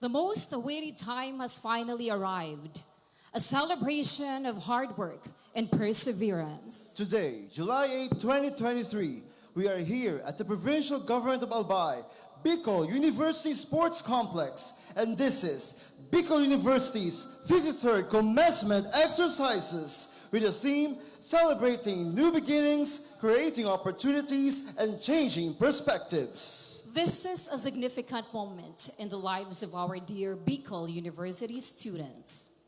The most awaited time has finally arrived. A celebration of hard work and perseverance. Today, July 8, 2023, we are here at the Provincial Government of Albay, Bicol University Sports Complex, and this is Bicol University's 53rd commencement exercises with a theme celebrating new beginnings, creating opportunities, and changing perspectives. This is a significant moment in the lives of our dear Bicol University students.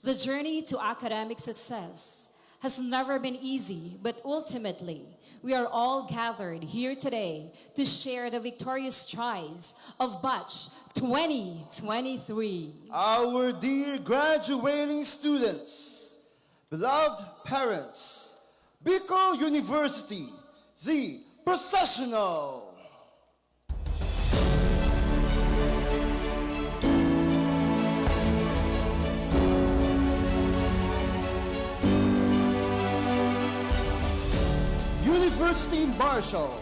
The journey to academic success has never been easy, but ultimately, we are all gathered here today to share the victorious strides of Batch 2023. Our dear graduating students, beloved parents, Bicol University, the processional. University Marshal.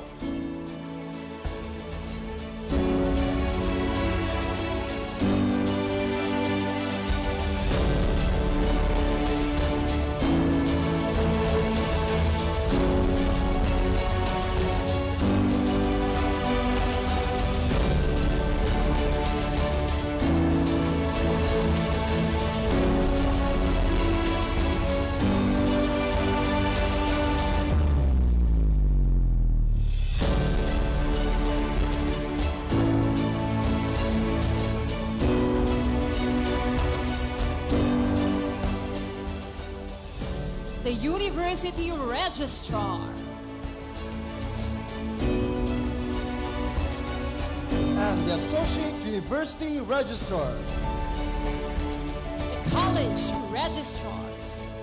The University Registrar. And the Associate University Registrar. The College Registrars.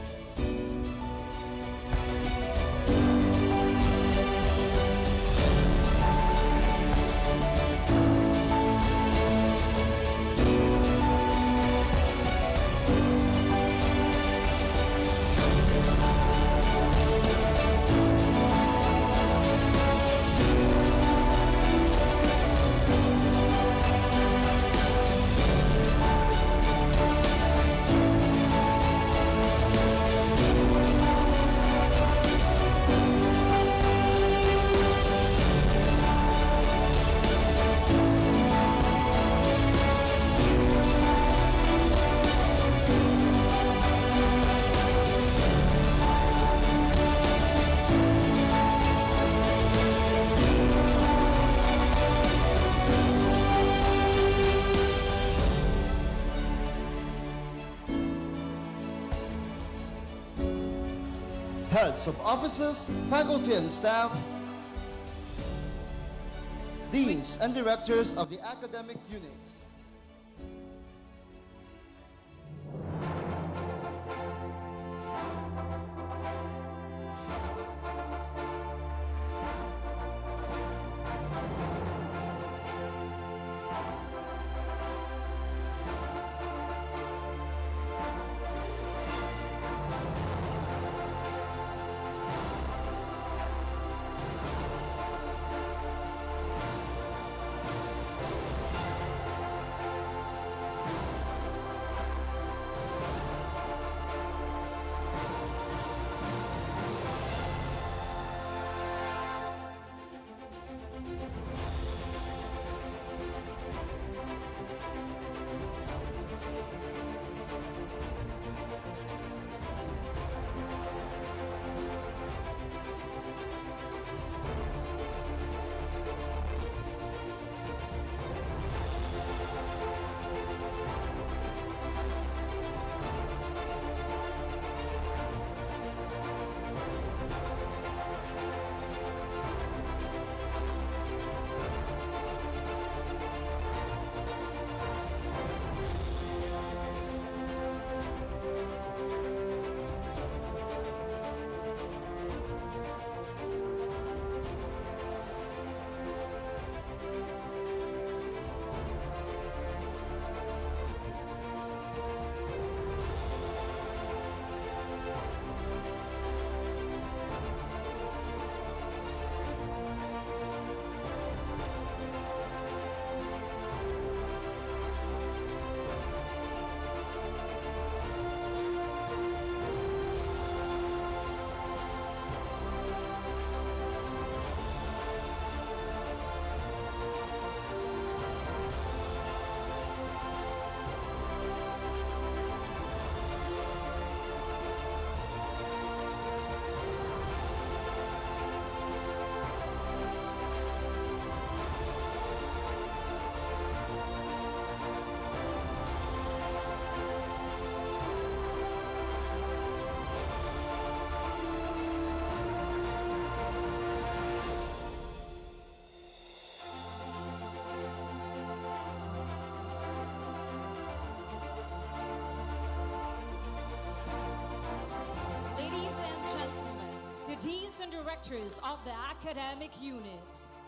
heads of offices, faculty and staff, deans and directors of the academic units. Ladies and gentlemen, the deans and directors of the academic units.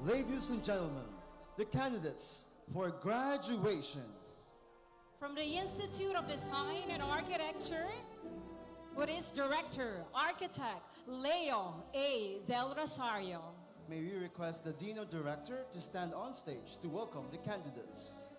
Ladies and gentlemen, the candidates for graduation. From the Institute of Design and Architecture, with its director, architect Leo A. Del Rosario. May we request the Dean or Director to stand on stage to welcome the candidates.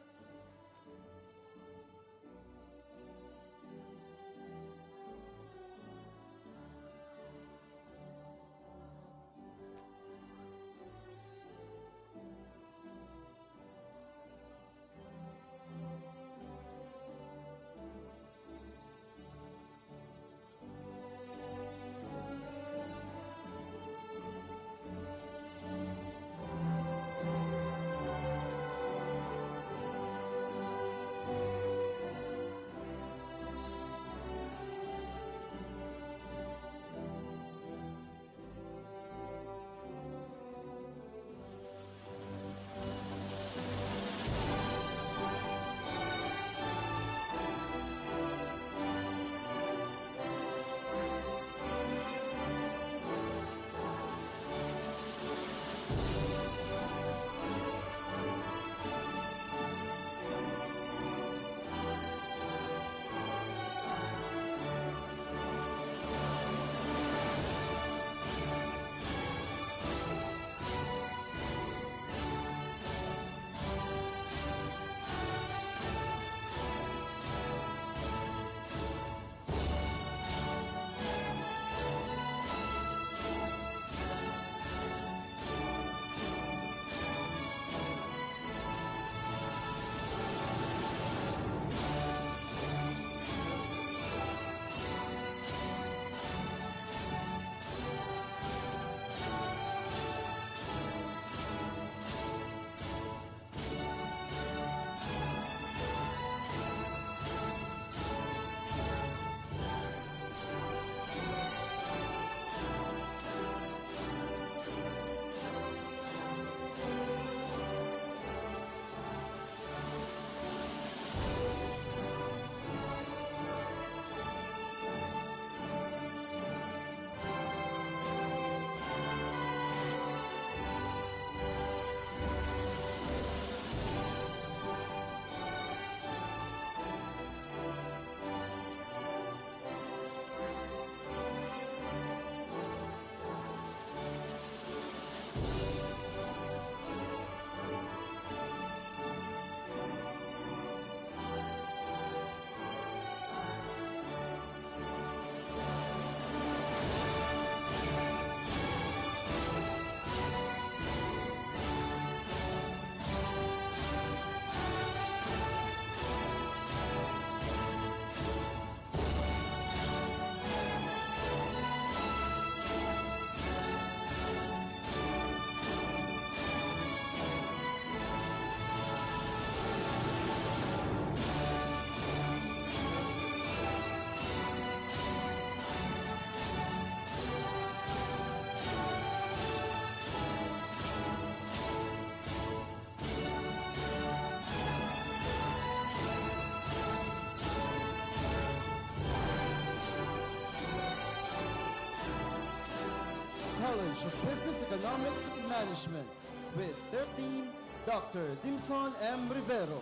College of Business Economics and Management with their dean, Dr. Dimson M. Rivero.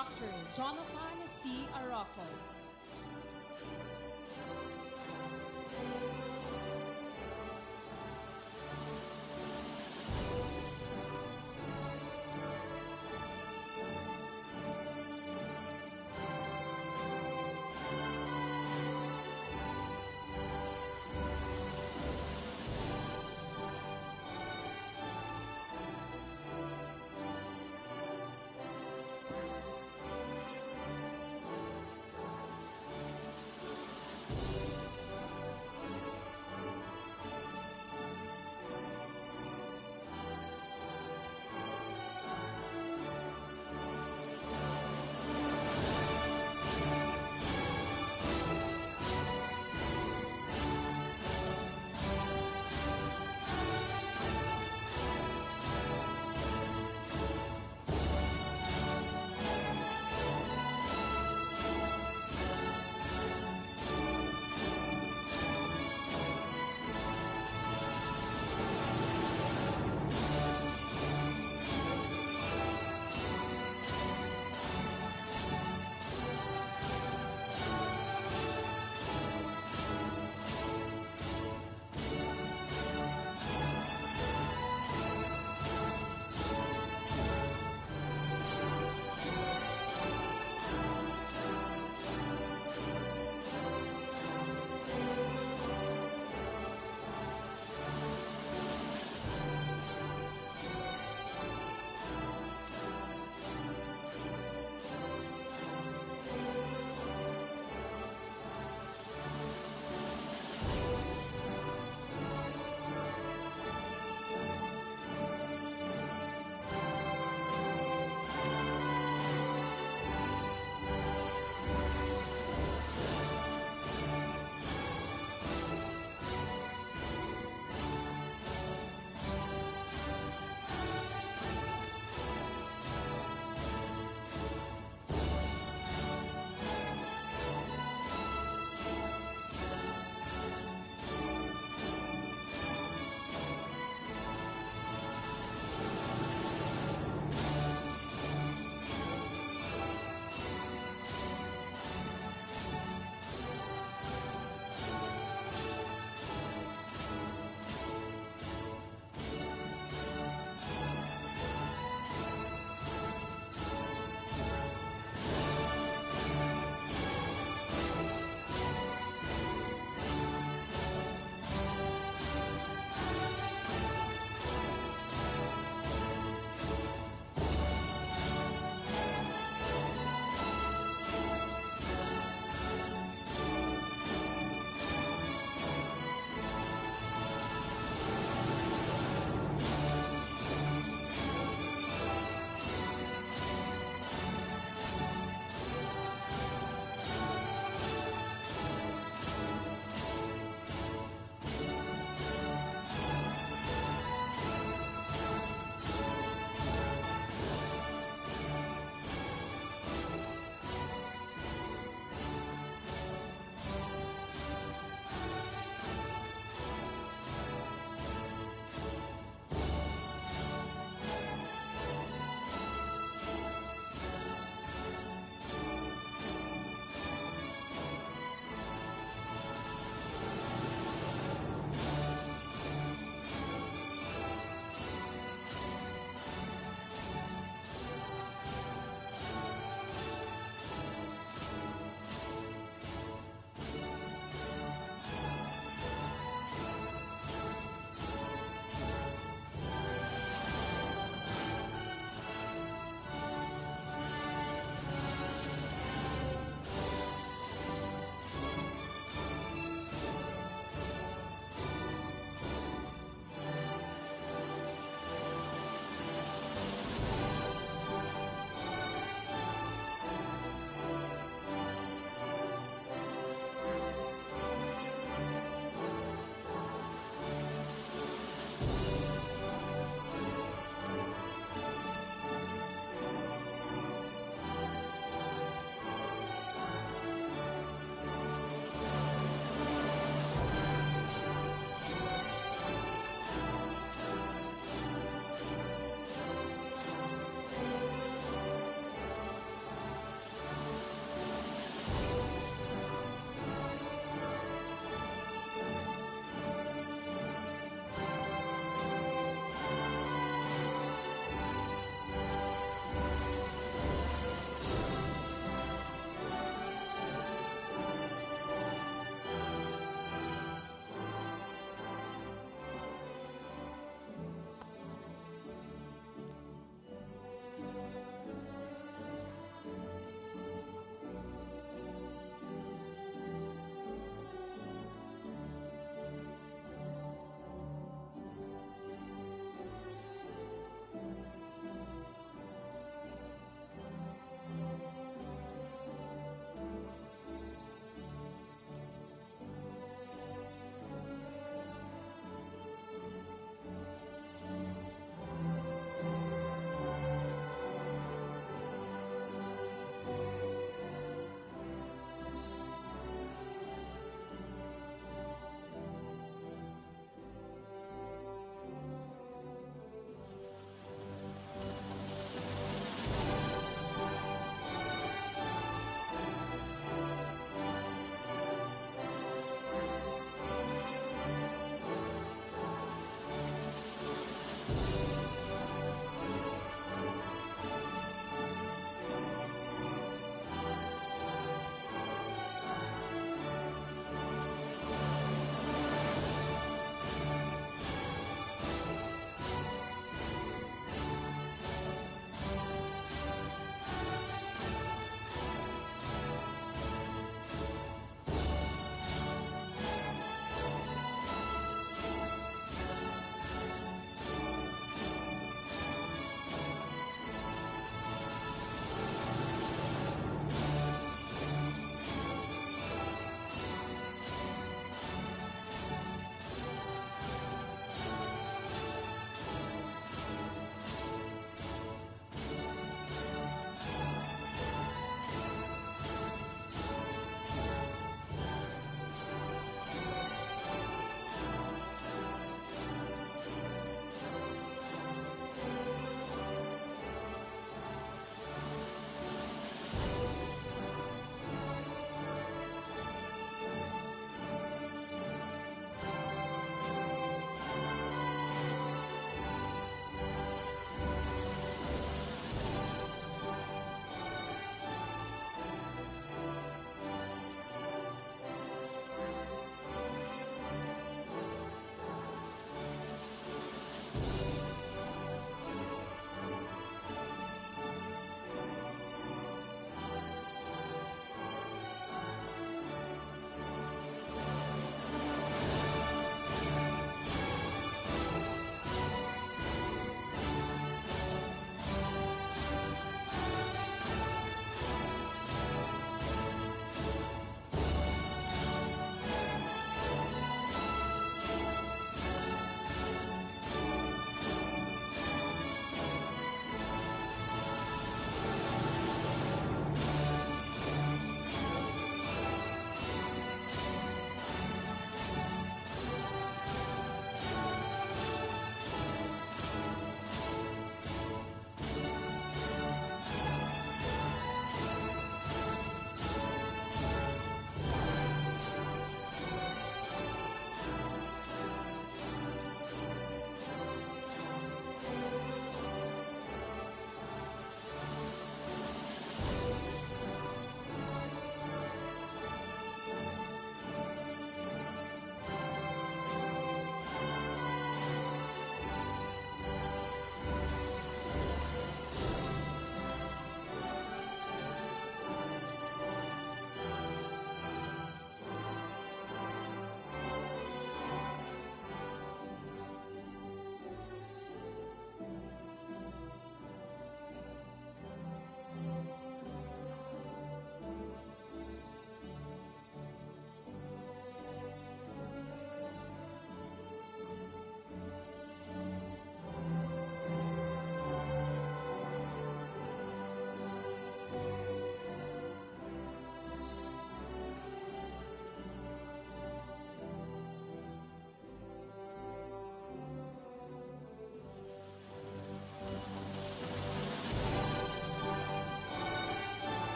Dr. Jonathan C. Arroco.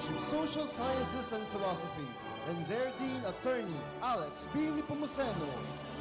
College of Social Sciences and Philosophy, and their Dean Attorney Alex B. Nepomuceno.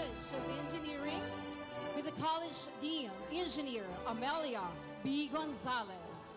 College of Engineering with the College Dean, Engineer Amelia B. Gonzalez.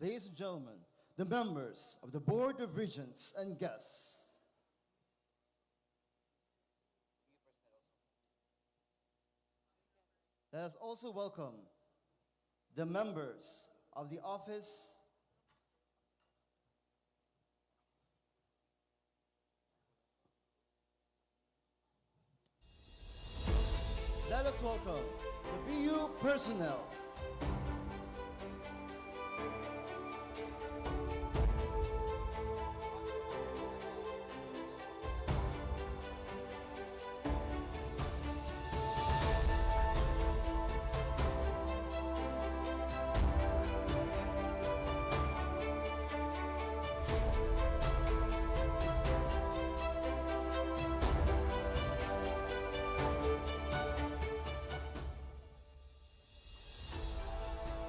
ladies and gentlemen, the members of the Board of Regents and guests. Let us also welcome the members of the office Let us welcome the BU personnel.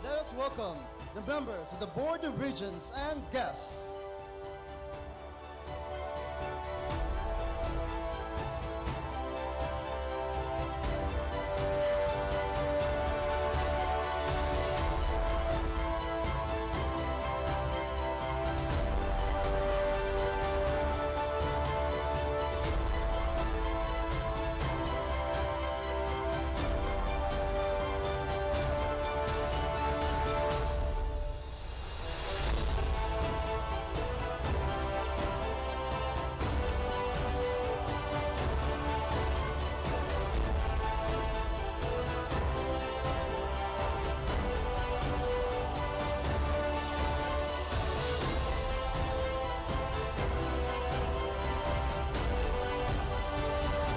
Let us welcome the members of the Board of Regents and guests.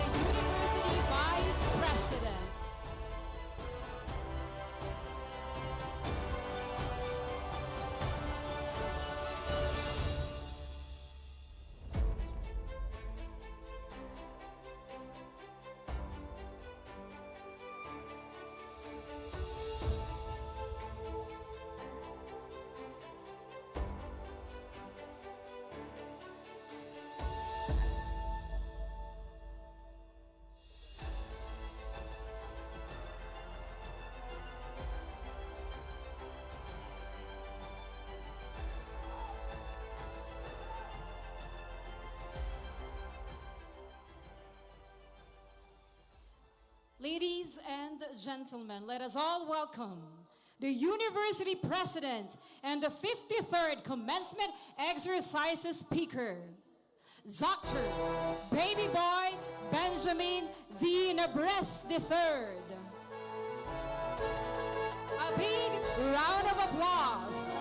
The University Vice Presidents. Ladies and gentlemen, let us all welcome the University President and the 53rd Commencement Exercises Speaker, Dr. Baby Boy Benjamin Z. Nabres III. A big round of applause.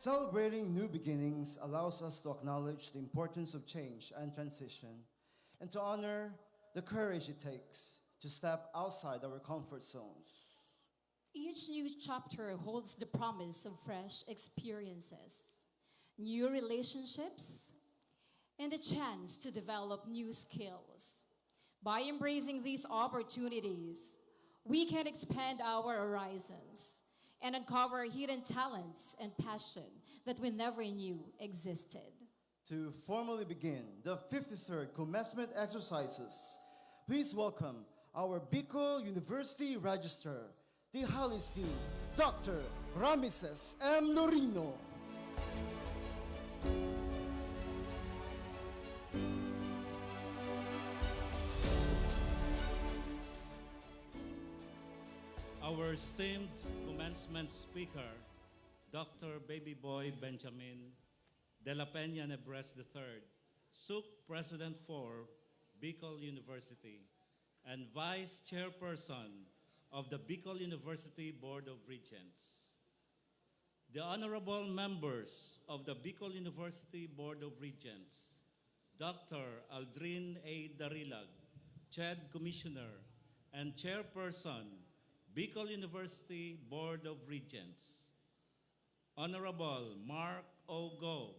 Celebrating new beginnings allows us to acknowledge the importance of change and transition and to honor the courage it takes to step outside our comfort zones. Each new chapter holds the promise of fresh experiences, new relationships, and the chance to develop new skills. By embracing these opportunities, we can expand our horizons and uncover hidden talents and passion that we never knew existed. To formally begin the 53rd commencement exercises, please welcome our Bicol University Registrar, the Hallis Dean, Dr. Ramises M. Lorino. Our esteemed commencement speaker, Dr. Baby Boy Benjamin De La Peña Nebres III, SUC President for Bicol University and Vice Chairperson of the Bicol University Board of Regents. The honorable members of the Bicol University Board of Regents, Dr. Aldrin A. Darilag, CHED Commissioner and Chairperson, Bicol University Board of Regents. Honorable Mark O. Go,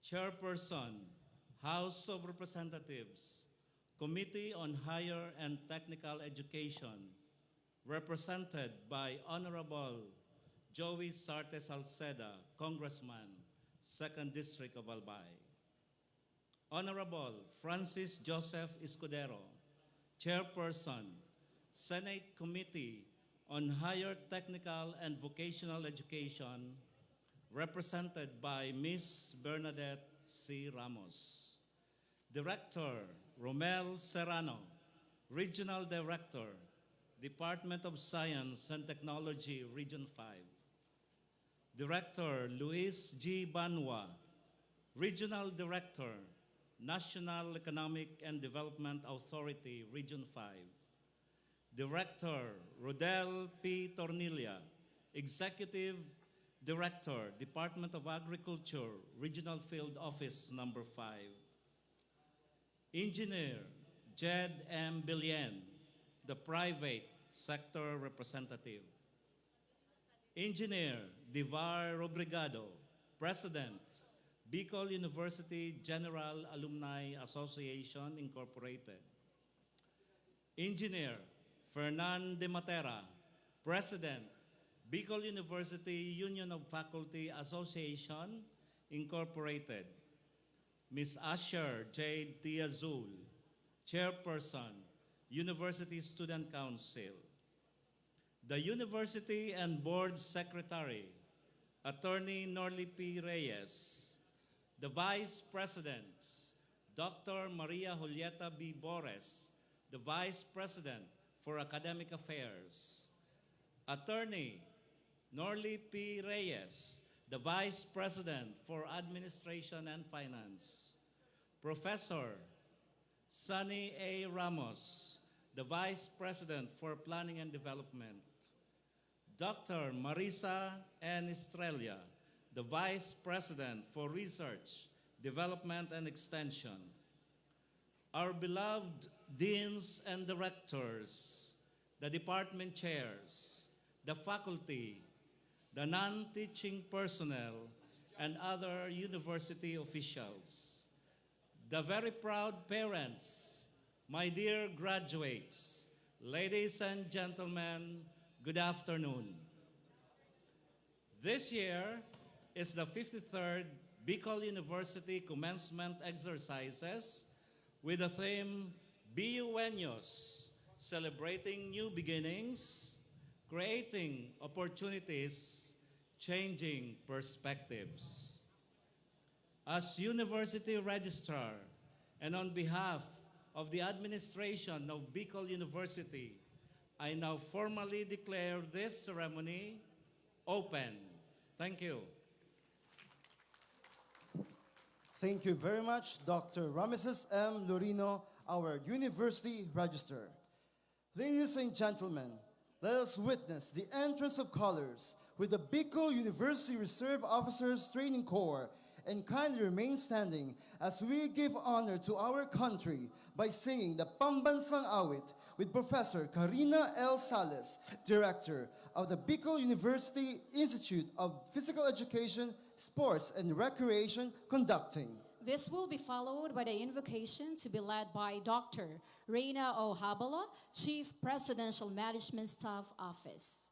Chairperson, House of Representatives, Committee on Higher and Technical Education, represented by Honorable Joey Sarte Salceda, Congressman, 2nd District of Albay. Honorable Francis Joseph Escudero, Chairperson, Senate Committee on Higher Technical and Vocational Education, represented by Ms. Bernadette C. Ramos. Director Romel Serrano, Regional Director, Department of Science and Technology, Region 5. Director Luis G. Banwa, Regional Director, National Economic and Development Authority, Region 5. Director Rodel P. Tornilla, Executive Director, Department of Agriculture, Regional Field Office Number 5. Engineer Jed M. Bilien, the Private Sector Representative. Engineer Divar Obrigado, President, Bicol University General Alumni Association, Incorporated. Engineer Fernan de Matera, President, Bicol University Union of Faculty Association, Incorporated. Ms. Asher J. Tiazul, Chairperson, University Student Council. The University and Board Secretary, Attorney Norly P. Reyes. The Vice Presidents, Dr. Maria Julieta B. Bores, the Vice President for Academic Affairs. Attorney Norly P. Reyes, the Vice President for Administration and Finance. Professor Sunny A. Ramos, the Vice President for Planning and Development. Dr. Marisa N. Estrella, the Vice President for Research, Development and Extension. Our beloved deans and directors, the department chairs, the faculty, the non-teaching personnel, and other university officials. The very proud parents, my dear graduates, ladies and gentlemen, good afternoon. This year is the 53rd Bicol University Commencement Exercises with the theme BUeños, celebrating new beginnings, creating opportunities, changing perspectives. As University Registrar and on behalf of the administration of Bicol University, I now formally declare this ceremony open. Thank you. Thank you very much, Dr. Ramises M. Lorino, our University Registrar. Ladies and gentlemen, Let us witness the entrance of colors with the Bicol University Reserve Officers Training Corps and kindly remain standing as we give honor to our country by singing the Pambansang Awit with Professor Karina L. Sales, Director of the Bicol University Institute of Physical Education, Sports and Recreation, conducting. This will be followed by the invocation to be led by Dr. Reina O. Habala, Chief Presidential Management Staff Office.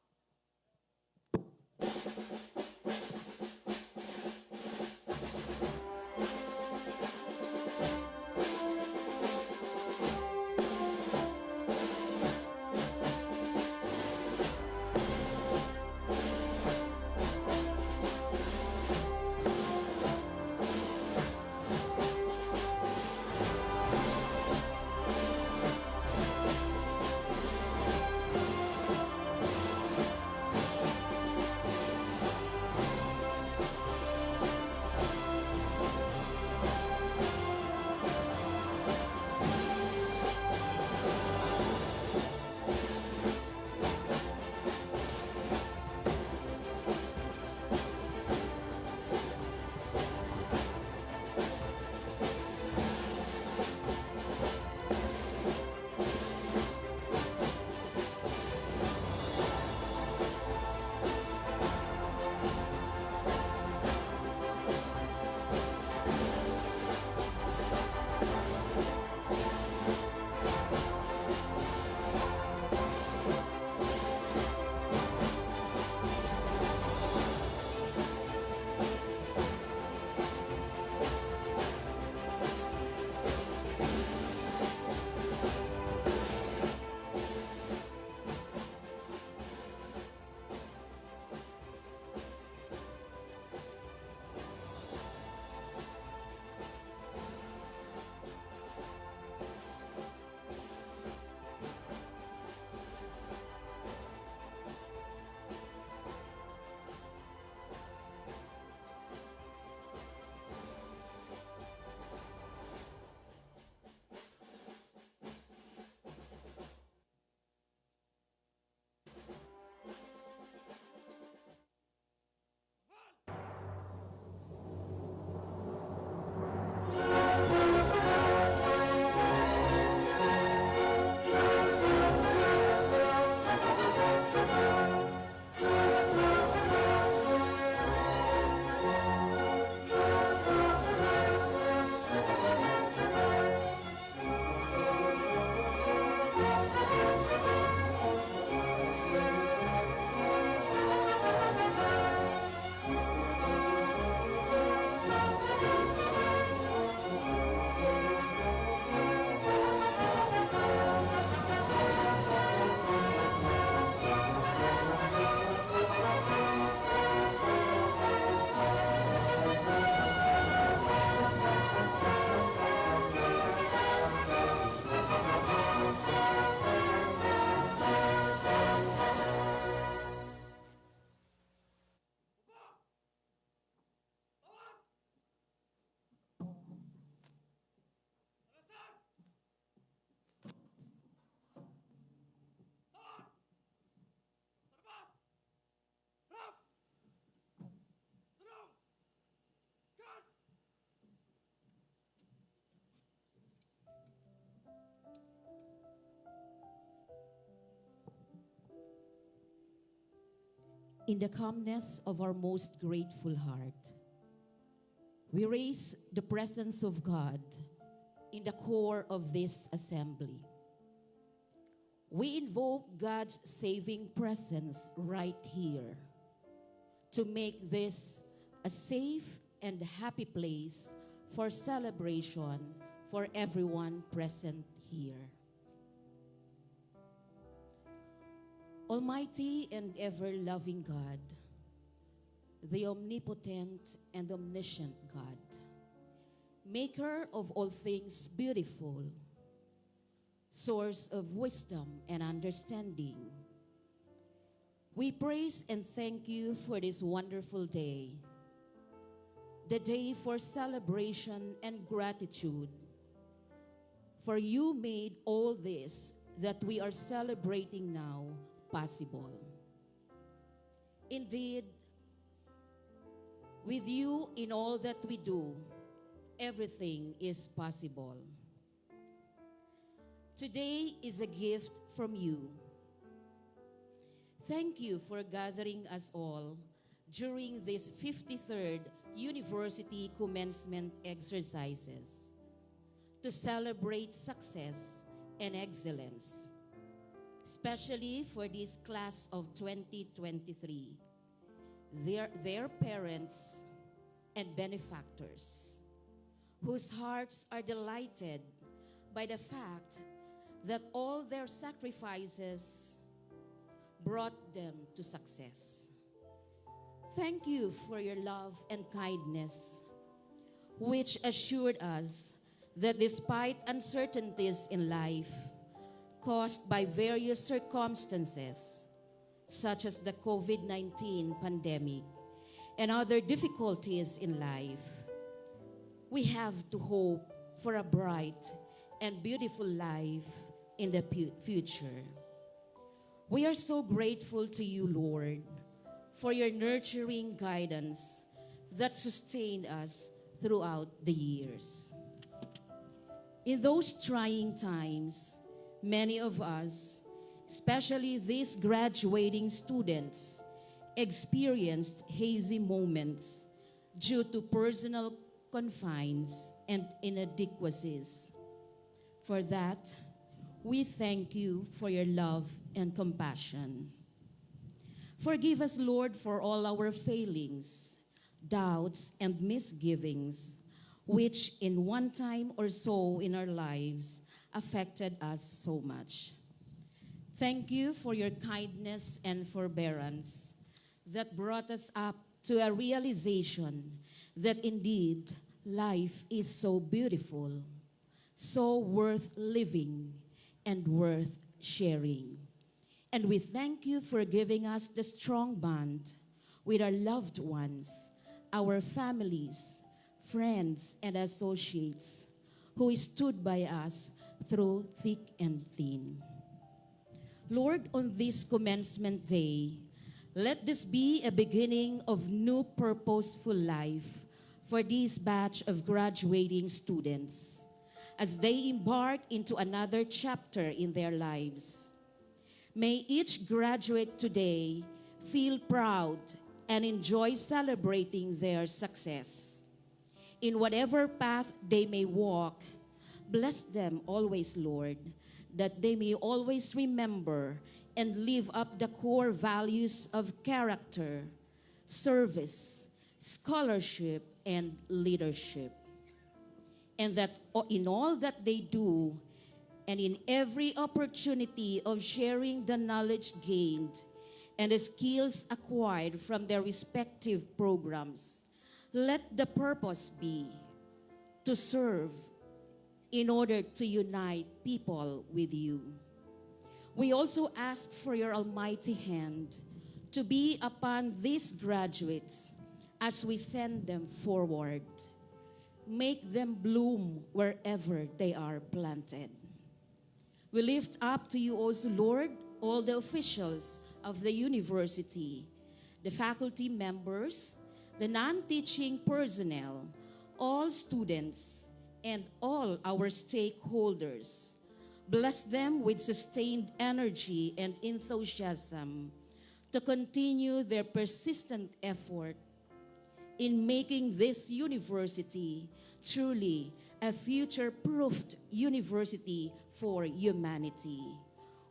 In the calmness of our most grateful heart, we raise the presence of God in the core of this assembly. We invoke God's saving presence right here to make this a safe and happy place for celebration for everyone present here. Almighty and ever-loving God, the omnipotent and omniscient God, maker of all things beautiful, source of wisdom and understanding, we praise and thank you for this wonderful day, the day for celebration and gratitude. For you made all this that we are celebrating now possible. Indeed, with you in all that we do, everything is possible. Today is a gift from you. Thank you for gathering us all during this 53rd University Commencement Exercises to celebrate success and excellence, especially for this class of 2023, their parents and benefactors, whose hearts are delighted by the fact that all their sacrifices brought them to success. Thank you for your love and kindness, which assured us that despite uncertainties in life caused by various circumstances, such as the COVID-19 pandemic and other difficulties in life, we have to hope for a bright and beautiful life in the future. We are so grateful to you, Lord, for your nurturing guidance that sustained us throughout the years. In those trying times, many of us, especially these graduating students, experienced hazy moments due to personal confines and inadequacies. For that, we thank you for your love and compassion. Forgive us, Lord, for all our failings, doubts, and misgivings, which in one time or so in our lives affected us so much. Thank you for your kindness and forbearance that brought us up to a realization that indeed life is so beautiful, so worth living, and worth sharing. And we thank you for giving us the strong bond with our loved ones, our families, friends, and associates who stood by us through thick and thin. Lord, on this commencement day, let this be a beginning of new purposeful life for this batch of graduating students as they embark into another chapter in their lives. May each graduate today feel proud and enjoy celebrating their success. In whatever path they may walk, bless them always, Lord, that they may always remember and live up the core values of character, service, scholarship, and leadership. And that in all that they do, and in every opportunity of sharing the knowledge gained and the skills acquired from their respective programs, let the purpose be to serve in order to unite people with you. We also ask for your almighty hand to be upon these graduates as we send them forward. Make them bloom wherever they are planted. We lift up to you also, Lord, all the officials of the university, the faculty members, the non-teaching personnel, all students, and all our stakeholders. Bless them with sustained energy and enthusiasm to continue their persistent effort in making this university truly a future-proofed university for humanity.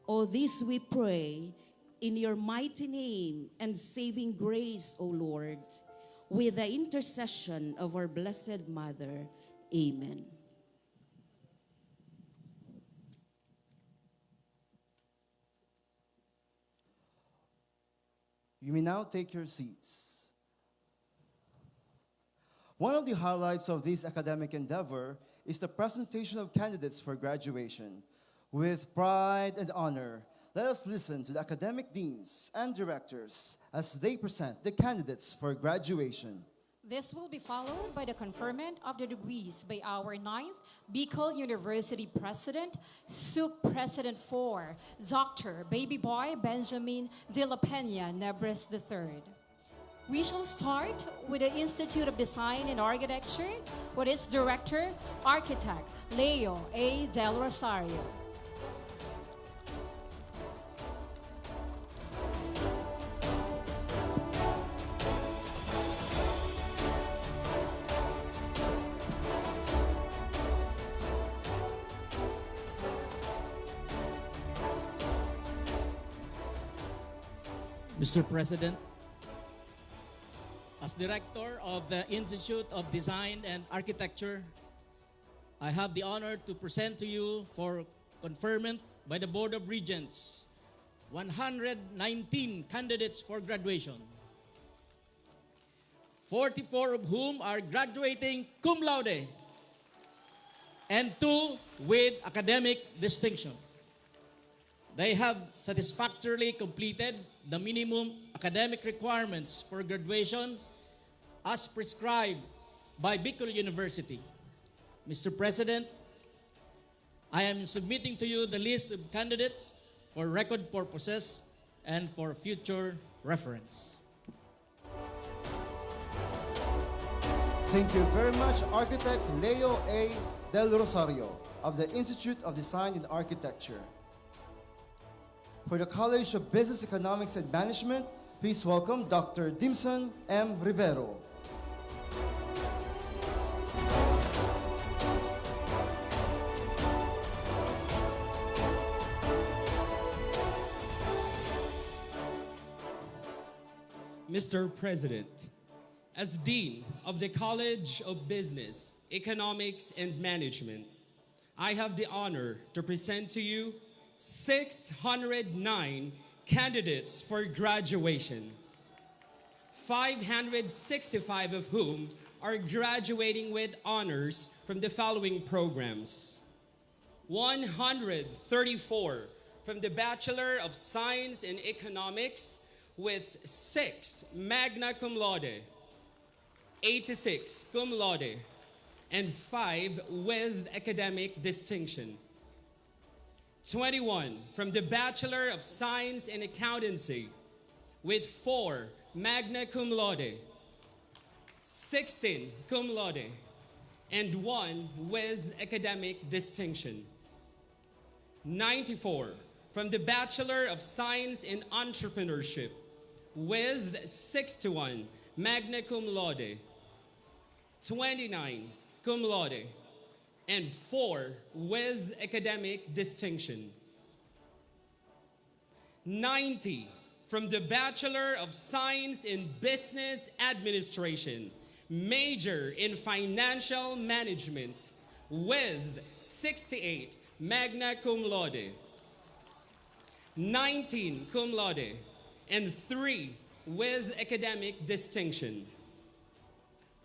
All this we pray in your mighty name and saving grace, O Lord, with the intercession of our Blessed Mother. Amen. You may now take your seats. One of the highlights of this academic endeavor is the presentation of candidates for graduation. With pride and honor, let us listen to the academic deans and directors as they present the candidates for graduation. This will be followed by the conferment of the degrees by our ninth Bicol University President, SUC President 4, Dr. Baby Boy Benjamin de la Peña Nebres III. We shall start with the Institute of Design and Architecture with its director, architect Leo A. Del Rosario. Mr. President, as Director of the Institute of Design and Architecture, I have the honor to present to you for conferment by the Board of Regents 119 candidates for graduation, 44 of whom are graduating cum laude and 2 with academic distinction. They have satisfactorily completed the minimum academic requirements for graduation as prescribed by Bicol University. Mr. President, I am submitting to you the list of candidates for record purposes and for future reference. Thank you very much, Architect Leo A. Del Rosario of the Institute of Design and Architecture. For the College of Business, Economics, and Management, please welcome Dr. Dimson M. Rivero. Mr. President, as Dean of the College of Business, Economics, and Management, I have the honor to present to you 609 candidates for graduation, 565 of whom are graduating with honors from the following programs: 134 from the Bachelor of Science in Economics with 6 magna cum laude, 86 cum laude, and 5 with academic distinction. 21 from the Bachelor of Science in Accountancy with 4 magna cum laude, 16 cum laude, and 1 with academic distinction. 94 from the Bachelor of Science in Entrepreneurship with 61 magna cum laude, 29 cum laude, and 4 with academic distinction. 90 from the Bachelor of Science in Business Administration, major in Financial Management, with 68 magna cum laude, 19 cum laude, and 3 with academic distinction.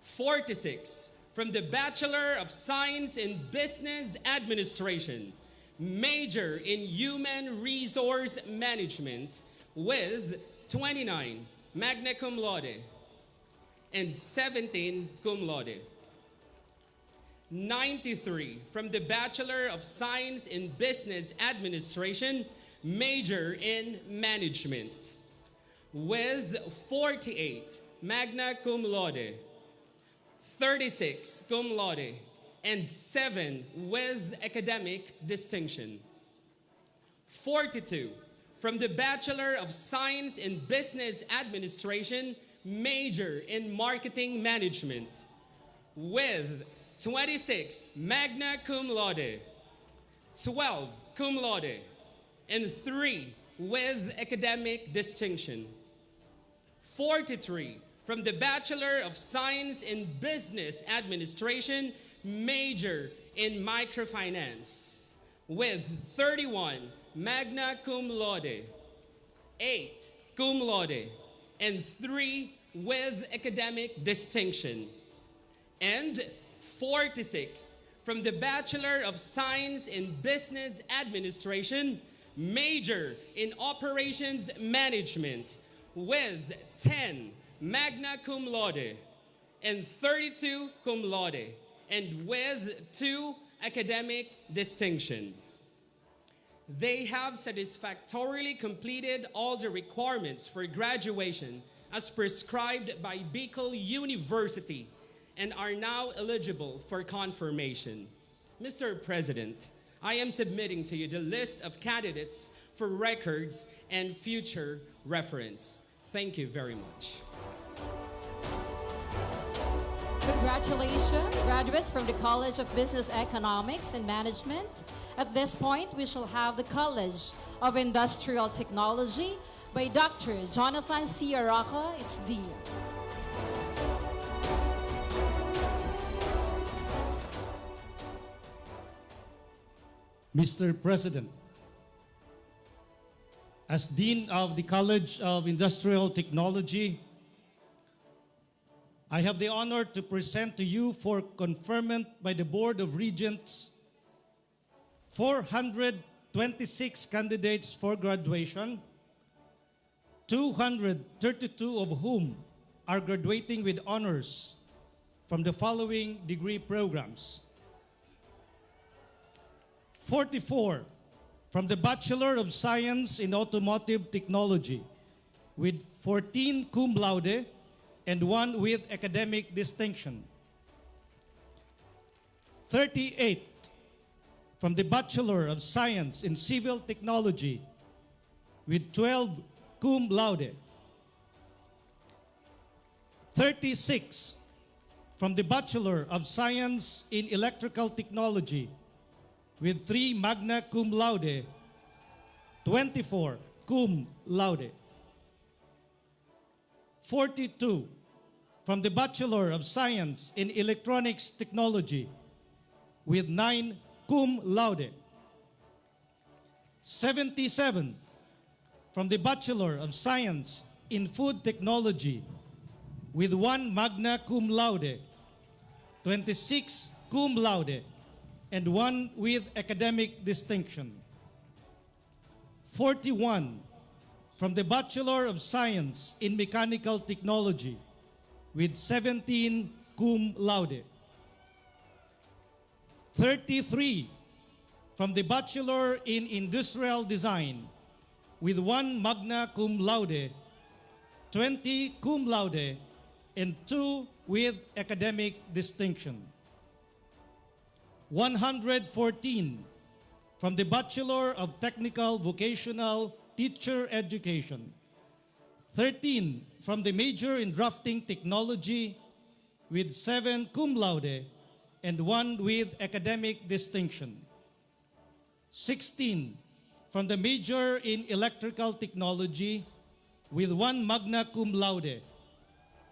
46 from the Bachelor of Science in Business Administration, major in Human Resource Management, with 29 magna cum laude and 17 cum laude. 93 from the Bachelor of Science in Business Administration, major in Management, with 48 magna cum laude, 36 cum laude, and 7 with academic distinction. 42 from the Bachelor of Science in Business Administration, major in Marketing Management, with 26 magna cum laude, 12 cum laude, and 3 with academic distinction. 43 from the Bachelor of Science in Business Administration, major in Microfinance, with 31 magna cum laude, 8 cum laude, and 3 with academic distinction. And 46 from the Bachelor of Science in Business Administration, major in Operations Management, with 10 magna cum laude and 32 cum laude, and with 2 academic distinction. They have satisfactorily completed all the requirements for graduation as prescribed by Bicol University and are now eligible for confirmation. Mr. President, I am submitting to you the list of candidates for records and future reference. Thank you very much. Congratulations, graduates from the College of Business Economics and Management. At this point, we shall have the College of Industrial Technology by Dr. Jonathan C. Araca, its Dean. Mr. President, as Dean of the College of Industrial Technology, I have the honor to present to you for conferment by the Board of Regents 426 candidates for graduation, 232 of whom are graduating with honors from the following degree programs: 44 from the Bachelor of Science in Automotive Technology with 14 cum laude and 1 with academic distinction. 38 from the Bachelor of Science in Civil Technology with 12 cum laude. 36 from the Bachelor of Science in Electrical Technology with 3 magna cum laude, 24 cum laude. 42 from the Bachelor of Science in Electronics Technology with 9 cum laude. 77 from the Bachelor of Science in Food Technology with 1 magna cum laude, 26 cum laude, and 1 with academic distinction. 41 from the Bachelor of Science in Mechanical Technology with 17 cum laude. 33 from the Bachelor in Industrial Design with 1 magna cum laude, 20 cum laude, and 2 with academic distinction. 114 from the Bachelor of Technical Vocational Teacher Education, 13 from the major in Drafting Technology with 7 cum laude and 1 with academic distinction, 16 from the major in Electrical Technology with 1 magna cum laude,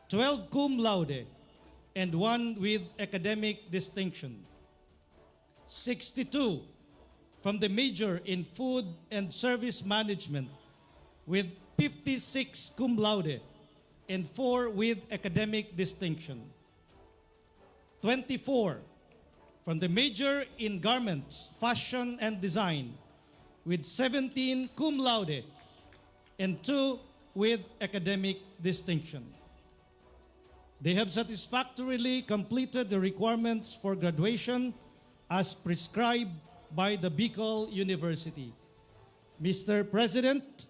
12 cum laude, and 1 with academic distinction, 62 from the major in Food and Service Management with 56 cum laude and 4 with academic distinction. 24 from the major in Garments, Fashion and Design with 17 cum laude and 2 with academic distinction. They have satisfactorily completed the requirements for graduation as prescribed by the Bicol University. Mr. President,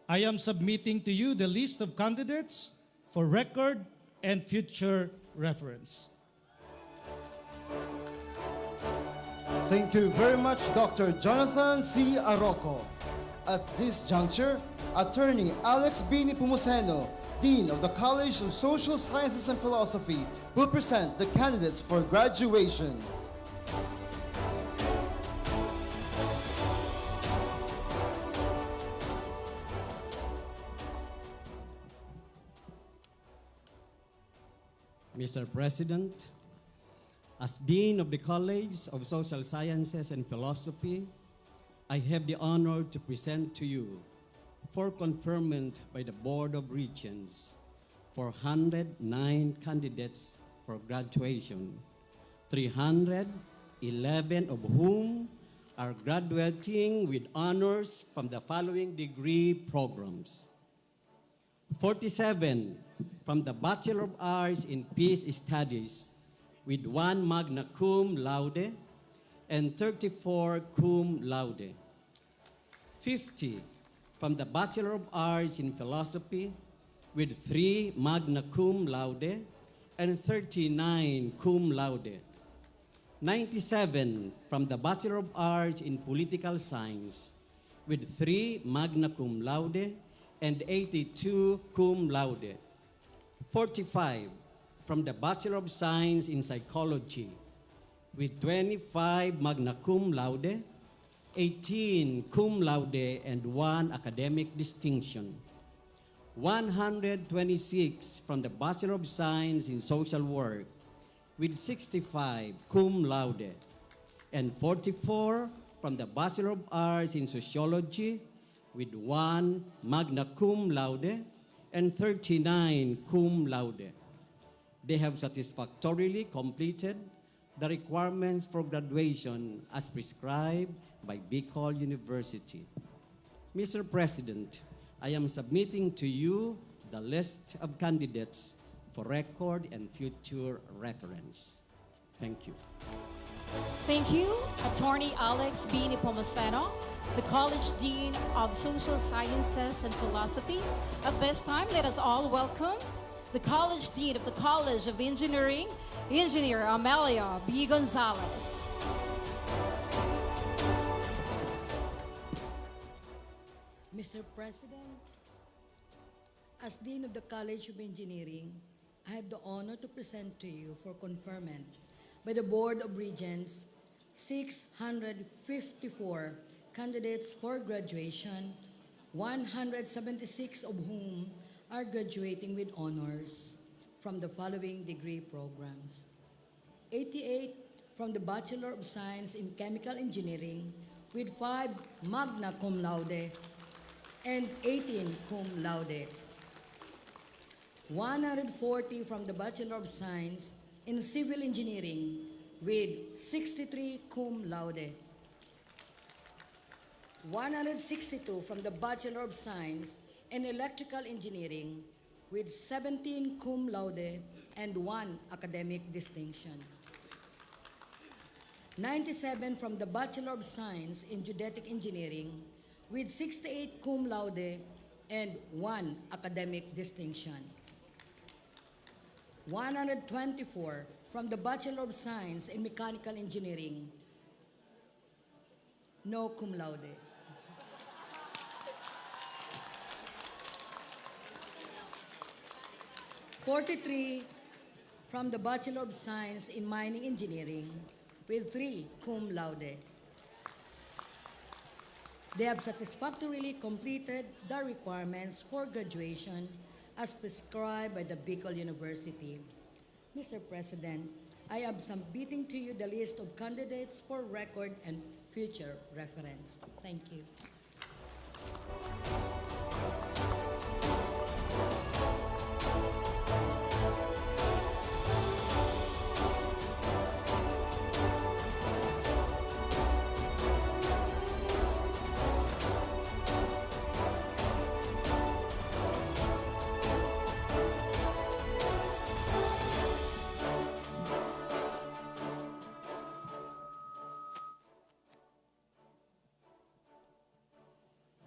I am submitting to you the list of candidates for record and future reference. Thank you very much, Dr. Jonathan C. Araca. At this juncture, Attorney Alex B. Nepomuceno, Dean of the College of Social Sciences and Philosophy, will present the candidates for graduation. Mr. President, as Dean of the College of Social Sciences and Philosophy, I have the honor to present to you, for conferment by the Board of Regents, 409 candidates for graduation, 311 of whom are graduating with honors from the following degree programs: 47 from the Bachelor of Arts in Peace Studies with 1 magna cum laude and 34 cum laude. 50 from the Bachelor of Arts in Philosophy with 3 magna cum laude and 39 cum laude. 97 from the Bachelor of Arts in Political Science with 3 magna cum laude and 82 cum laude. 45 from the Bachelor of Science in Psychology with 25 magna cum laude, 18 cum laude, and 1 academic distinction. 126 from the Bachelor of Science in Social Work with 65 cum laude, and 44 from the Bachelor of Arts in Sociology with 1 magna cum laude and 39 cum laude. They have satisfactorily completed the requirements for graduation as prescribed by Bicol University. Mr. President, I am submitting to you the list of candidates for record and future reference. Thank you. Thank you, Attorney Alex B. Nepomuceno, the College Dean of Social Sciences and Philosophy. At this time, let us all welcome the College Dean of the College of Engineering, Engineer Amelia B. Gonzalez. Mr. President, as Dean of the College of Engineering, I have the honor to present to you for conferment by the Board of Regents 654 candidates for graduation, 176 of whom are graduating with honors from the following degree programs: 88 from the Bachelor of Science in Chemical Engineering with 5 magna cum laude and 18 cum laude. 140 from the Bachelor of Science in Civil Engineering with 63 cum laude. 162 from the Bachelor of Science in Electrical Engineering with 17 cum laude and 1 academic distinction. 97 from the Bachelor of Science in Geodetic Engineering with 68 cum laude and 1 academic distinction. 124 from the Bachelor of Science in Mechanical Engineering, no cum laude. 43 from the Bachelor of Science in Mining Engineering with 3 cum laude. They have satisfactorily completed the requirements for graduation as prescribed by the Bicol University. Mr. President, I am submitting to you the list of candidates for record and future reference. Thank you.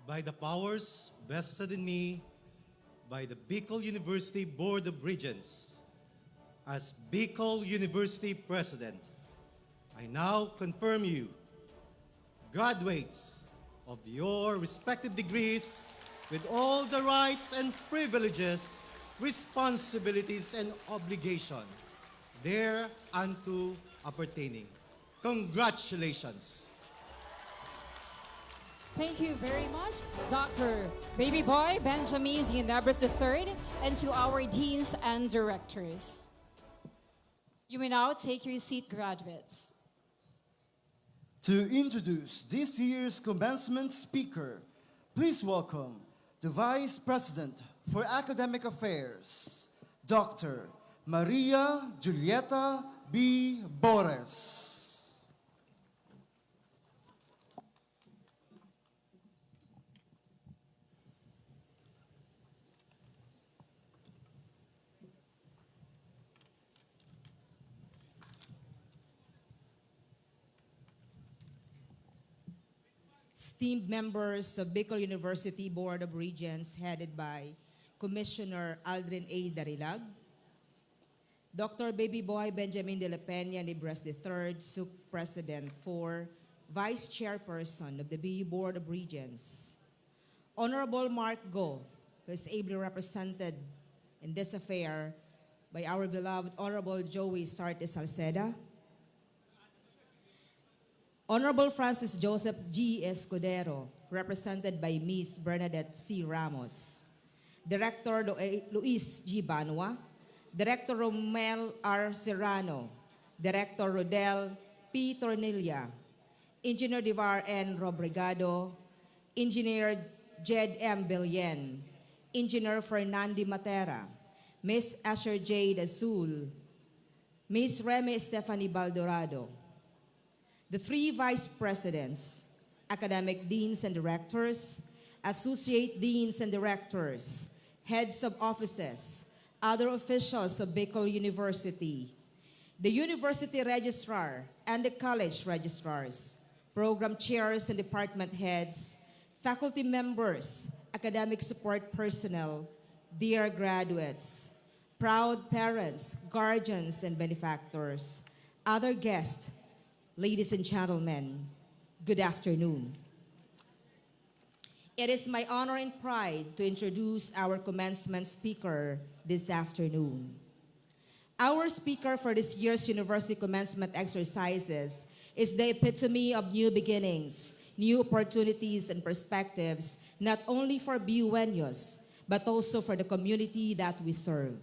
By the powers vested in me by the Bicol University Board of Regents, as Bicol University President, I now confirm you, graduates of your respective degrees, with all the rights and privileges, responsibilities, and obligation thereunto appertaining. Congratulations. Thank you very much, Dr. Baby Boy Benjamin Dean Nebres III, and to our deans and directors. You may now take your seat, graduates. To introduce this year's commencement speaker, please welcome the Vice President for Academic Affairs, Dr. Maria Julieta B. Bores. esteemed members of Bicol University Board of Regents headed by Commissioner Aldrin A. Darilag, Dr. Baby Boy Benjamin de la Peña Libres III, SUC President for Vice Chairperson of the BU Board of Regents, Honorable Mark Go, who is ably represented in this affair by our beloved Honorable Joey Sarte Salceda, Honorable Francis Joseph G. Escudero, represented by Ms. Bernadette C. Ramos, Director Luis G. Banwa, Director Romel R. Serrano, Director Rodel P. Tornilla, Engineer Divar N. Robrigado, Engineer Jed M. Bilyen, Engineer Fernandi Matera, Ms. Asher Jade Azul, Ms. Remy Stephanie Baldorado, the three vice presidents, academic deans and directors, associate deans and directors, heads of offices, other officials of Bicol University, the university registrar and the college registrars, program chairs and department heads, faculty members, academic support personnel, dear graduates, proud parents, guardians, and benefactors, other guests, ladies and gentlemen, good afternoon. It is my honor and pride to introduce our commencement speaker this afternoon. Our speaker for this year's university commencement exercises is the epitome of new beginnings, new opportunities and perspectives, not only for BUenos, but also for the community that we serve.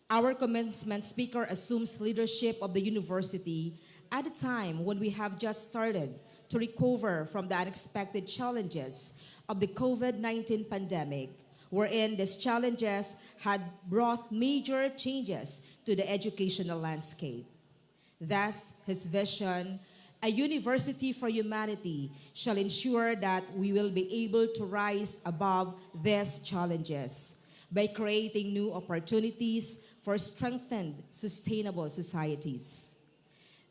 Our commencement speaker assumes leadership of the university at a time when we have just started to recover from the unexpected challenges of the COVID-19 pandemic, wherein these challenges had brought major changes to the educational landscape. Thus, his vision, a university for humanity, shall ensure that we will be able to rise above these challenges by creating new opportunities for strengthened, sustainable societies.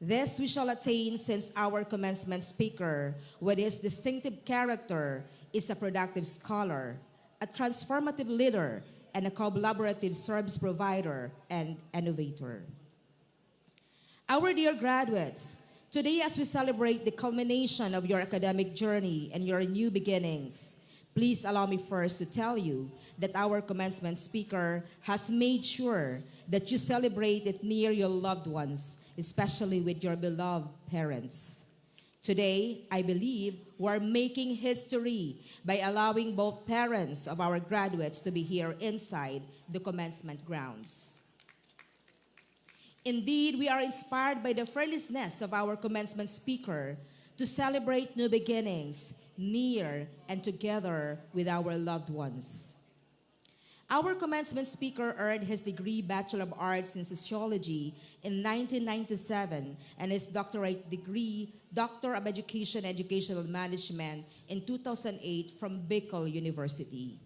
This we shall attain since our commencement speaker, with his distinctive character, is a productive scholar, a transformative leader, and a collaborative service provider and innovator. Our dear graduates, today as we celebrate the culmination of your academic journey and your new beginnings, please allow me first to tell you that our commencement speaker has made sure that you celebrate it near your loved ones, especially with your beloved parents. Today, I believe we're making history by allowing both parents of our graduates to be here inside the commencement grounds. Indeed, we are inspired by the fearlessness of our commencement speaker to celebrate new beginnings near and together with our loved ones. Our commencement speaker earned his degree Bachelor of Arts in Sociology in 1997 and his doctorate degree Doctor of Education Educational Management in 2008 from Bicol University.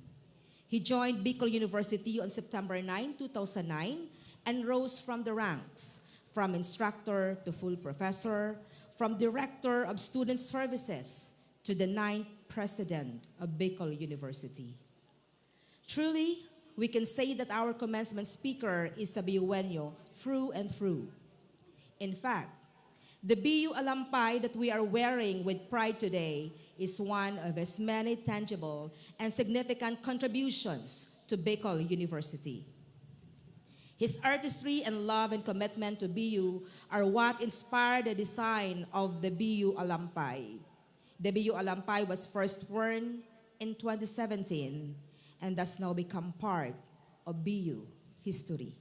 He joined Bicol University on September 9, 2009 and rose from the ranks, from instructor to full professor, from Director of Student Services to the 9th President of Bicol University. Truly, we can say that our commencement speaker is a BUenyo through and through. In fact, the BU Alampay that we are wearing with pride today is one of his many tangible and significant contributions to Bicol University. His artistry and love and commitment to BU are what inspired the design of the BU Alampay. The BU Alampay was first worn in 2017 and thus now become part of BU history.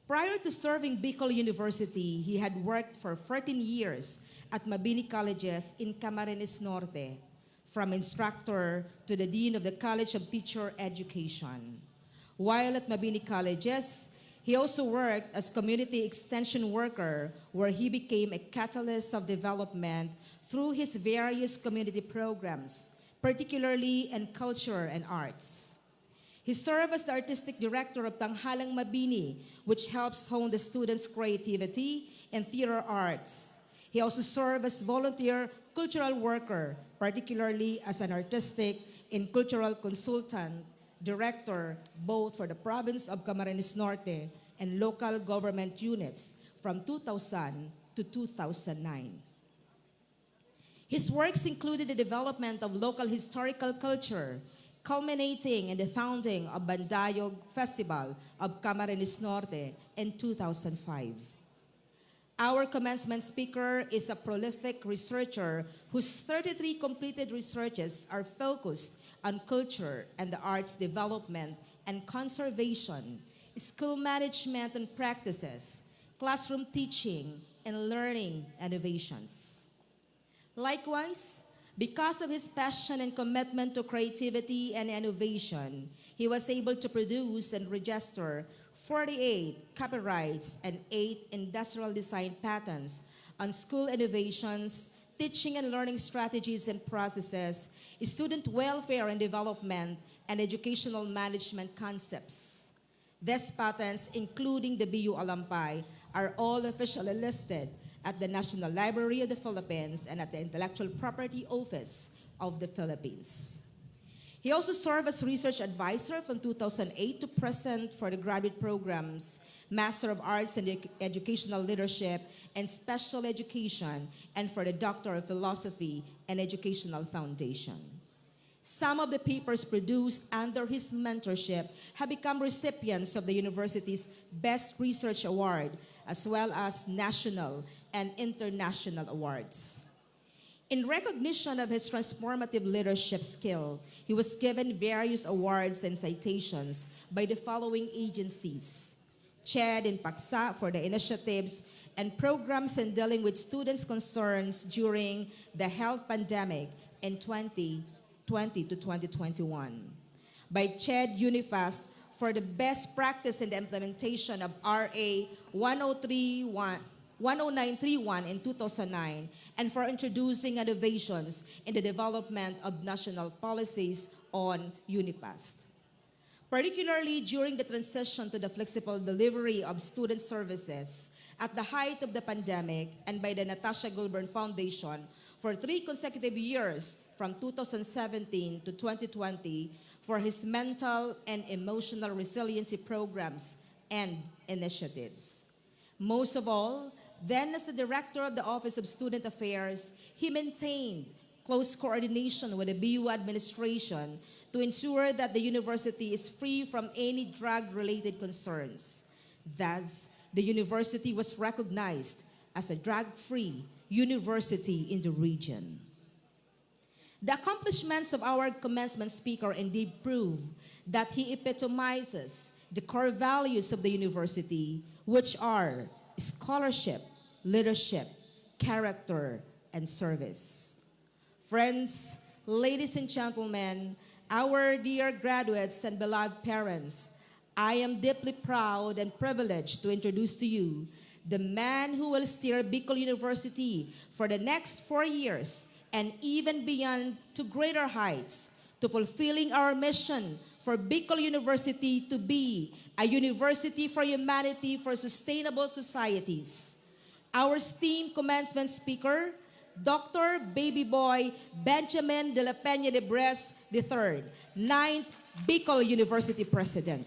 Prior to serving Bicol University, he had worked for 13 years at Mabini Colleges in Camarines Norte, from instructor to the Dean of the College of Teacher Education. While at Mabini Colleges, he also worked as community extension worker, where he became a catalyst of development through his various community programs, particularly in culture and arts. He served as the artistic director of Tanghalang Mabini, which helps hone the students' creativity and theater arts. He also served as volunteer cultural worker, particularly as an artistic and cultural consultant, director, both for the province of Camarines Norte and local government units from 2000 to 2009. His works included the development of local historical culture, culminating in the founding of Bandayog Festival of Camarines Norte in 2005. Our commencement speaker is a prolific researcher whose 33 completed researches are focused on culture and the arts development and conservation, school management and practices, classroom teaching, and learning innovations. Likewise, because of his passion and commitment to creativity and innovation, he was able to produce and register 48 copyrights and 8 industrial design patents on school innovations, teaching and learning strategies and processes, student welfare and development, and educational management concepts. These patents, including the BU Alampay, are all officially listed at the National Library of the Philippines and at the Intellectual Property Office of the Philippines. He also served as research advisor from 2008 to present for the graduate programs, Master of Arts in Educational Leadership and Special Education, and for the Doctor of Philosophy and Educational Foundation. Some of the papers produced under his mentorship have become recipients of the university's Best Research Award, as well as national and international awards. In recognition of his transformative leadership skill, he was given various awards and citations by the following agencies: CHED and PACSA for the initiatives and programs in dealing with students' concerns during the health pandemic in 2020 to 2021. By CHED Unifast for the best practice in the implementation of RA 10931 in 2009, and for introducing innovations in the development of national policies on Unipast. Particularly during the transition to the flexible delivery of student services at the height of the pandemic, and by the Natasha Gilburn Foundation for 3 consecutive years from 2017 to 2020 for his mental and emotional resiliency programs and initiatives. Most of all, then as the director of the Office of Student Affairs, he maintained close coordination with the BU administration to ensure that the university is free from any drug-related concerns. Thus, the university was recognized as a drug-free university in the region. The accomplishments of our commencement speaker indeed prove that he epitomizes the core values of the university, which are scholarship, leadership, character, and service. Friends, ladies and gentlemen, our dear graduates and beloved parents, I am deeply proud and privileged to introduce to you the man who will steer Bicol University for the next 4 years and even beyond to greater heights, to fulfilling our mission for Bicol University to be a university for humanity for sustainable societies. Our esteemed commencement speaker, Dr. Baby Boy Benjamin de la Peña de Bres III, 9th Bicol University President.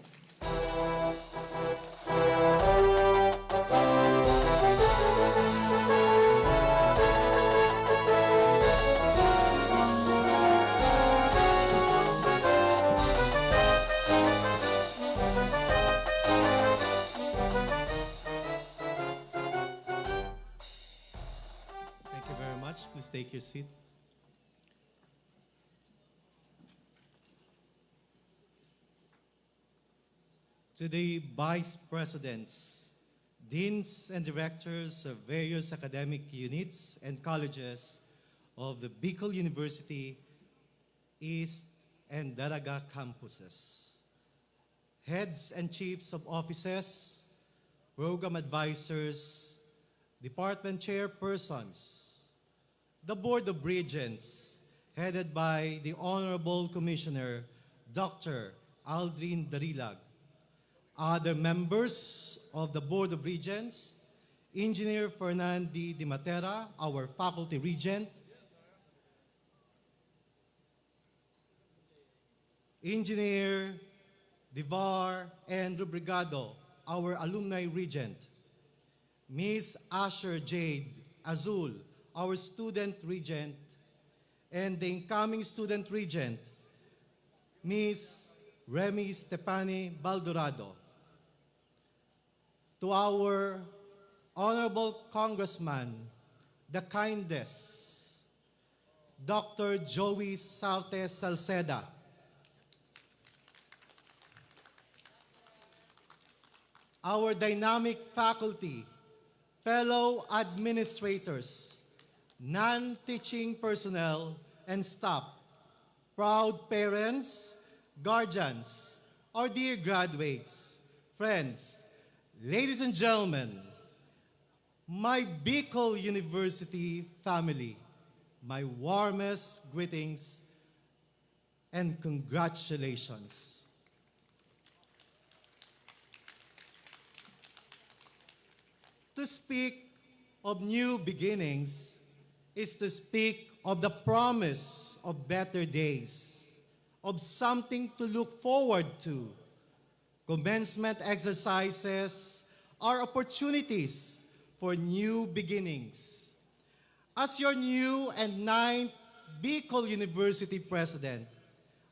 Thank you very much. Please take your seat. To the vice presidents, deans, and directors of various academic units and colleges of the Bicol University East and Daraga campuses, heads and chiefs of offices, program advisors, department chairpersons, the Board of Regents, headed by the Honorable Commissioner, Dr. Aldrin Darilag, other members of the Board of Regents, Engineer Fernandi Di Matera, our Faculty Regent, Engineer Divar and Rubrigado, our alumni regent. Miss Asher Jade Azul, our student regent, and the incoming student regent, Miss Remy Stepani Baldorado. To our honorable congressman, the kindest, Dr. Joey Salte Salceda. Our dynamic faculty, fellow administrators, non-teaching personnel, and staff, proud parents, guardians, our dear graduates, friends, ladies and gentlemen, my Bicol University family, my warmest greetings and congratulations. To speak of new beginnings is to speak of the promise of better days, of something to look forward to. Commencement exercises are opportunities for new beginnings. As your new and ninth Bicol University President,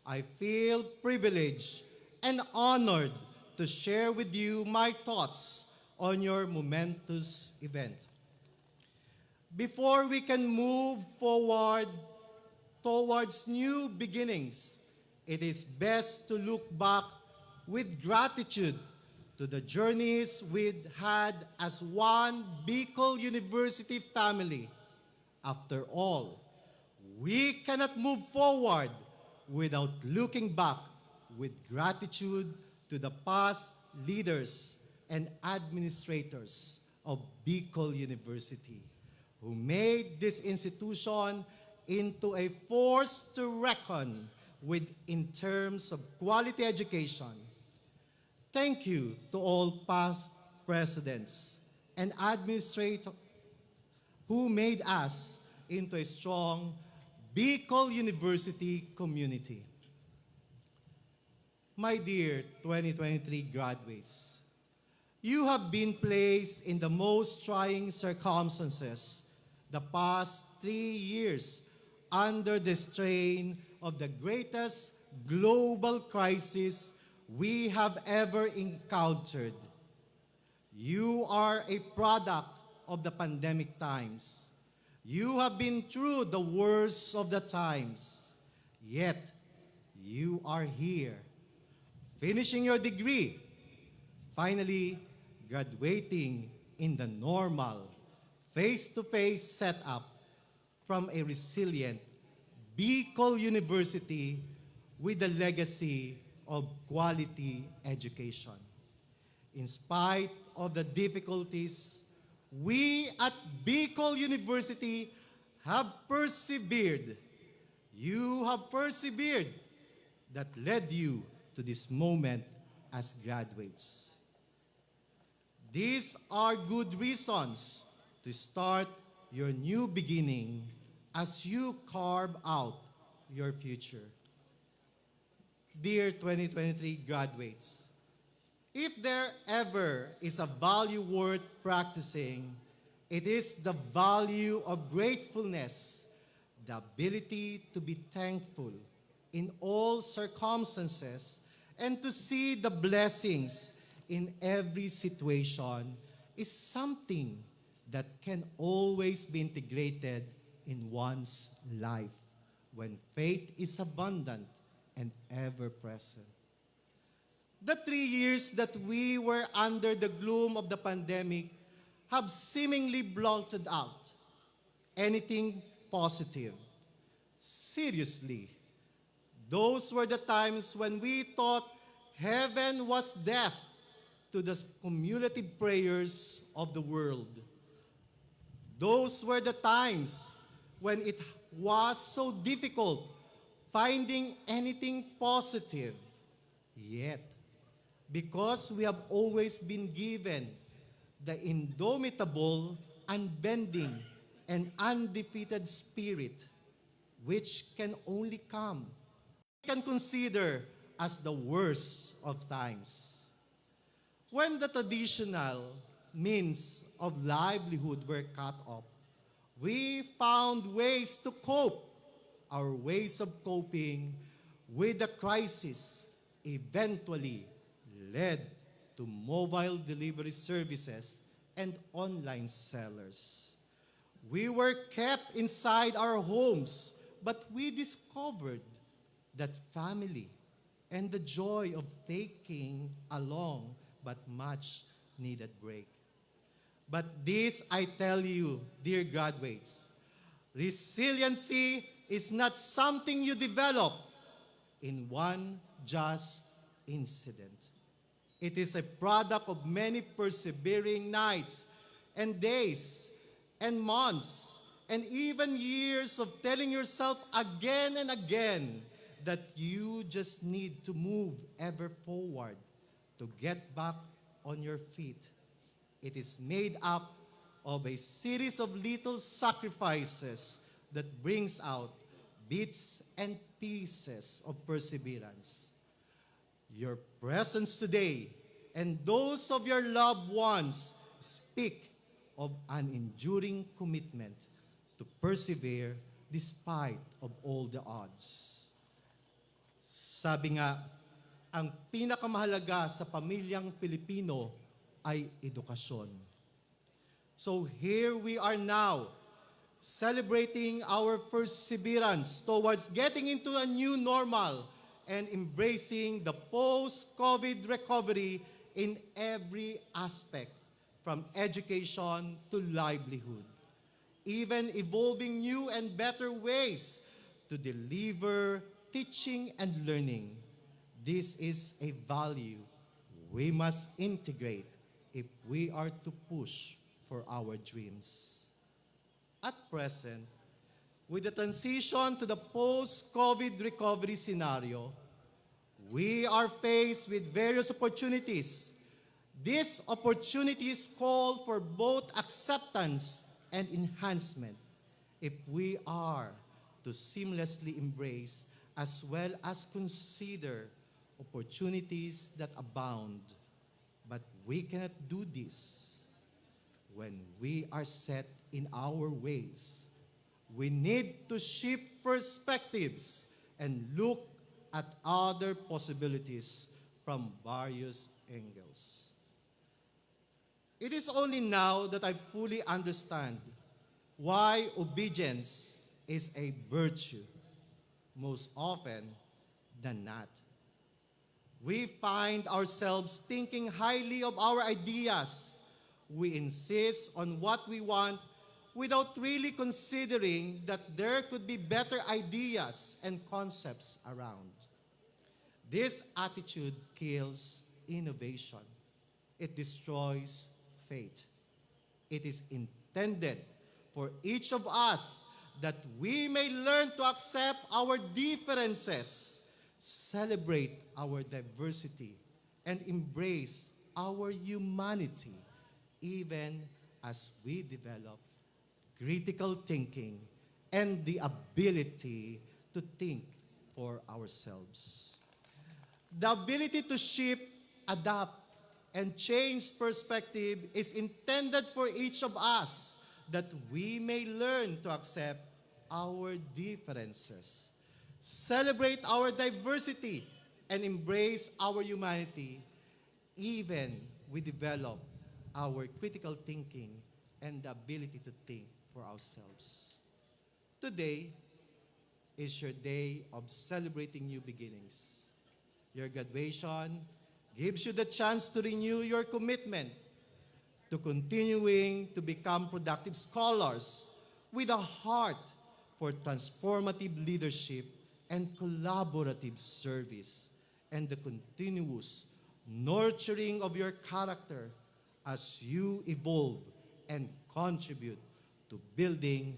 I feel privileged and honored to share with you my thoughts on your momentous event. Before we can move forward towards new beginnings, it is best to look back with gratitude to the journeys we've had as one Bicol University family. After all, we cannot move forward without looking back with gratitude to the past leaders and administrators of Bicol University, who made this institution into a force to reckon with in terms of quality education. Thank you to all past presidents and administrators who made us into a strong Bicol University community. My dear 2023 graduates, you have been placed in the most trying circumstances the past 3 years under the strain of the greatest global crisis we have ever encountered. You are a product of the pandemic times. You have been through the worst of the times, yet you are here, finishing your degree, finally graduating in the normal, face-to-face setup from a resilient Bicol University with a legacy of quality education. In spite of the difficulties, we at Bicol University have persevered. You have persevered that led you to this moment as graduates. These are good reasons to start your new beginning as you carve out your future. Dear 2023 graduates, if there ever is a value worth practicing, it is the value of gratefulness, the ability to be thankful in all circumstances and to see the blessings in every situation is something that can always be integrated in one's life when faith is abundant and ever present. The 3 years that we were under the gloom of the pandemic have seemingly blotted out anything positive. Seriously, those were the times when we thought heaven was deaf to the cumulative prayers of the world. Those were the times when it was so difficult finding anything positive. Yet, because we have always been given the indomitable, unbending, and undefeated spirit, which can only come. We can consider as the worst of times. When the traditional means of livelihood were cut off, we found ways to cope. Our ways of coping with the crisis eventually led to mobile delivery services and online sellers. We were kept inside our homes, but we discovered that family and the joy of taking a long but much needed break. But this I tell you, dear graduates, resiliency is not something you develop in one just incident. It is a product of many persevering nights and days and months and even years of telling yourself again and again that you just need to move ever forward to get back on your feet. It is made up of a series of little sacrifices that brings out bits and pieces of perseverance. Your presence today and those of your loved ones speak of an enduring commitment to persevere despite of all the odds. Sabi nga, ang pinakamahalaga sa pamilyang Pilipino ay edukasyon. So here we are now, celebrating our perseverance towards getting into a new normal and embracing the post-COVID recovery in every aspect, from education to livelihood, even evolving new and better ways to deliver teaching and learning. This is a value we must integrate if we are to push for our dreams. At present, with the transition to the post-COVID recovery scenario, we are faced with various opportunities. These opportunities call for both acceptance and enhancement if we are to seamlessly embrace as well as consider opportunities that abound. But we cannot do this when we are set in our ways. We need to shift perspectives and look at other possibilities from various angles. It is only now that I fully understand why obedience is a virtue, most often than not. We find ourselves thinking highly of our ideas. We insist on what we want without really considering that there could be better ideas and concepts around. This attitude kills innovation. It destroys faith. It is intended for each of us that we may learn to accept our differences, celebrate our diversity, and embrace our humanity, even as we develop critical thinking and the ability to think for ourselves. The ability to shift, adapt, and change perspective is intended for each of us, that we may learn to accept our differences, celebrate our diversity, and embrace our humanity, even we develop our critical thinking and the ability to think for ourselves. Today is your day of celebrating new beginnings. Your graduation gives you the chance to renew your commitment to continuing to become productive scholars with a heart for transformative leadership and collaborative service, and the continuous nurturing of your character as you evolve and contribute to building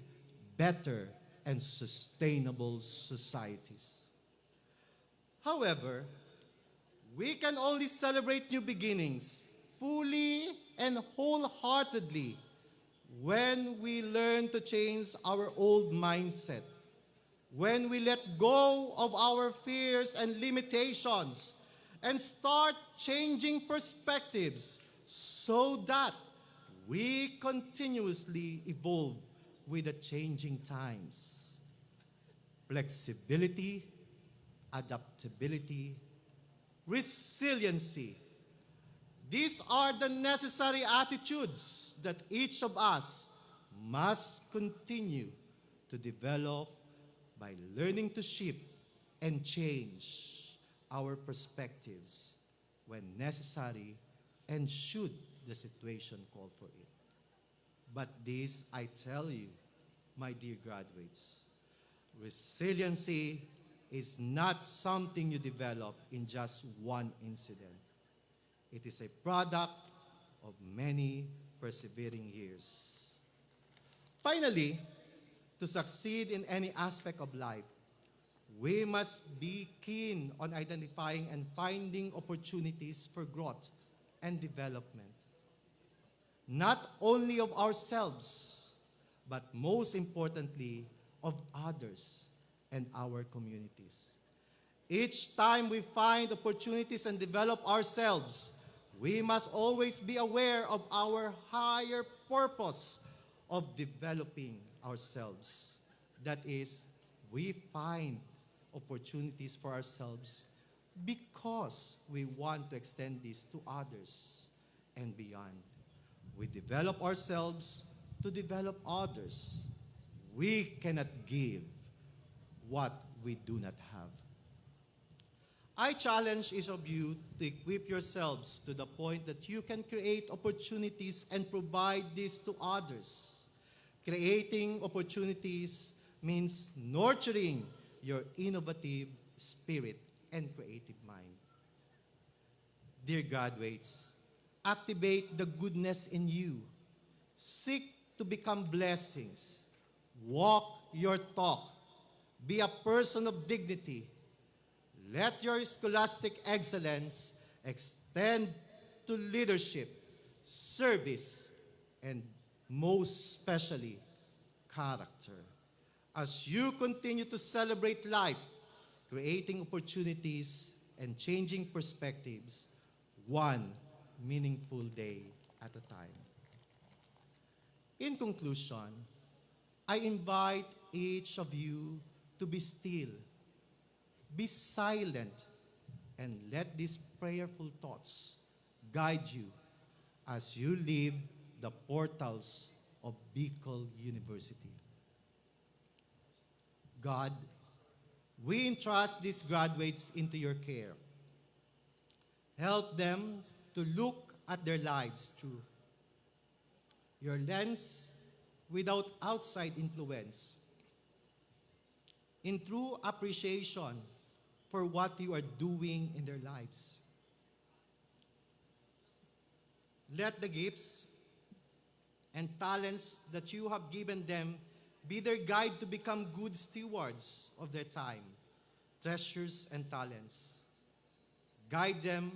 better and sustainable societies. However, we can only celebrate new beginnings fully and wholeheartedly when we learn to change our old mindset. when we let go of our fears and limitations and start changing perspectives so that we continuously evolve with the changing times. Flexibility, adaptability, resiliency. These are the necessary attitudes that each of us must continue to develop by learning to shift and change our perspectives when necessary and should the situation call for it. But this, I tell you, my dear graduates, resiliency is not something you develop in just one incident. It is a product of many persevering years. Finally, to succeed in any aspect of life, we must be keen on identifying and finding opportunities for growth and development. Not only of ourselves, but most importantly, of others and our communities. Each time we find opportunities and develop ourselves, we must always be aware of our higher purpose of developing ourselves. That is, we find opportunities for ourselves because we want to extend this to others and beyond. We develop ourselves to develop others. We cannot give what we do not have. I challenge each of you to equip yourselves to the point that you can create opportunities and provide this to others. Creating opportunities means nurturing your innovative spirit and creative mind. Dear graduates, activate the goodness in you. Seek to become blessings. Walk your talk. Be a person of dignity. Let your scholastic excellence extend to leadership, service, and most especially, character. As you continue to celebrate life, creating opportunities and changing perspectives, one meaningful day at a time. In conclusion, I invite each of you to be still, be silent, and let these prayerful thoughts guide you as you leave the portals of Bicol University. God, we entrust these graduates into your care. Help them to look at their lives through your lens without outside influence, in true appreciation for what you are doing in their lives. Let the gifts and talents that you have given them be their guide to become good stewards of their time, treasures, and talents. Guide them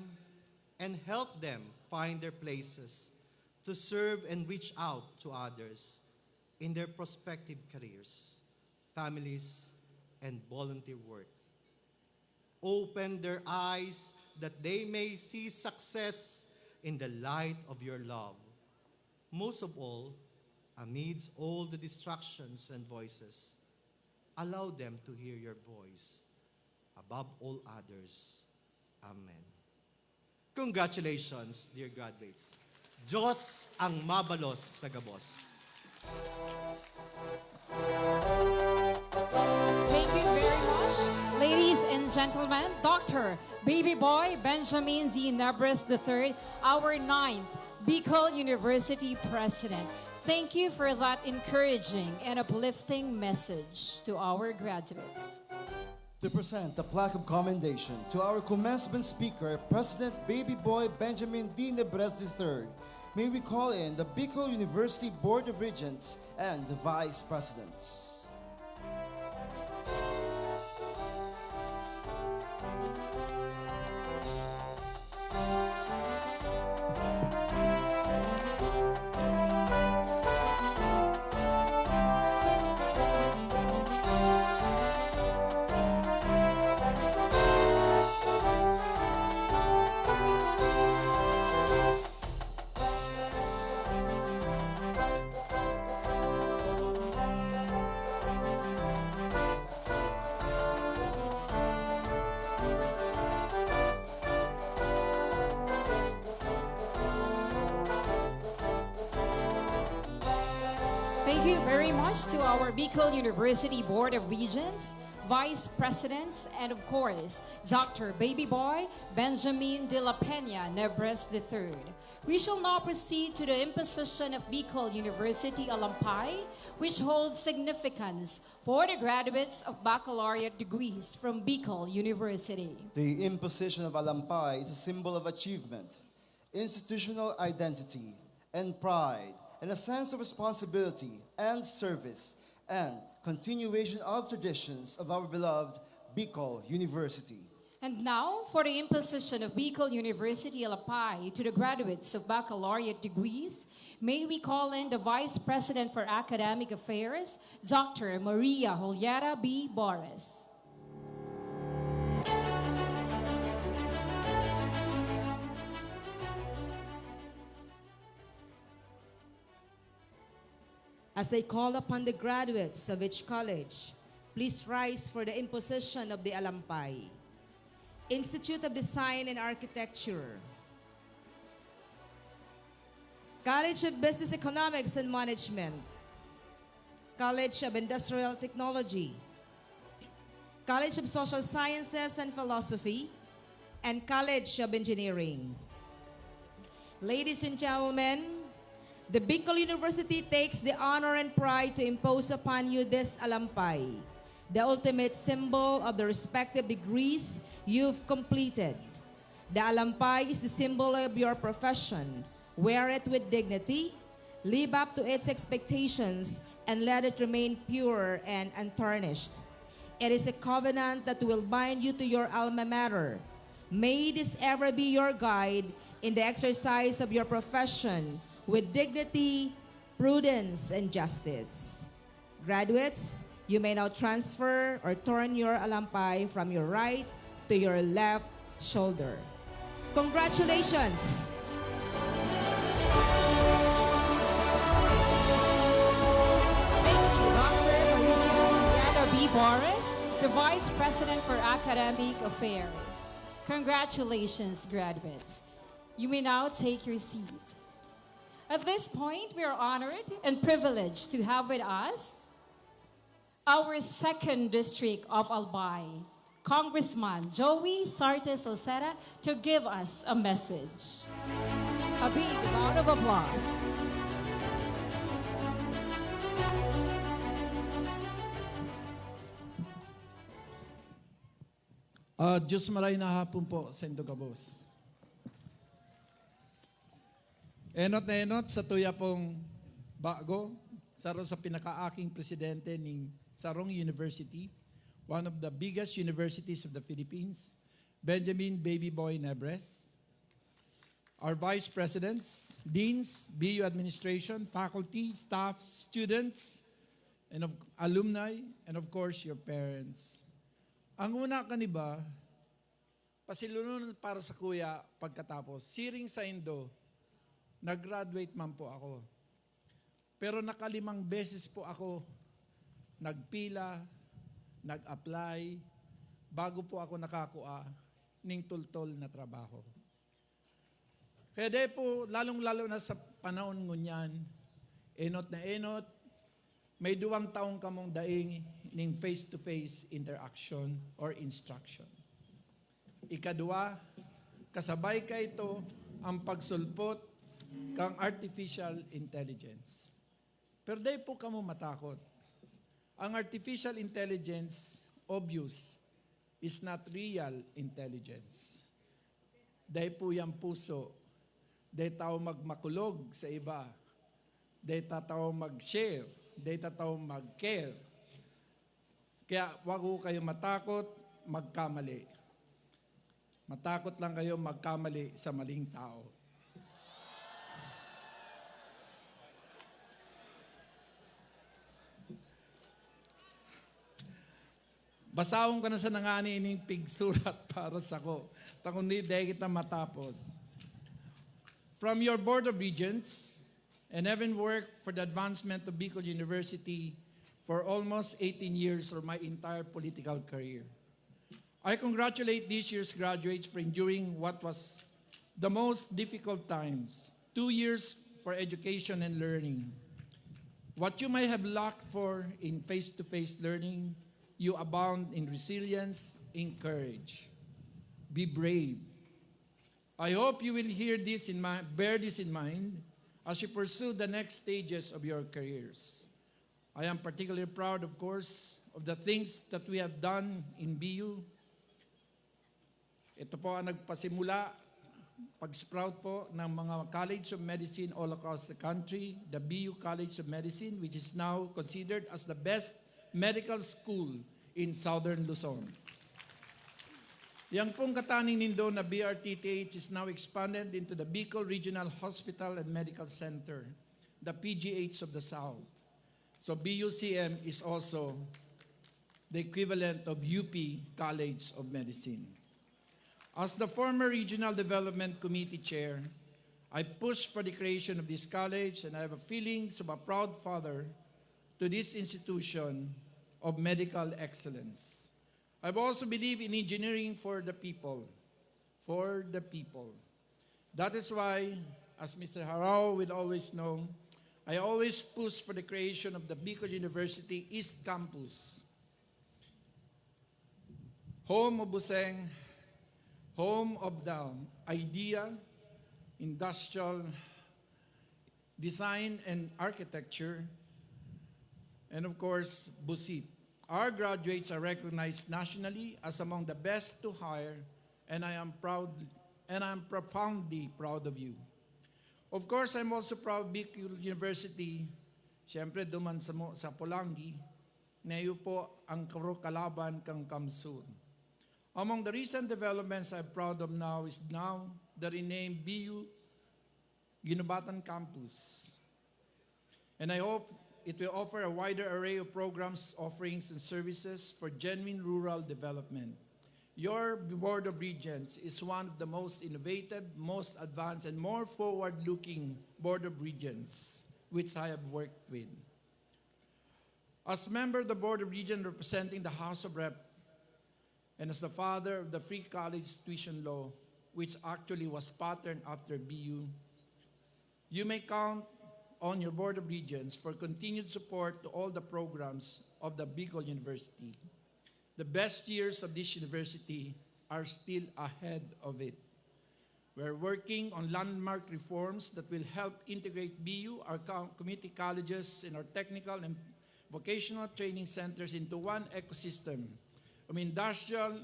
and help them find their places to serve and reach out to others in their prospective careers, families, and volunteer work. Open their eyes that they may see success in the light of your love. Most of all, amidst all the distractions and voices, allow them to hear your voice. Above all others, Amen. Congratulations, dear graduates. Diyos ang mabalos sa gabos. Thank you very much. Ladies and gentlemen, Dr. Baby Boy Benjamin D. Nebres III, our 9th Bicol University President. Thank you for that encouraging and uplifting message to our graduates. To present the plaque of commendation to our commencement speaker, President Baby Boy Benjamin D. Nebres III, may we call in the Bicol University Board of Regents and the Vice Presidents. Thank you very much to our Bicol University Board of Regents, Vice Presidents, and of course, Dr. Baby Boy Benjamin de la Peña Nebres III. We shall now proceed to the imposition of Bicol University Alampay, which holds significance for the graduates of baccalaureate degrees from Bicol University. The imposition of Alampay is a symbol of achievement, institutional identity, and pride, and a sense of responsibility and service, and continuation of traditions of our beloved Bicol University. And now, for the imposition of Bicol University Alampay to the graduates of baccalaureate degrees, may we call in the Vice President for Academic Affairs, Dr. Maria Julieta B. Boris. As I call upon the graduates of each college, please rise for the imposition of the Alampay. Institute of Design and Architecture, College of Business Economics and Management, College of Industrial Technology, College of Social Sciences and Philosophy, and College of Engineering. Ladies and gentlemen, the Bicol University takes the honor and pride to impose upon you this Alampay, the ultimate symbol of the respective degrees you've completed. The Alampay is the symbol of your profession. Wear it with dignity, live up to its expectations, and let it remain pure and untarnished. It is a covenant that will bind you to your alma mater. May this ever be your guide in the exercise of your profession with dignity, prudence, and justice. Graduates, you may now transfer or turn your Alampay from your right to your left shoulder. Congratulations! Thank you, Dr. Maria Julieta B. Boris, the Vice President for Academic Affairs. Congratulations, graduates. You may now take your seat. At this point, we are honored and privileged to have with us our 2nd District of Albay, Congressman Joey Sarte Salceda, to give us a message. A big round of applause. Diyos maray na hapon po sa Indogabos. Enot na enot sa tuya pong bago, saro sa pinakaaking presidente ng Sarong University, one of the biggest universities of the Philippines, Benjamin Baby Boy Nebres, our vice presidents, deans, BU administration, faculty, staff, students, and of alumni, and of course your parents. Ang una kaniba, pasilunod para sa kuya pagkatapos, siring sa Indo, nag-graduate man po ako. Pero nakalimang beses po ako nagpila, nag-apply, bago po ako nakakuha ng tultol na trabaho. Kaya de po, lalong-lalo na sa panahon ngunyan, enot na enot, may 2 taong kamong daing ng face-to-face interaction or instruction. Ikadua, kasabay ka ito ang pagsulpot kang artificial intelligence. Pero dahil po kamo matakot. Ang artificial intelligence, obvious, is not real intelligence. Dahil po yung puso, dahil tao magmakulog sa iba, dahil tao mag-share, dahil tao mag-care. Kaya wag ho kayo matakot, magkamali. Matakot lang kayo magkamali sa maling tao. Basahon ka na sa nangani ining pigsurat para sa ko. Takundi dahil kita matapos. From your Board of Regents, and having worked for the advancement of Bicol University for almost 18 years or my entire political career. I congratulate this year's graduates for enduring what was the most difficult times, 2 years for education and learning. What you may have lacked for in face-to-face learning, you abound in resilience, in courage. Be brave. I hope you will bear this in mind as you pursue the next stages of your careers. I am particularly proud, of course, of the things that we have done in BU. Ito po ang nagpasimula, pag-sprout po ng mga College of Medicine all across the country, the BU College of Medicine, which is now considered as the best medical school in Southern Luzon. Yang pong kataning nindo na BRTTH is now expanded into the Bicol Regional Hospital and Medical Center, the PGH of the South. So BUCM is also the equivalent of UP College of Medicine. As the former Regional Development Committee Chair, I pushed for the creation of this college, and I have a feelings of a proud father to this institution of medical excellence. I also believe in engineering for the people, for the people. That is why, as Mr. Harao will always know, I always push for the creation of the Bicol University East Campus, home of Buseng, home of the idea, industrial design and architecture, and of course, Busit. Our graduates are recognized nationally as among the best to hire, and I am profoundly proud of you. Of course, I'm also proud Bicol University, siyempre duman sa Polangi, na iyo po ang kalaban kang Kamsur. Among the recent developments I'm proud of now is the renamed BU Ginubatan Campus. And I hope it will offer a wider array of programs, offerings, and services for genuine rural development. Your Board of Regents is one of the most innovative, most advanced, and more forward-looking Board of Regents which I have worked with. As member of the Board of Regents representing the House of Rep, and as the father of the Free College Tuition Law, which actually was patterned after BU, you may count on your Board of Regents for continued support to all the programs of the Bicol University. The best years of this university are still ahead of it. We're working on landmark reforms that will help integrate BU, our community colleges, and our technical and vocational training centers into one ecosystem of industrial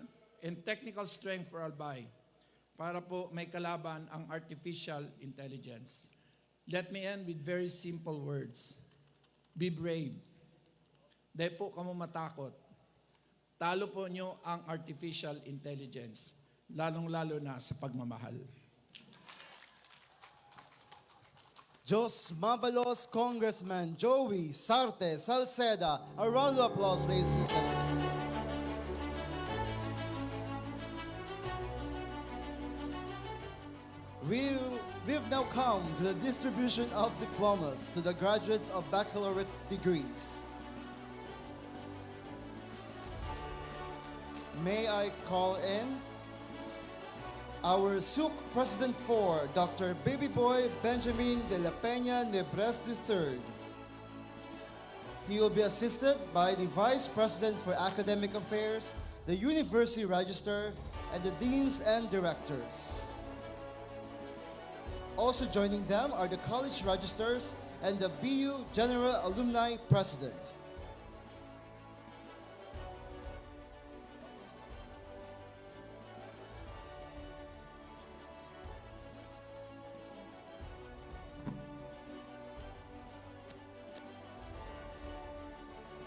and technical strength for Albay para po may kalaban ang artificial intelligence. Let me end with very simple words. Be brave. Dahil po kamo matakot. Talo po nyo ang artificial intelligence, lalong-lalo na sa pagmamahal. Jos Mabalos Congressman Joey Sarte Salceda. A round of applause, ladies and gentlemen. We've now come to the distribution of diplomas to the graduates of baccalaureate degrees. May I call in our SUC President 4, Dr. Baby Boy Benjamin de la Peña Nebres III. He will be assisted by the Vice President for Academic Affairs, the University Register, and the Deans and Directors. Also joining them are the college registers and the BU General Alumni President.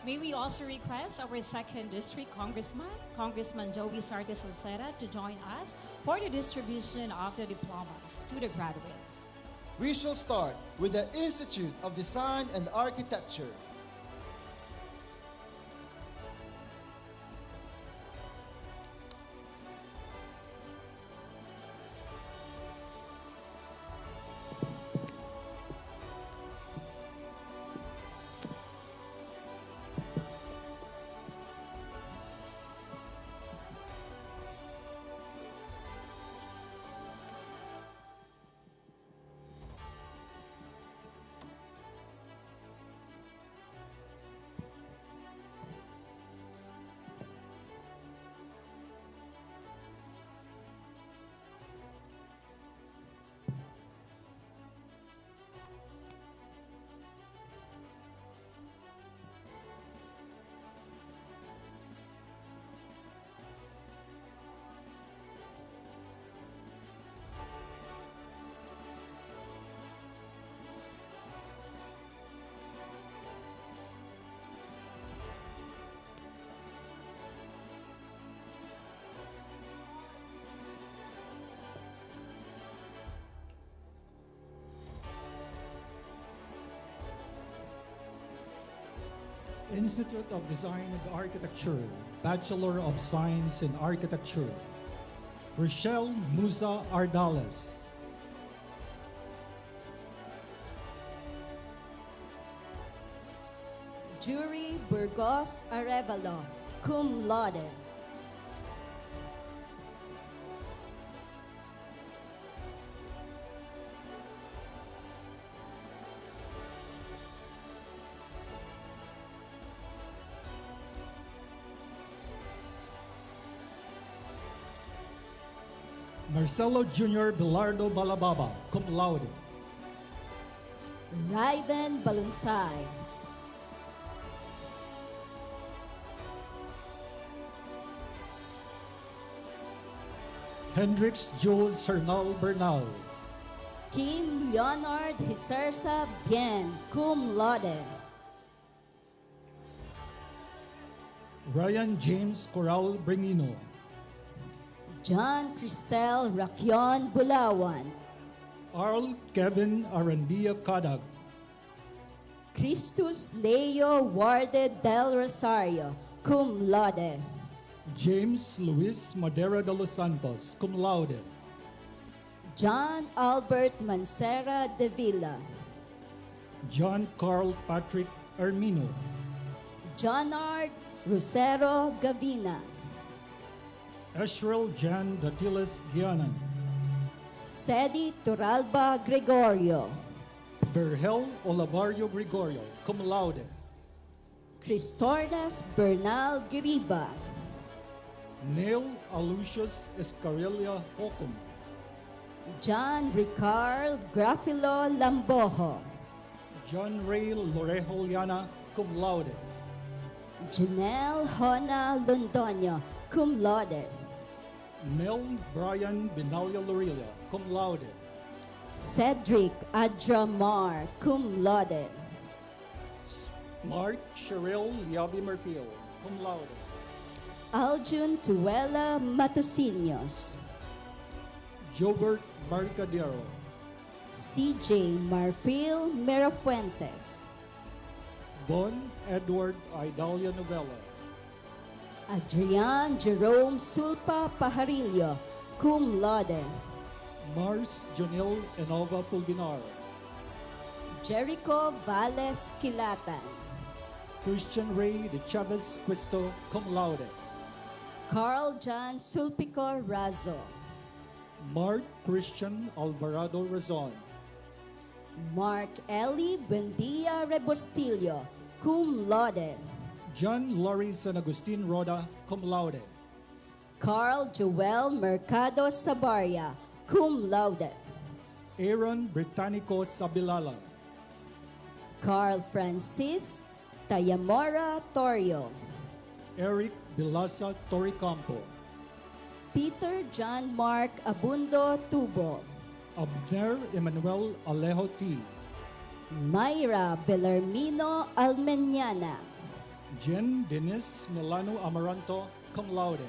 May we also request our 2nd District Congressman, Congressman Joey Sarte Salceda, to join us for the distribution of the diplomas to the graduates. We shall start with the Institute of Design and Architecture. Institute of Design and Architecture, Bachelor of Science in Architecture, Rochelle Musa Ardales. Jury Burgos Arevalo, cum laude. Marcelo Jr. Bilardo Balababa, cum laude. Raiden Balunsay. Hendrix Jules Cernal Bernal. Kim Leonard Hisersa Bien, cum laude. Ryan James Coral Bringino. John Cristel Rakion Bulawan. Arl Kevin Arandia Kadag. Christus Leo Warde del Rosario, cum laude. James Luis Madera de los Santos, cum laude. John Albert Mancera de Villa. John Carl Patrick Armino. Jonard Lucero Gavina. Eshrel Jan Datiles Gianan. Sedi Turalba Gregorio. Vergel Olavario Gregorio, cum laude. Cristornas Bernal Giriba. Neil Alucius Escarelia Hocum. John Ricard Grafilo Lambojo. John Ray Lorejo Llana, cum laude. Janelle Hona Londoño, cum laude. Mel Brian Binalia Lorilla, cum laude. Cedric Adramar, cum laude. Mark Cheryl Yabi Merfield, cum laude. Aljun Tuela Matosinos. Jobert Marcadero. CJ Marfil Mirafuentes. Von Edward Idalia Novella. Adrian Jerome Sulpa Pajarillo, cum laude. Mars Jonil Enova Pulbinar. Jericho Valles Kilatan. Christian Ray de Chavez Cristo, cum laude. Carl John Sulpico Razo. Mark Christian Alvarado Razon. Mark Eli Buendia Rebostillo, cum laude. John Laurie San Agustin Roda, cum laude. Carl Joel Mercado Sabaria, cum laude. Aaron Britannico Sabilala. Carl Francis Tayamora Torio. Eric Bilasa Toricampo. Peter John Mark Abundo Tubo. Abner Emmanuel Alejo T. Mayra Bellarmino Almeniana. Jen Dennis Milano Amaranto, cum laude.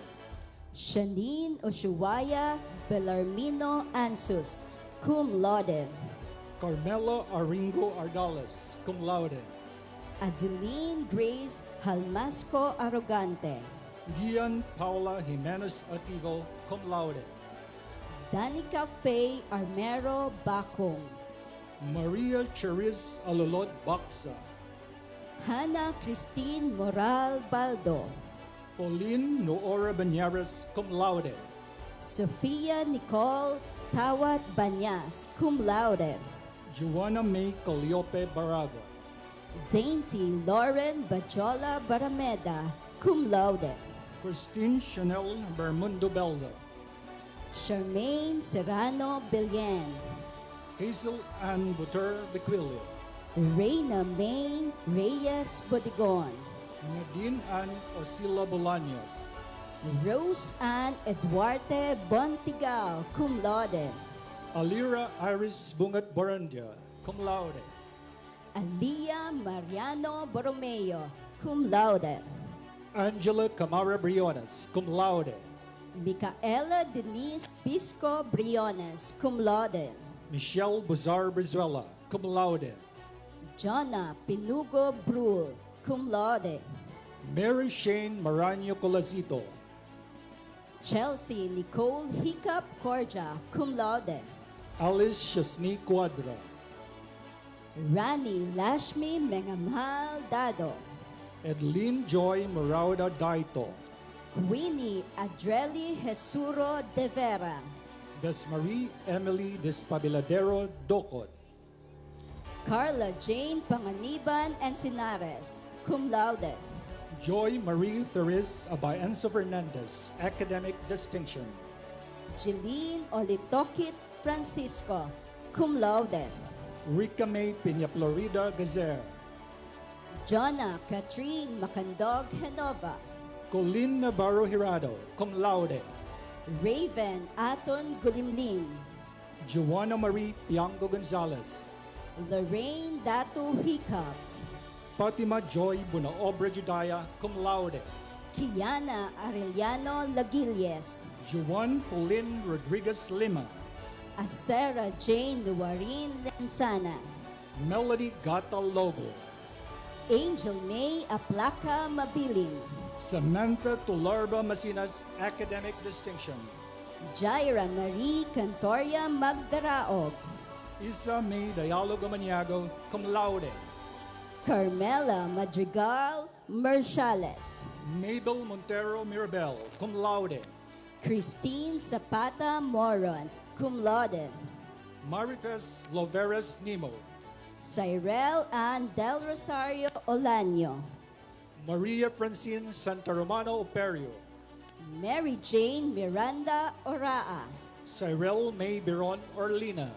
Shanine Ushuaia Bellarmino Ansus, cum laude. Carmelo Aringo Ardales, cum laude. Adeline Grace Halmasco Arrogante. Gian Paula Jimenez Ativo, cum laude. Danica Faye Armero Bacong. Maria Cheris Alulod Baksa. Hannah Christine Moral Baldo. Pauline Noora Banyares, cum laude. Sofia Nicole Tawat Banyas, cum laude. Joanna May Coliope Baraga. Dainty Lauren Bajola Barameda, cum laude. Christine Chanel Bermundo Belda. Charmaine Serrano Billen. Hazel Ann Buter Bequilio. Reina Main Reyes Bodigon. Nadine Ann Osila Bolaños. Rose Ann Eduarte Bontigao, cum laude. Alira Iris Bungat Borandia, cum laude. Alia Mariano Borromeo, cum laude. Angela Camara Briones, cum laude. Micaela Denise Pisco Briones, cum laude. Michelle Buzar Brizuela, cum laude. Jonah Pinugo Brul, cum laude. Mary Shane Maranyo Colazito. Chelsea Nicole Hiccup Corja, cum laude. Alice Shasni Quadra. Rani Lashmi Mengamhal Dado. Edlin Joy Morauda Daito. Winnie Adreli Jesuro de Vera. Desmarie Emily Despabiladero Docot. Carla Jane Panganiban Encinares, cum laude. Joy Marie Therese Abaenzo Fernandez, academic distinction. Jeline Olitokit Francisco, cum laude. Rica May Pina Florida Gazer. Jonah Catherine Macandog Genova. Colin Navarro Hirado, cum laude. Raven Aton Gulimling. Joanna Marie Piango Gonzalez. Lorraine Datu Hiccup. Fatima Joy Bunaobra Judaya, cum laude. Kiana Arellano Laguilles. Juan Pauline Rodriguez Lima. Acera Jane Luarin Lensana. Melody Gata Logo. Angel May Aplaca Mabilin. Samantha Tularba Masinas, academic distinction. Jaira Marie Cantoria Magdaraog. Isa May Dialogo Maniago, cum laude. Carmela Madrigal Merciales. Mabel Montero Mirabel, cum laude. Christine Zapata Moron, cum laude. Marites Loveres Nemo. Cyril Ann Del Rosario Olaño. Maria Francine Santa Romano Operio. Mary Jane Miranda Oraa. Cyril May Biron Orlina.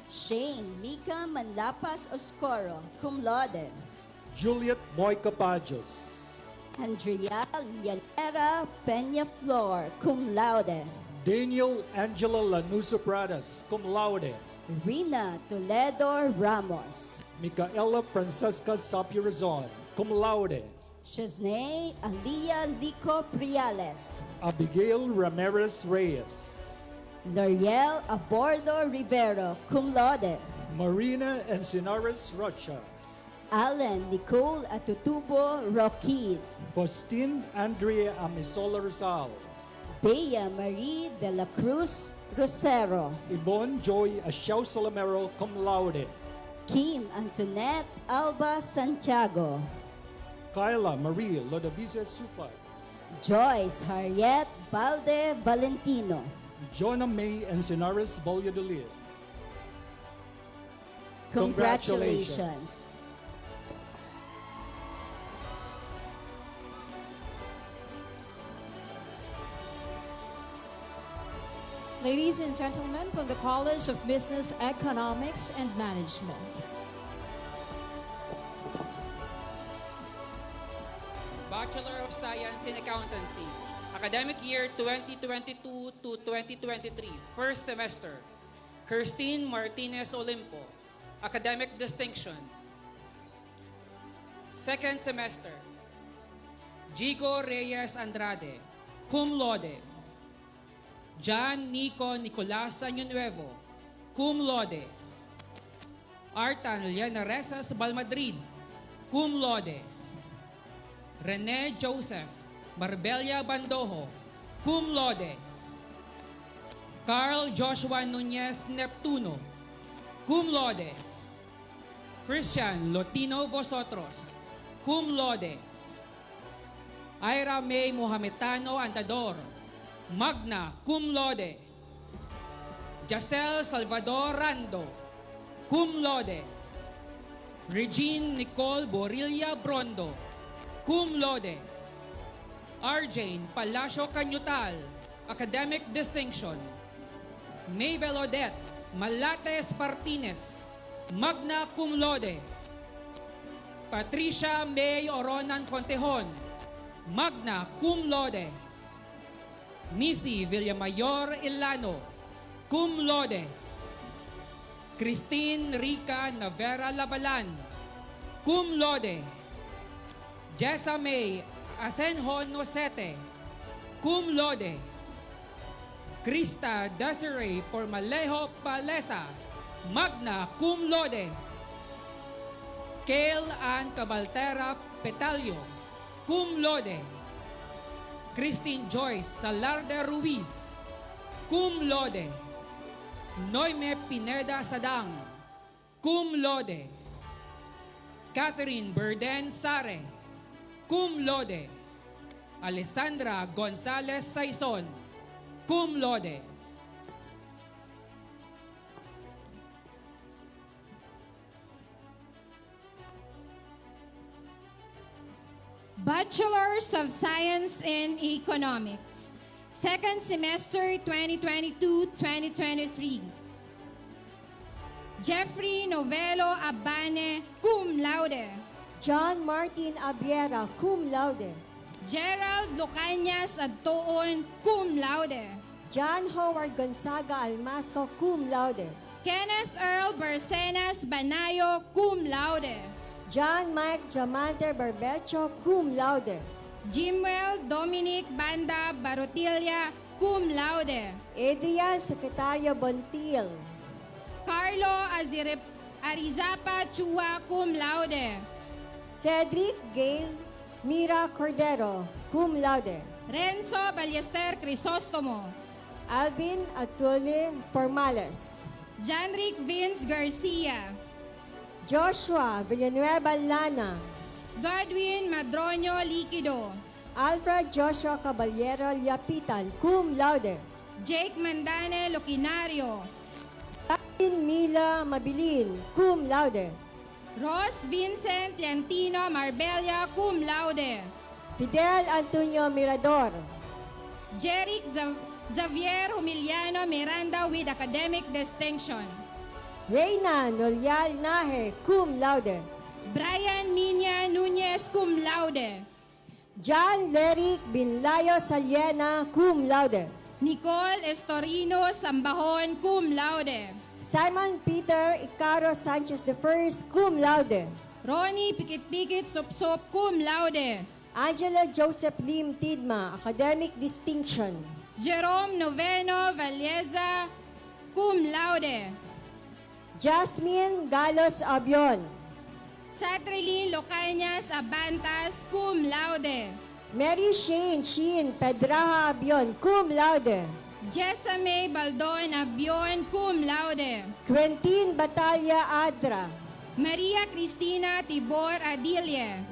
Shane Mika Manlapas Oscoro, cum laude. Juliet Moica Pajos. Andrea Llanera Peña Flor, cum laude. Daniel Angela Lanuso Pradas, cum laude. Rina Toledo Ramos. Micaela Francesca Sapio Razon, cum laude. Chesney Alia Lico Priales. Abigail Ramirez Reyes. Noriel Abordo Rivero, cum laude. Marina Encinares Rocha. Alan Nicole Atutubo Roquid. Faustine Andrea Amisola Rizal. Bea Marie de la Cruz Rosero. Yvonne Joy Ashaw Salamero, cum laude. Kim Antoinette Alba Santiago. Kyla Marie Lodovice Supay. Joyce Harriet Balde Valentino. Jonah May Encinares Valladolid. Congratulations. Ladies and gentlemen from the College of Business, Economics, and Management. Bachelor of Science in Accountancy, academic year 2022 to 2023, first semester. Kirstine Martinez Olimpo, academic distinction. Second semester. Jigo Reyes Andrade, cum laude. John Nico Nicolas Año-Nuevo, cum laude. Artan Liana Resas Balmadrid, cum laude. Rene Joseph Marbella Bandojo, cum laude. Carl Joshua Nunez Neptuno, cum laude. Christian Lotino Vosotros, cum laude. Ira May Mohametano Antador, magna cum laude. Jacel Salvador Rando, cum laude. Regine Nicole Borilla Brondo, cum laude. Arjane Palacio Canyutal, academic distinction. Mabel Odette Malates Martinez, magna cum laude. Patricia May Oronan Fontejon, magna cum laude. Missy Villamayor Ilano, cum laude. Christine Rica Navera Labalan, cum laude. Jessa May Asenjon Nosete, cum laude. Krista Desiree Pormalejo Palesa, magna cum laude. Kale Ann Cabaltera Petalio, cum laude. Christine Joyce Salarde Ruiz, cum laude. Noime Pineda Sadang, cum laude. Catherine Burden Sare, cum laude. Alessandra Gonzalez Saison, cum laude. Bachelors of Science in Economics, second semester 2022-2023. Jeffrey Novelo Abane, cum laude. John Martin Abiera, cum laude. Gerald Lucanyas Adtoon, cum laude. John Howard Gonzaga Almasco, cum laude. Kenneth Earl Barcenas Banayo, cum laude. John Mike Jamanter Barbecho, cum laude. Jimwell Dominic Banda Barutilla, cum laude. Adrian Secretario Bontil. Carlo Arizapa Chua, cum laude. Cedric Gale Mira Cordero, cum laude. Renzo Ballester Crisostomo. Alvin Atule Formales. Janric Vince Garcia. Joshua Villanueva Lana. Godwin Madroño Liquido. Alfred Joshua Caballero Liapitan, cum laude. Jake Mandane Loquinario. Catherine Mila Mabilin, cum laude. Ross Vincent Leantino Marbella, cum laude. Fidel Antonio Mirador. Jeric Xavier Humiliano Miranda with academic distinction. Reyna Nolial Nahe, cum laude. Brian Minya Nunez, cum laude. John Lerick Binlayo Saliena, cum laude. Nicole Estorino Sambahon, cum laude. Simon Peter Icaro Sanchez I, cum laude. Ronnie Pikit-Pikit Sopsop, cum laude. Angela Joseph Lim Tidma, academic distinction. Jerome Noveno Valleza, cum laude. Jasmine Galos Abion. Satrilin Locanyas Abantas, cum laude. Mary Shane Sheen Pedraha Abion, cum laude. Jessame Baldon Abion, cum laude. Quentin Batalla Adra. Maria Cristina Tibor Adilie.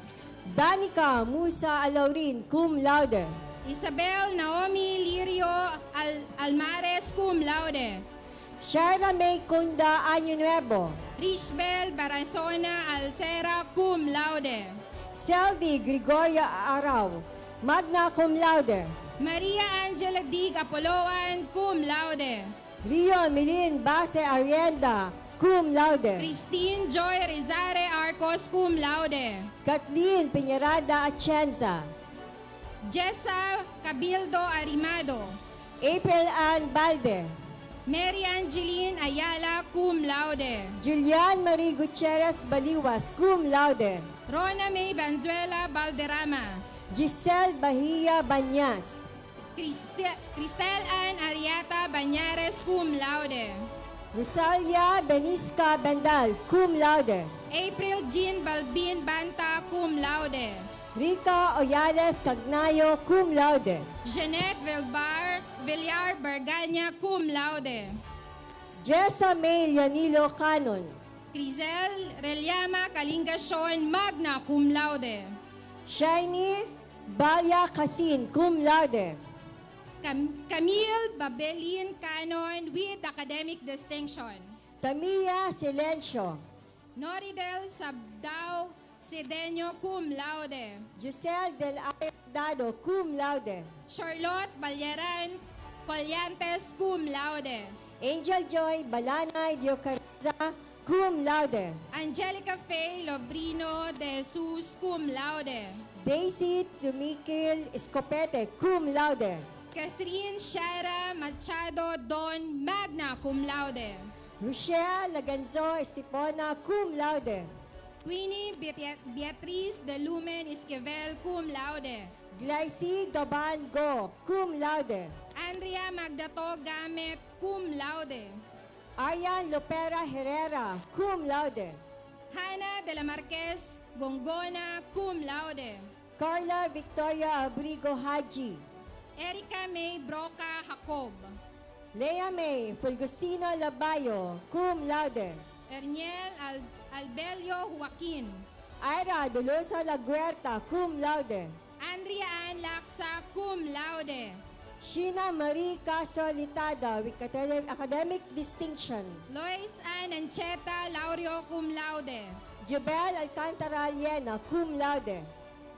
Danica Musa Alaurin, cum laude. Isabel Naomi Lirio Almares, cum laude. Shaira May Kunda Año Nuevo. Richbel Barazona Alcera, cum laude. Selvi Gregoria Araw, magna cum laude. Maria Angela Dig Apoloan, cum laude. Rio Milin Base Arienda, cum laude. Christine Joy Rizare Arcos, cum laude. Kathleen Piñarada Atienza. Jessa Cabildo Arimado. April Ann Balde. Mary Angeline Ayala, cum laude. Julian Marie Gutierrez Baliwas, cum laude. Rona May Banzuela Balderrama. Giselle Bahia Banyas. Cristel Ann Ariata Banyares, cum laude. Rosalia Benisca Bendal, cum laude. April Jean Balbin Banta, cum laude. Rica Oyales Cagnayo, cum laude. Jeanette Villar Berganya, cum laude. Jessa May Leonilo Canon. Crizel Reliama Kalingasyon, magna cum laude. Shiny Balya Casin, cum laude. Camille Babelin Canon with academic distinction. Tamia Silencio. Noridel Sabdao Cedeño, cum laude. Giselle Del Dado, cum laude. Charlotte Balyaran Collantes, cum laude. Angel Joy Balanay Diocariza, cum laude. Angelica Faye Lobrino de Jesus, cum laude. Daisy Tumiquil Escopete, cum laude. Catherine Shara Machado Don, magna cum laude. Rochelle Laganzo Estipona, cum laude. Queenie Beatriz de Lumen Esquivel, cum laude. Glycy Gaban Go, cum laude. Andrea Magdato Gamet, cum laude. Aryan Lopera Herrera, cum laude. Hana de la Marquez Gongona, cum laude. Carla Victoria Abrigo Haji, Erica May Broca Jacob. Lea May Fulgosino Labayo, cum laude. Erniel Albelio Joaquin. Ira Dolosa Laguerta, cum laude. Andrea Ann Laksa, cum laude. Sheena Marie Castro Litada with academic distinction. Lois Ann Ancheta Laurio, cum laude. Jebel Alcantara Liena, cum laude.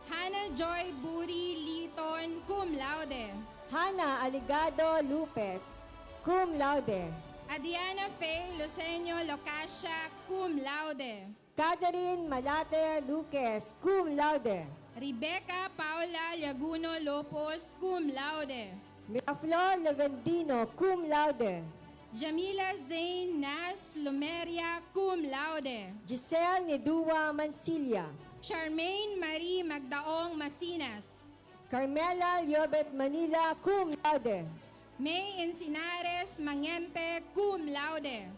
Hannah Joy Buri Liton, cum laude. Hannah Aligado Lupez, cum laude. Adiana Faye Luceño Locasia, cum laude. Catherine Malate Luques, cum laude. Rebecca Paula Laguno Lopos, cum laude. Miraflor Levendino, cum laude. Jamila Zain Nas Lumeria, cum laude. Giselle Nidua Mansilla. Charmaine Marie Magdaong Masinas. Carmela Liobet Manila, cum laude. May Encinares Mangente, cum laude.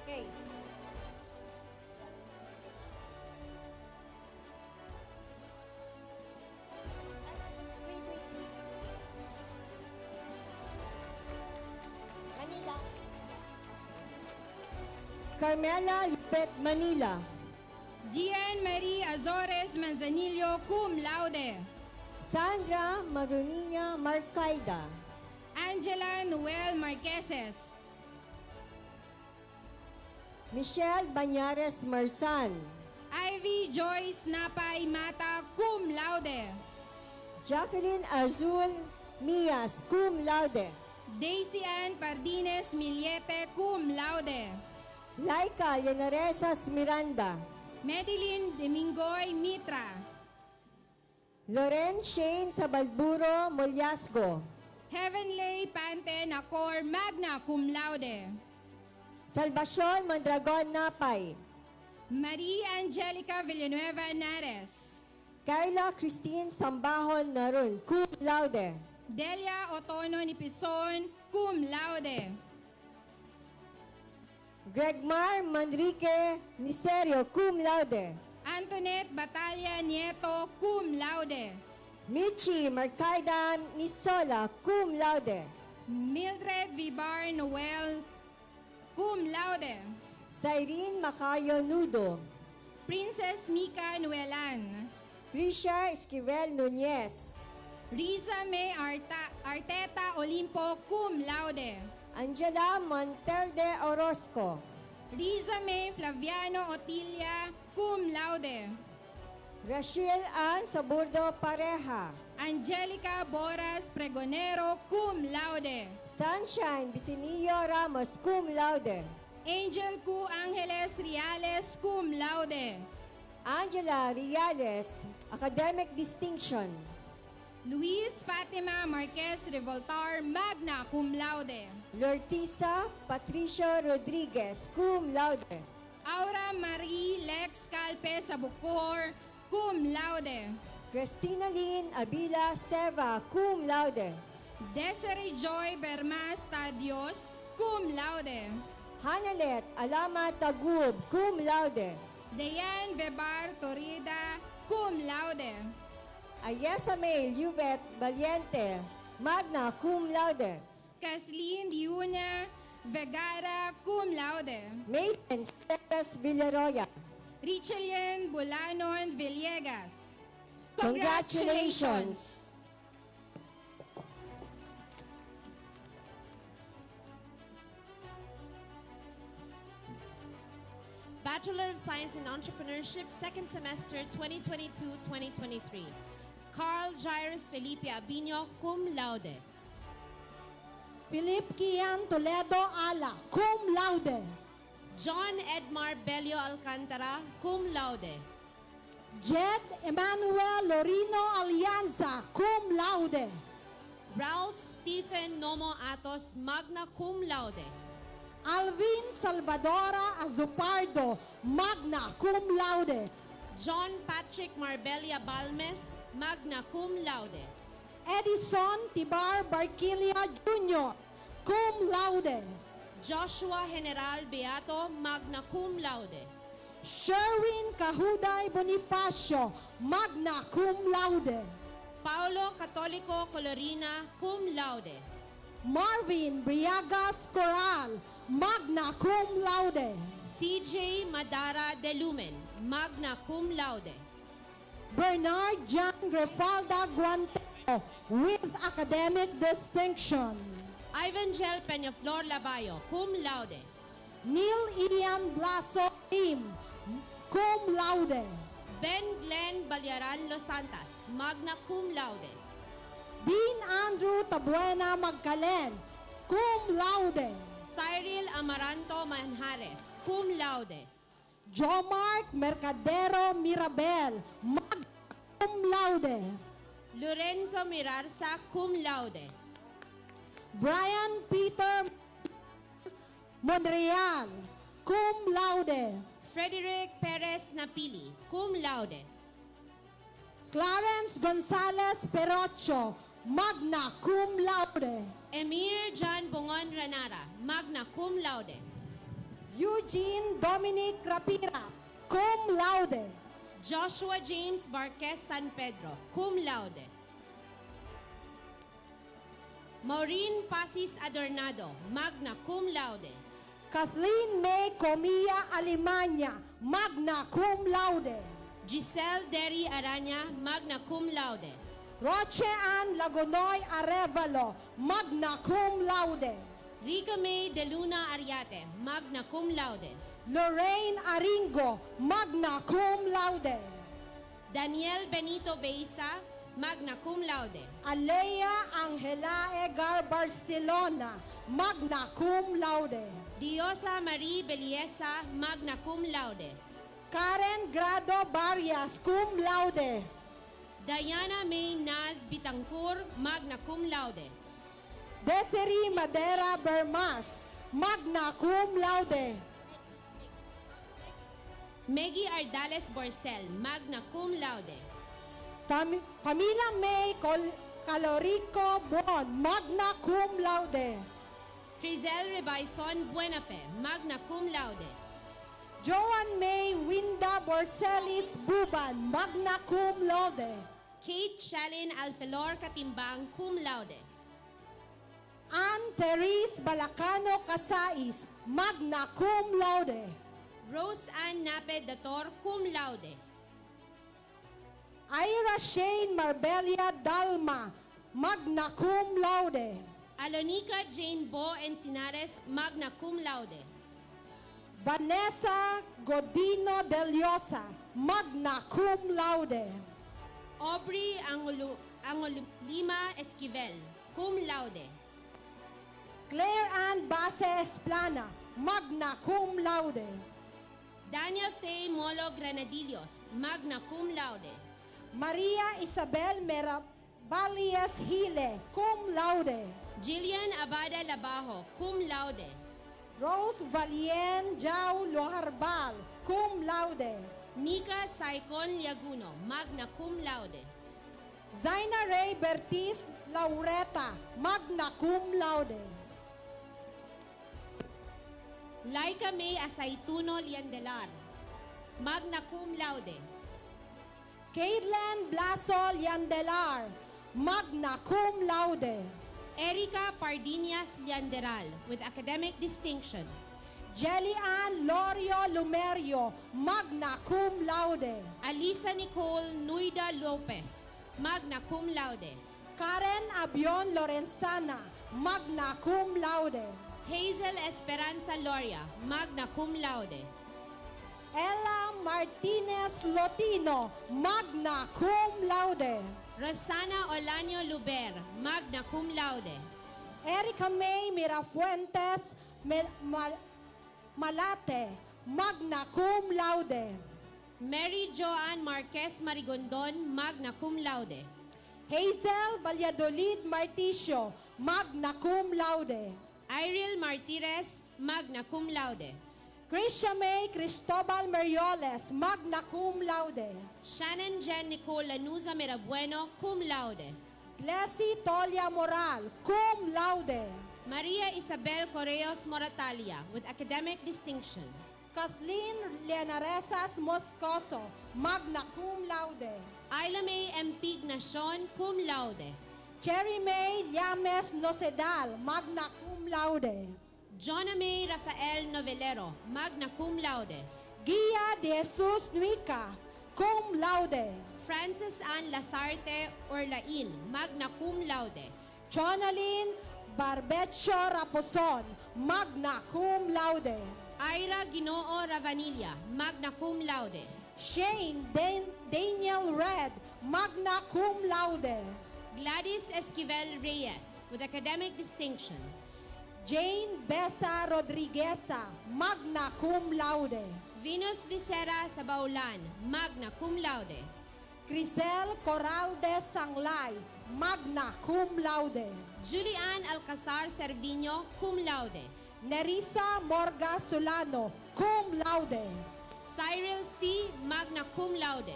Okay. Manila. Carmela Lupet Manila. Gian Marie Azores Manzanillo, cum laude. Sandra Maronilla Marcaida. Angela Noel Marqueses. Michelle Banyares Marsan. Ivy Joyce Napay Mata, cum laude. Jacqueline Azul Mias, cum laude. Daisy Ann Pardines Miliete, cum laude. Laika Lenaresas Miranda. Medellin Domingoy Mitra. Loren Shane Sabalburo Molyasgo. Heavenly Pante Nacor, magna cum laude. Salvacion Mondragon Napay. Marie Angelica Villanueva Nares. Kayla Christine Sambahon Narun, cum laude. Delia Otono Nipison, cum laude. Gregmar Manrique Niserio, cum laude. Antoinette Batalla Nieto, cum laude. Michi Marcaida Nisola, cum laude. Mildred Vibar Noel, cum laude. Cyrene Macario Nudo. Princess Mika Nuelan. Tricia Esquivel Nunez. Riza May Arteta Olimpo, cum laude. Angela Monterde Orozco. Riza May Flaviano Otilia, cum laude. Rachel Ann Saburdo Pareja. Angelica Boras Pregonero, cum laude. Sunshine Vicinillo Ramos, cum laude. Angel Q Angeles Riales, cum laude. Angela Riales, academic distinction. Luis Fatima Marquez Revoltar, magna cum laude. Lortiza Patricio Rodriguez, cum laude. Aura Marie Lex Calpe Sabucor, cum laude. Christina Lynn Abila Seva, cum laude. Desiree Joy Bermas Tadios, cum laude. Hanalet Alama Tagub, cum laude. Dayan Vebar Torida, cum laude. Ayesa May Yuvet Valiente, magna cum laude. Kathleen Diuna Vegara, cum laude. Maiden Steves Villaroya. Richelian Bulanon Villegas. Congratulations! Bachelor of Science in Entrepreneurship, second semester 2022-2023. Carl Jairus Felipe Abino, cum laude. Philip Kian Toledo Ala, cum laude. John Edmar Bello Alcantara, cum laude. Jed Emmanuel Lorino Alianza, cum laude. Ralph Stephen Nomo Atos, magna cum laude. Alvin Salvadora Azupardo, magna cum laude. John Patrick Marbella Balmes, magna cum laude. Edison Tibar Barquilia Jr., cum laude. Joshua General Beato, magna cum laude. Sherwin Kahuday Bonifacio, magna cum laude. Paulo Catolico Colorina, cum laude. Marvin Briagas Coral, magna cum laude. CJ Madara de Lumen, magna cum laude. Bernard John Grefalda Guantero, with academic distinction. Ivangel Peñaflor Labayo, cum laude. Neil Ian Blaso Im, cum laude. Ben Glenn Balyaran Los Santas, magna cum laude. Dean Andrew Tabuena Magcalen, cum laude. Cyril Amaranto Manjares, cum laude. Jomark Mercadero Mirabel, magna cum laude. Lorenzo Mirarza, cum laude. Brian Peter Monreal, cum laude. Frederick Perez Napili, cum laude. Clarence Gonzalez Perocho, magna cum laude. Emir John Bongon Ranara, magna cum laude. Eugene Dominic Rapira, cum laude. Joshua James Barquez San Pedro, cum laude. Maureen Pasis Adornado, magna cum laude. Kathleen May Comia Alemania, magna cum laude. Giselle Derry Aranya, magna cum laude. Roche Ann Lagonoy Arevalo, magna cum laude. Rica May De Luna Ariate, magna cum laude. Lorraine Aringo, magna cum laude. Daniel Benito Beisa, magna cum laude. Alea Angela Egar Barcelona, magna cum laude. Diosa Marie Beliesa, magna cum laude. Karen Grado Barrias, cum laude. Diana May Naz Bitangkur, magna cum laude. Desiree Madera Bermas, magna cum laude. Meggy Ardales Borcel, magna cum laude. Familia May Calorico Bon, magna cum laude. Frizel Rebaison Buenafe, magna cum laude. Joan May Winda Borcelis Buban, magna cum laude. Kate Shalin Alfelor Katimbang, cum laude. Ann Therese Balacano Casais, magna cum laude. Rose Ann Nape Dator, cum laude. Ira Shane Marbella Dalma, magna cum laude. Alonica Jane Bo Encinares, magna cum laude. Vanessa Godino Deliosa, magna cum laude. Aubrey Angolima Esquivel, cum laude. Claire Ann Base Esplana, magna cum laude. Dania Faye Molo Granadillos, magna cum laude. Maria Isabel Merabalias Hile, cum laude. Jillian Abada Labajo, cum laude. Rose Valien Jau Loharbal, cum laude. Nika Saicon Liaguno, magna cum laude. Zaina Ray Bertis Laureta, magna cum laude. Laika May Asaituno Liandelar, magna cum laude. Caitlin Blaso Liandelar, magna cum laude. Erika Pardinias Lianderal, with academic distinction. Jelly Ann Lorio Lumerio, magna cum laude. Alisa Nicole Nuida Lopez, magna cum laude. Karen Abion Lorenzana, magna cum laude. Hazel Esperanza Loria, magna cum laude. Ella Martinez Lotino, magna cum laude. Rosana Olanio Luber, magna cum laude. Erica May Mirafuentes Malate, magna cum laude. Mary Joanne Marquez Marigondon, magna cum laude. Hazel Valladolid Marticio, magna cum laude. Iril Martires, magna cum laude. Krisha May Cristobal Merioles, magna cum laude. Shannon Jen Nicole Lanuza Mirabueno, cum laude. Glessy Tolia Moral, cum laude. Maria Isabel Correos Moratalia, with academic distinction. Kathleen Leonaresas Moscoso, magna cum laude. Ayla May M. Ignacion, cum laude. Cherry May Llames Nocedal, magna cum laude. Jonah May Rafael Novelero, magna cum laude. Gia de Jesus Nuica, cum laude. Francis Ann Lasarte Orlain, magna cum laude. Chonaline Barbecho Raposon, magna cum laude. Ira Ginoo Ravanilla, magna cum laude. Shane Daniel Red, magna cum laude. Gladys Esquivel Reyes, with academic distinction. Jane Besa Rodrigueza, magna cum laude. Venus Visera Sabaulan, magna cum laude. Crisel Corralde Sanglay, magna cum laude. Julian Alcazar Cerviño, cum laude. Nerissa Morga Solano, cum laude. Cyril C. magna cum laude.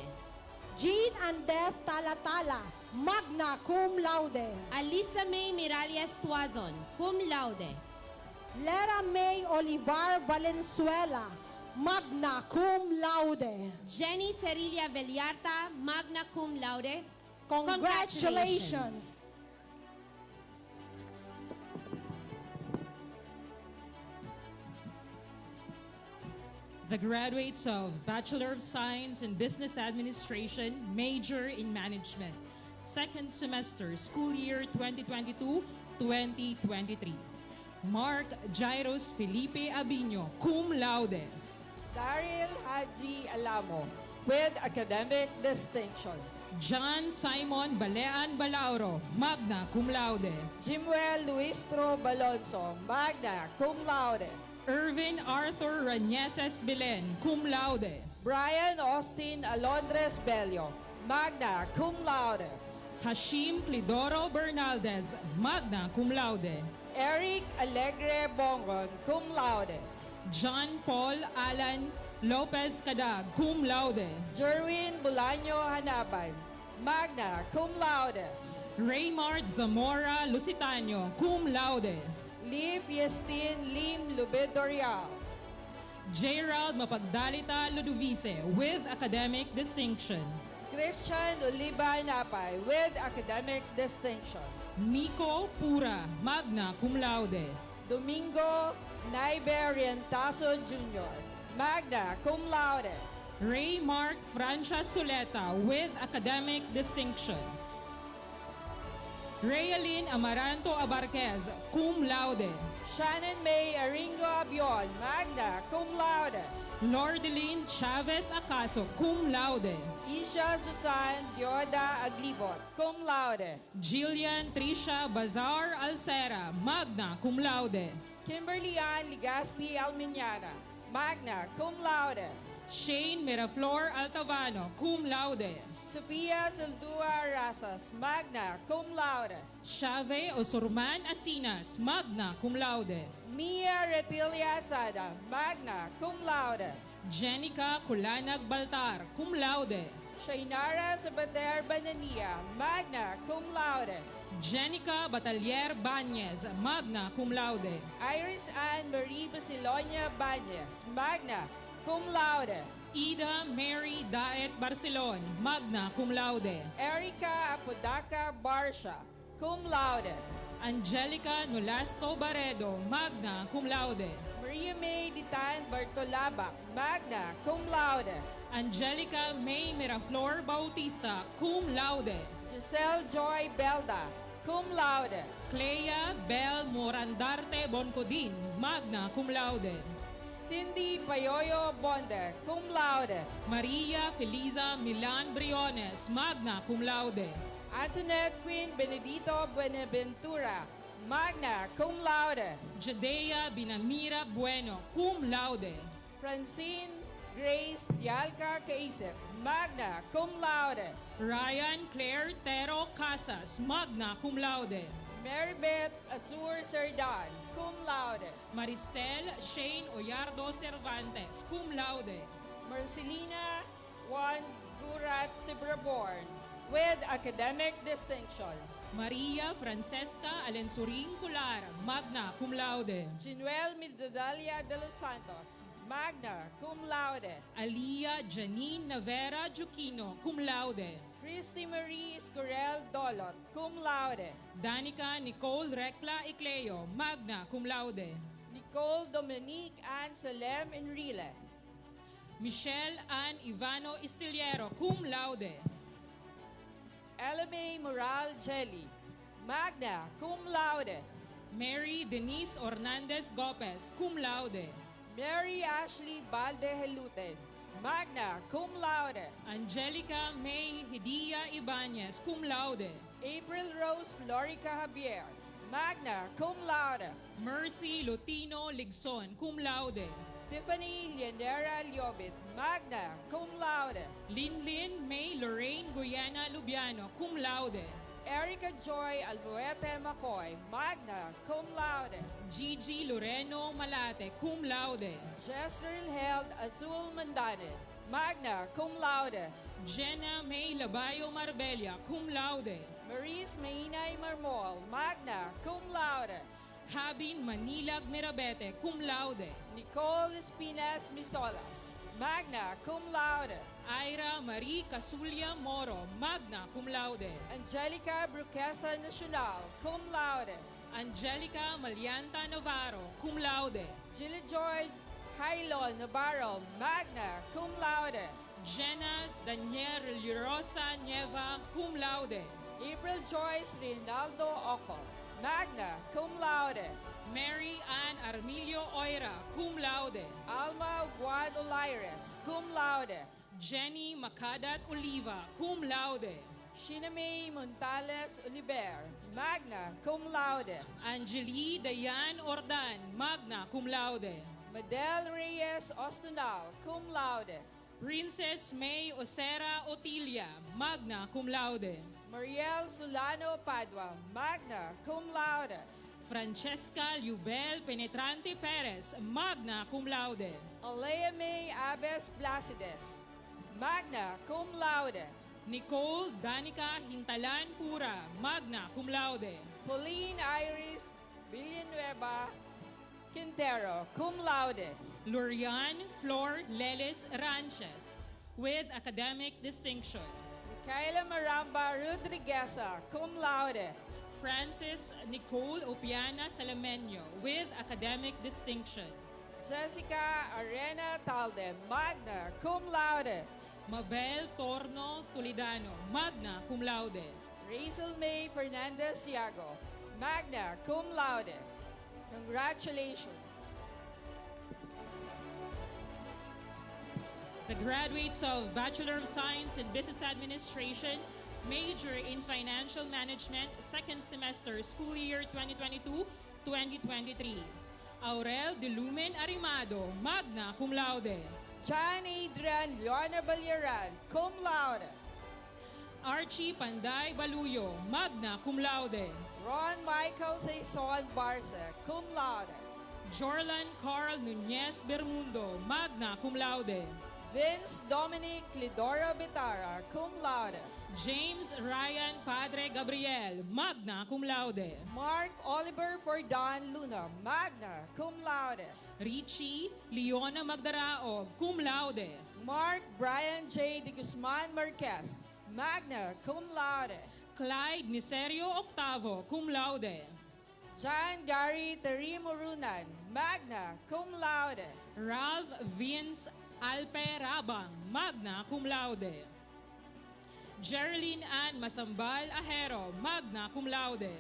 Jean Andes Talatala, magna cum laude. Alisa May Miralles Tuazon, cum laude. Lera May Olivar Valenzuela, magna cum laude. Jenny Cerilia Vellarta, magna cum laude. Congratulations. The graduates of Bachelor of Science in Business Administration, major in Management. Second semester, school year 2022-2023. Mark Jairos Felipe Abino, cum laude. Daryl Haji Alamo, with academic distinction. John Simon Balean Balauro, magna cum laude. Jimuel Luistro Balonso, magna cum laude. Irvin Arthur Rañeses Belen, cum laude. Brian Austin Alondres Bello, magna cum laude. Hashim Clidoro Bernaldez, magna cum laude. Eric Alegre Bongon, cum laude. John Paul Alan Lopez Cadag, cum laude. Jerwin Bulaño Hanaban, magna cum laude. Raymart Zamora Lusitano, cum laude. Lee Fiestin Lim Lubedorial. Gerald Mapagdalita Ludovice, with academic distinction. Christian Oliva Napay, with academic distinction. Nico Pura, magna cum laude. Domingo Naibe Rientaso Jr., magna cum laude. Ray Mark Francia Suleta, with academic distinction. Rayaline Amaranto Abarquez, cum laude. Shannon May Aringo Abion, magna cum laude. Lordeline Chavez Acaso, cum laude. Isha Susan Dioda Aglibot, cum laude. Jillian Trisha Bazar Alcera, magna cum laude. Kimberly Ann Ligaspi Almiñana, magna cum laude. Shane Miraflor Altavano, cum laude. Sophia Saldua Rasas, magna cum laude. Shave Osurman Asinas, magna cum laude. Mia Retilia Asada, magna cum laude. Jenica Kulanag Baltar, cum laude. Shainara Sabater Banania, magna cum laude. Jenica Batalier Bañez, magna cum laude. Iris Ann Marie Basilonia Bañez, magna cum laude. Ida Mary Daet Barcelon, magna cum laude. Erica Apodaca Barsha, cum laude. Angelica Nolasco Baredo, magna cum laude. Maria May Ditan Bartolaba, magna cum laude. Angelica May Miraflor Bautista, cum laude. Giselle Joy Belda, cum laude. Clea Bel Morandarte Boncodin, magna cum laude. Cindy Payoyo Bonde, cum laude. Maria Feliza Milan Briones, magna cum laude. Antoinette Queen Benedito Buenaventura, magna cum laude. Jadea Binamira Bueno, cum laude. Francine Grace Dialca Caisip, magna cum laude. Ryan Claire Tero Casas, magna cum laude. Maribeth Azur Serdan, cum laude. Maristel Shane Oyardo Cervantes, cum laude. Marcelina Juan Gurat Sibraborn, with academic distinction. Maria Francesca Alensuring Cular, magna cum laude. Jinuel Midadalia de los Santos, magna cum laude. Alia Janine Navera Juquino, cum laude. Christy Marie Escurel Dolot, cum laude. Danica Nicole Recla Icleo, magna cum laude. Nicole Dominique Ann Salem Enrile. Michelle Ann Ivano Istiliero, cum laude. Elame Moral Jelly, magna cum laude. Mary Denise Hernandez Gopez, cum laude. Mary Ashley Balde Heluten, magna cum laude. Angelica May Hidia Ibanez, cum laude. April Rose Lorica Javier, magna cum laude. Mercy Lutino Ligson, cum laude. Tiffany Lianera Liobit, magna cum laude. Linlin May Lorraine Guyana Lubiano, cum laude. Erica Joy Albuete McCoy, magna cum laude. Gigi Loreno Malate, cum laude. Jester Held Azul Mandane, magna cum laude. Jenna May Labayo Marbella, cum laude. Maurice Mainay Marmol, magna cum laude. Habin Manilag Mirabete, cum laude. Nicole Espinas Misolas, magna cum laude. Ira Marie Casulia Moro, magna cum laude. Angelica Bruquesa Nacional, cum laude. Angelica Malianta Navarro, cum laude. Jilly Joy Jailo Navarro, magna cum laude. Jenna Daniel Rosa Nieva, cum laude. April Joyce Rinaldo Oco, magna cum laude. Mary Ann Armilio Oira, cum laude. Alma Juan Olaires, cum laude. Jenny Macadat Oliva, cum laude. Shinamay Montales Oliver, magna cum laude. Angeli Dayan Ordan, magna cum laude. Madel Reyes Ostunal, cum laude. Princess May Osera Otilia, magna cum laude. Mariel Solano Padua, magna cum laude. Francesca Liubel Penetrante Perez, magna cum laude. Alea May Abes Placides, magna cum laude. Nicole Danica Hintalan Pura, magna cum laude. Pauline Iris Villanueva Quintero, cum laude. Lorian Flor Leles Ranches, with academic distinction. Micaela Maramba Rodrigueza, cum laude. Francis Nicole Opiana Salamenyo, with academic distinction. Jessica Arena Talde, magna cum laude. Mabel Torno Toledano, magna cum laude. Rachel May Fernandez Iago, magna cum laude. Congratulations. The graduates of Bachelor of Science in Business Administration, major in Financial Management, second semester, school year 2022-2023. Aurel de Lumen Arimado, magna cum laude. John Adrian Leona Balyaran, cum laude. Archie Panday Baluyo, magna cum laude. Ron Michael Saison Barca, cum laude. Jorlan Carl Nunez Bermundo, magna cum laude. Vince Dominic Clidora Bitara, cum laude. James Ryan Padre Gabriel, magna cum laude. Mark Oliver Fordon Luna, magna cum laude. Richie Leona Magdarao, cum laude. Mark Brian J. De Guzman Marquez, magna cum laude. Clyde Niserio Octavo, cum laude. John Gary Terimorunan, magna cum laude. Ralph Vince Alpe Rabang, magna cum laude. Geraldine Ann Masambal Ahero, magna cum laude.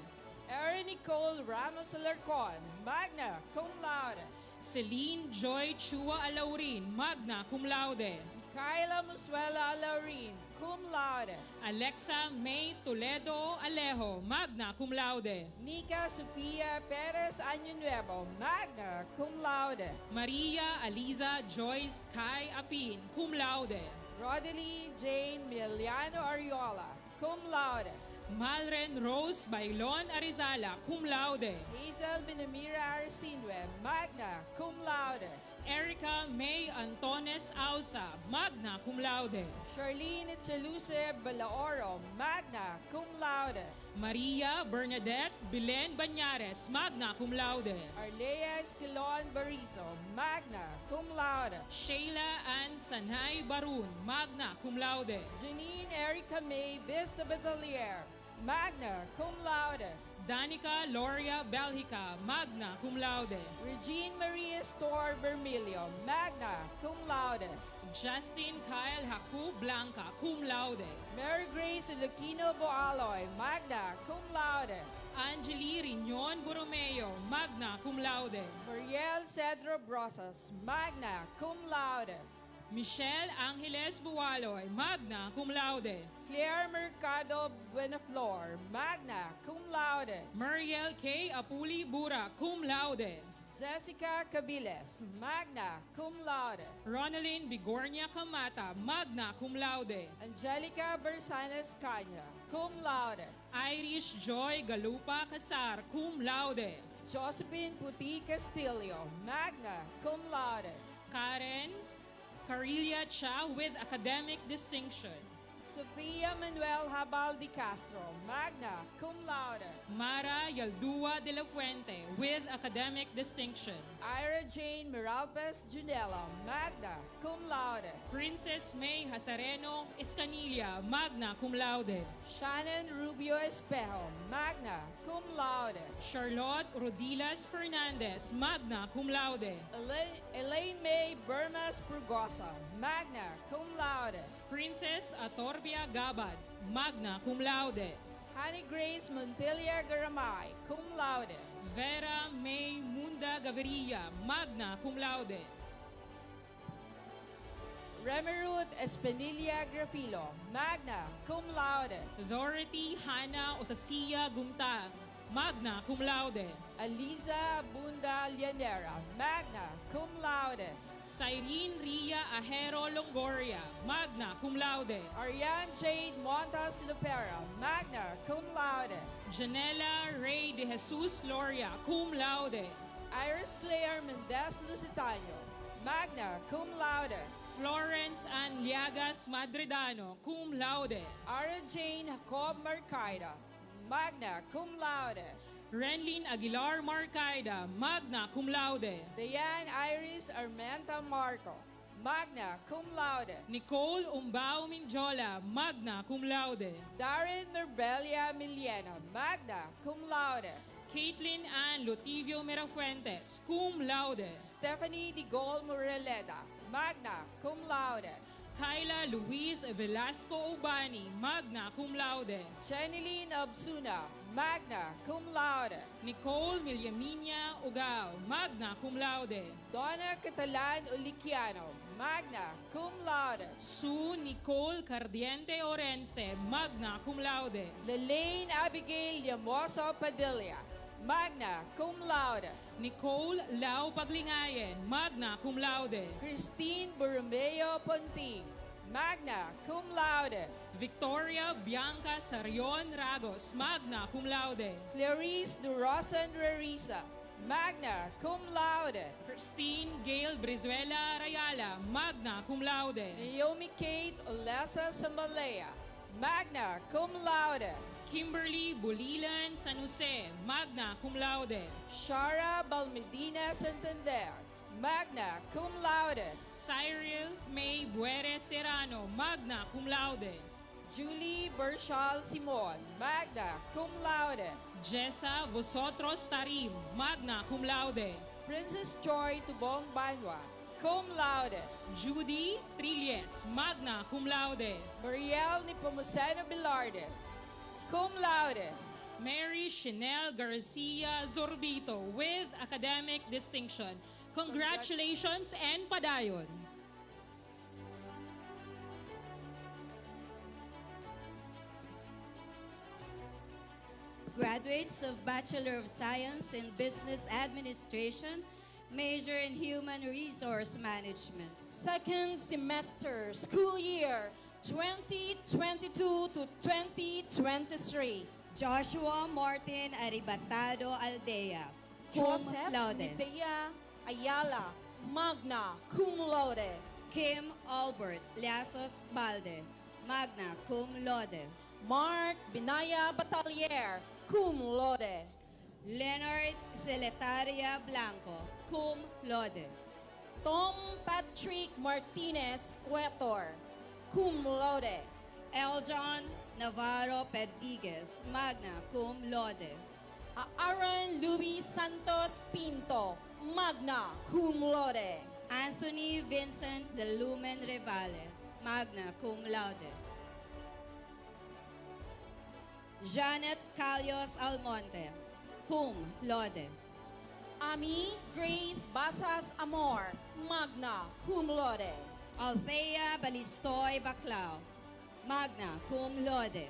Erin Nicole Ramos Alarcon, magna cum laude. Celine Joy Chua Alaurin, magna cum laude. Kyla Musuela Alaurin, cum laude. Alexa May Toledo Alejo, magna cum laude. Nika Sofia Perez Año Nuevo, magna cum laude. Maria Aliza Joyce Kai Apin, cum laude. Rodalie Jane Miliano Ariola, cum laude. Malren Rose Bailon Arizala, cum laude. Hazel Binamira Arsinue, magna cum laude. Erica May Antones Ausa, magna cum laude. Charlene Chaluse Balaoro, magna cum laude. Maria Bernadette Bilen Banyares, magna cum laude. Arlea Esquilon Barizo, magna cum laude. Sheila Ann Sanhay Barun, magna cum laude. Janine Erica May Vista Batalier, magna cum laude. Danica Loria Belhica, magna cum laude. Regine Maria Store Bermilio, magna cum laude. Justin Kyle Haku Blanca, cum laude. Mary Grace Lucino Boaloy, magna cum laude. Angeli Riñon Borromeo, magna cum laude. Mariel Cedro Brosas, magna cum laude. Michelle Angeles Buwaloy, magna cum laude. Claire Mercado Buenaflor, magna cum laude. Muriel K. Apuli Bura, cum laude. Jessica Cabiles, magna cum laude. Ronaldine Bigornia Camata, magna cum laude. Angelica Bersanes Caña, cum laude. Irish Joy Galupa Casar, cum laude. Josephine Puti Castillo, magna cum laude. Karen Carilia Cha with academic distinction. Sofia Manuel Habal de Castro, magna cum laude. Mara Yaldua de la Fuente with academic distinction. Ira Jane Miralpes Junella, magna cum laude. Princess May Hazareno Escanilla, magna cum laude. Shannon Rubio Espejo, magna cum laude. Charlotte Rodilas Fernandez, magna cum laude. Elaine May Bermas Prugosa, magna cum laude. Princess Atorbia Gabad, magna cum laude. Honey Grace Montilla Garamay, cum laude. Vera May Munda Gaviria, magna cum laude. Remerut Espinilla Grafilo, magna cum laude. Dorothy Hannah Osasia Gumtang, magna cum laude. Aliza Bunda Llanera, magna cum laude. Cyrene Ria Ajero Longoria, magna cum laude. Ariane Jade Montas Lupera, magna cum laude. Janela Ray de Jesus Loria, cum laude. Iris Claire Mendez Lusitano, magna cum laude. Florence Ann Liagas Madridano, cum laude. Ara Jane Jacob Marcaida, magna cum laude. Renlyn Aguilar Marcaida, magna cum laude. Diane Iris Armenta Marco, magna cum laude. Nicole Umbao Minjola, magna cum laude. Darren Merbelia Miliena, magna cum laude. Caitlin Ann Lutivio Mirafuentes, cum laude. Stephanie Digol Moreleda, magna cum laude. Kyla Luis Velasco Ubani, magna cum laude. Jeneline Absuna, magna cum laude. Nicole Milyaminia Ugao, magna cum laude. Donna Catalan Uliciano, magna cum laude. Sue Nicole Cardiente Orense, magna cum laude. Lelaine Abigail Llamoso Padilla, magna cum laude. Nicole Lau Paglingayen, magna cum laude. Christine Borromeo Ponting, magna cum laude. Victoria Bianca Sarion Ragos, magna cum laude. Clarice Durosan Rarisa, magna cum laude. Christine Gail Brizuela Rayala, magna cum laude. Naomi Kate Olesa Sambalea, magna cum laude. Kimberly Bulilan San Jose, magna cum laude. Shara Balmedina Santander, magna cum laude. Cyril May Buere Serrano, magna cum laude. Julie Bershal Simon, magna cum laude. Jessa Vosotros Tarim, magna cum laude. Princess Joy Tubong Banwa, cum laude. Judy Trilles, magna cum laude. Mariel Nipomuceno Bilarde, cum laude. Mary Chanel Garcia Zorbito with academic distinction. Congratulations and padayon. Graduates of Bachelor of Science in Business Administration, major in Human Resource Management. Second semester, school year 2022 to 2023. Joshua Martin Aribatado Aldea, cum Joseph laude. Medea Ayala, magna cum laude. Kim Albert Liasos Balde, magna cum laude. Mark Binaya Batalier, cum laude. Leonard Celetaria Blanco, cum laude. Tom Patrick Martinez Cuetor, cum laude. Eljon Navarro Perdigues, magna cum laude. Aaron Luis Santos Pinto, magna cum laude. Anthony Vincent de Lumen Revale, magna cum laude. Janet Calios Almonte, cum laude. Ami Grace Basas Amor, magna cum laude. Althea Balistoy Baclao, magna cum laude.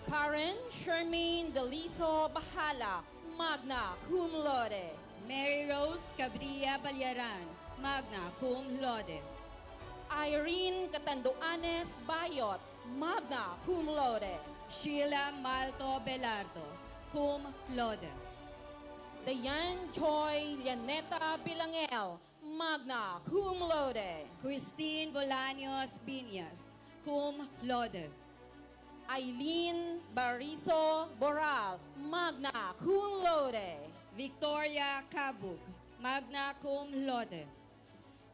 Karen Shermaine Deliso Bahala, magna cum laude. Mary Rose Cabria Balyaran, magna cum laude. Irene Catanduanes Bayot, magna cum laude. Sheila Malto Belardo, cum laude. Dayan Joy Llaneta Bilangel, magna cum laude. Christine Bolaños Biñas, cum laude. Eileen Bariso Boral, magna cum laude. Victoria Cabug, magna cum laude.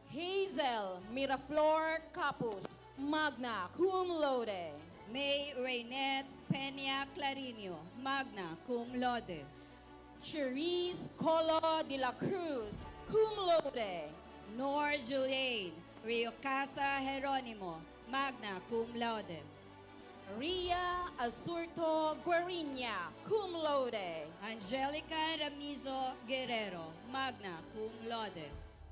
Hazel Miraflor Capus, magna cum laude. May Raynette Peña Clarinio, magna cum laude. Cherise Colo de la Cruz, cum laude. Nor Juliane Rio Casa Jeronimo, magna cum laude. Ria Azurto Guarinia, cum laude. Angelica Ramizo Guerrero, magna cum laude.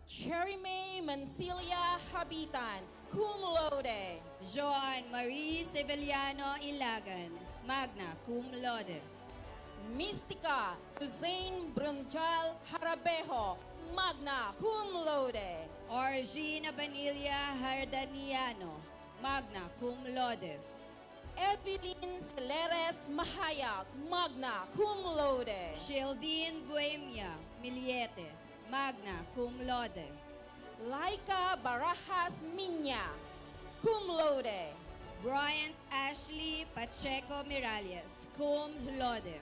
Cherry May Mancilia Habitan, cum laude. Joan Marie Sevillano Ilagan, magna cum laude. Mystica Suzanne Brunjal Harabejo, magna cum laude. Orgina Banilia Hardaniano, magna cum laude. Evelyn Celeres Mahayag, magna cum laude. Sheldine Buemia Miliete, magna cum laude. Laika Barajas Minya, cum laude. Bryant Ashley Pacheco Miralles, cum laude.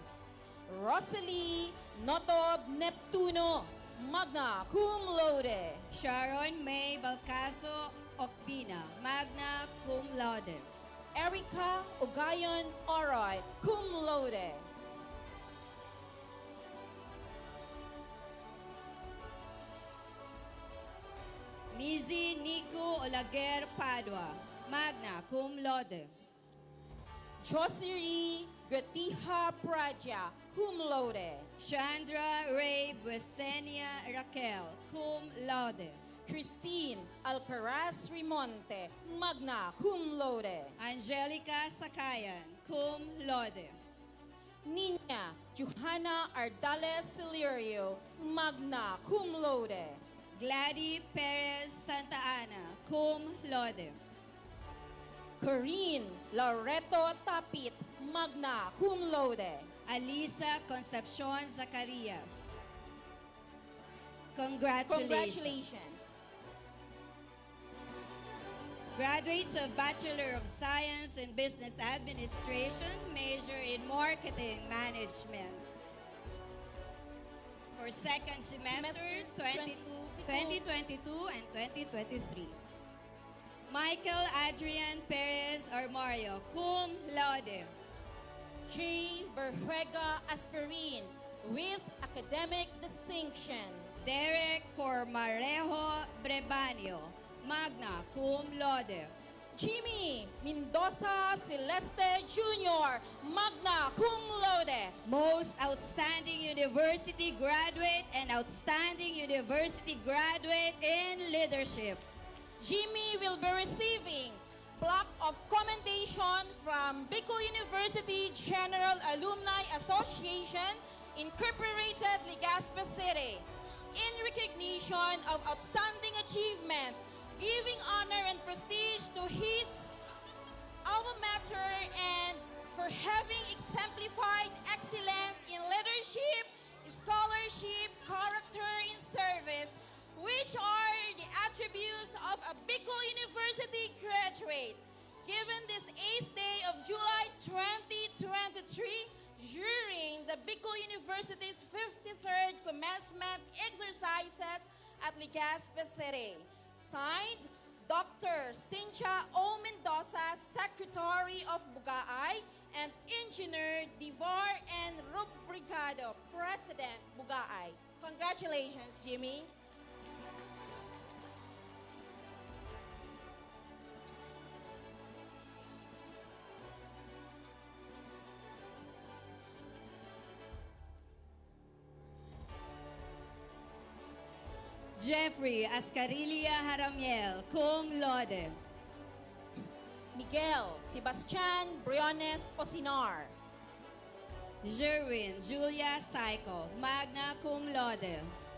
Rosalie Notob Neptuno, magna cum laude. Sharon May Balcaso Ocpina, magna cum laude. Erica Ugayon Oroy, cum laude. Mizi Nico Olaguer Padua, magna cum laude. Josery Gratiha Praja, cum laude. Chandra Ray Buesenia Raquel, cum laude. Christine Alcaraz Rimonte, magna cum laude. Angelica Sakayan, cum laude. Nina Johanna Ardales Celerio, magna cum laude. Gladys Perez Santa Ana, cum laude. Corinne Loreto Tapit, magna cum laude. Alisa Concepcion Zacarias. Congratulations. Graduates of Bachelor of Science in Business Administration, major in Marketing Management. For second semester 2022 and 2023. Michael Adrian Perez Armario, cum laude. J. Berjuega Asperin, with academic distinction. Derek Formarejo Brebanio, magna cum laude. Jimmy Mendoza Celeste Jr., magna cum laude. Most outstanding university graduate and outstanding university graduate in leadership. Jimmy will be receiving plaque of commendation from Bicol University General Alumni Association, Incorporated, Legazpi City, in recognition of outstanding achievement, giving honor and prestige to his alma mater and for having exemplified excellence in leadership, scholarship, character, and service, which are the attributes of a Bicol University graduate. Given this 8th day of July 2023, during the Bicol University's 53rd commencement exercises at Legazpi City. Signed, Dr. Cynthia O. Mendoza, Secretary of Bugaay, and Engineer Divar and Rubricado, President Bugaay. Congratulations, Jimmy. Jeffrey Ascarilia Haramiel, cum laude. Miguel Sebastian Briones Osinar. Jerwin Julia Saico, magna cum laude.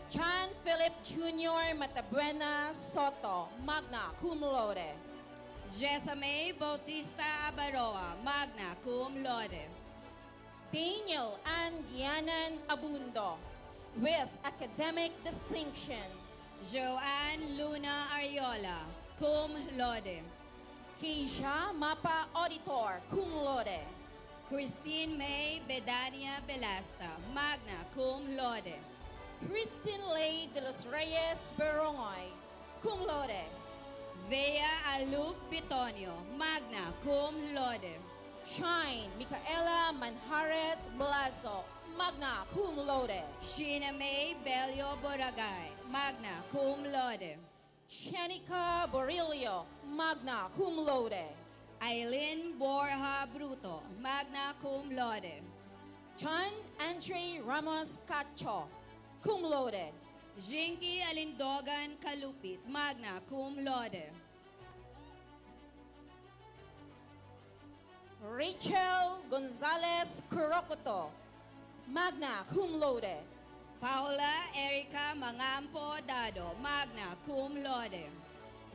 John Philip Jr. Matabuena Soto, magna cum laude. Jessamay Bautista Abaroa, magna cum laude. Daniel Ann Gianan Abundo, with academic distinction. Joanne Luna Ariola, cum laude. Keisha Mapa Auditor, cum laude. Christine May Bedania Belasta, magna cum laude. Christine Lay de los Reyes Berongoy, cum laude. Vea Aluc Bitonio, magna cum laude. Shine Micaela Manjares Blazo, magna cum laude. Sheena May Belio Boragay, magna cum laude. Shenica Borillo, magna cum laude. Eileen Borja Bruto, magna cum laude. John Andre Ramos Cacho, cum laude. Jinky Alindogan Kalupit, magna cum laude. Rachel Gonzalez Curocoto, magna cum laude. Paula Erica Mangampo Dado, magna cum laude.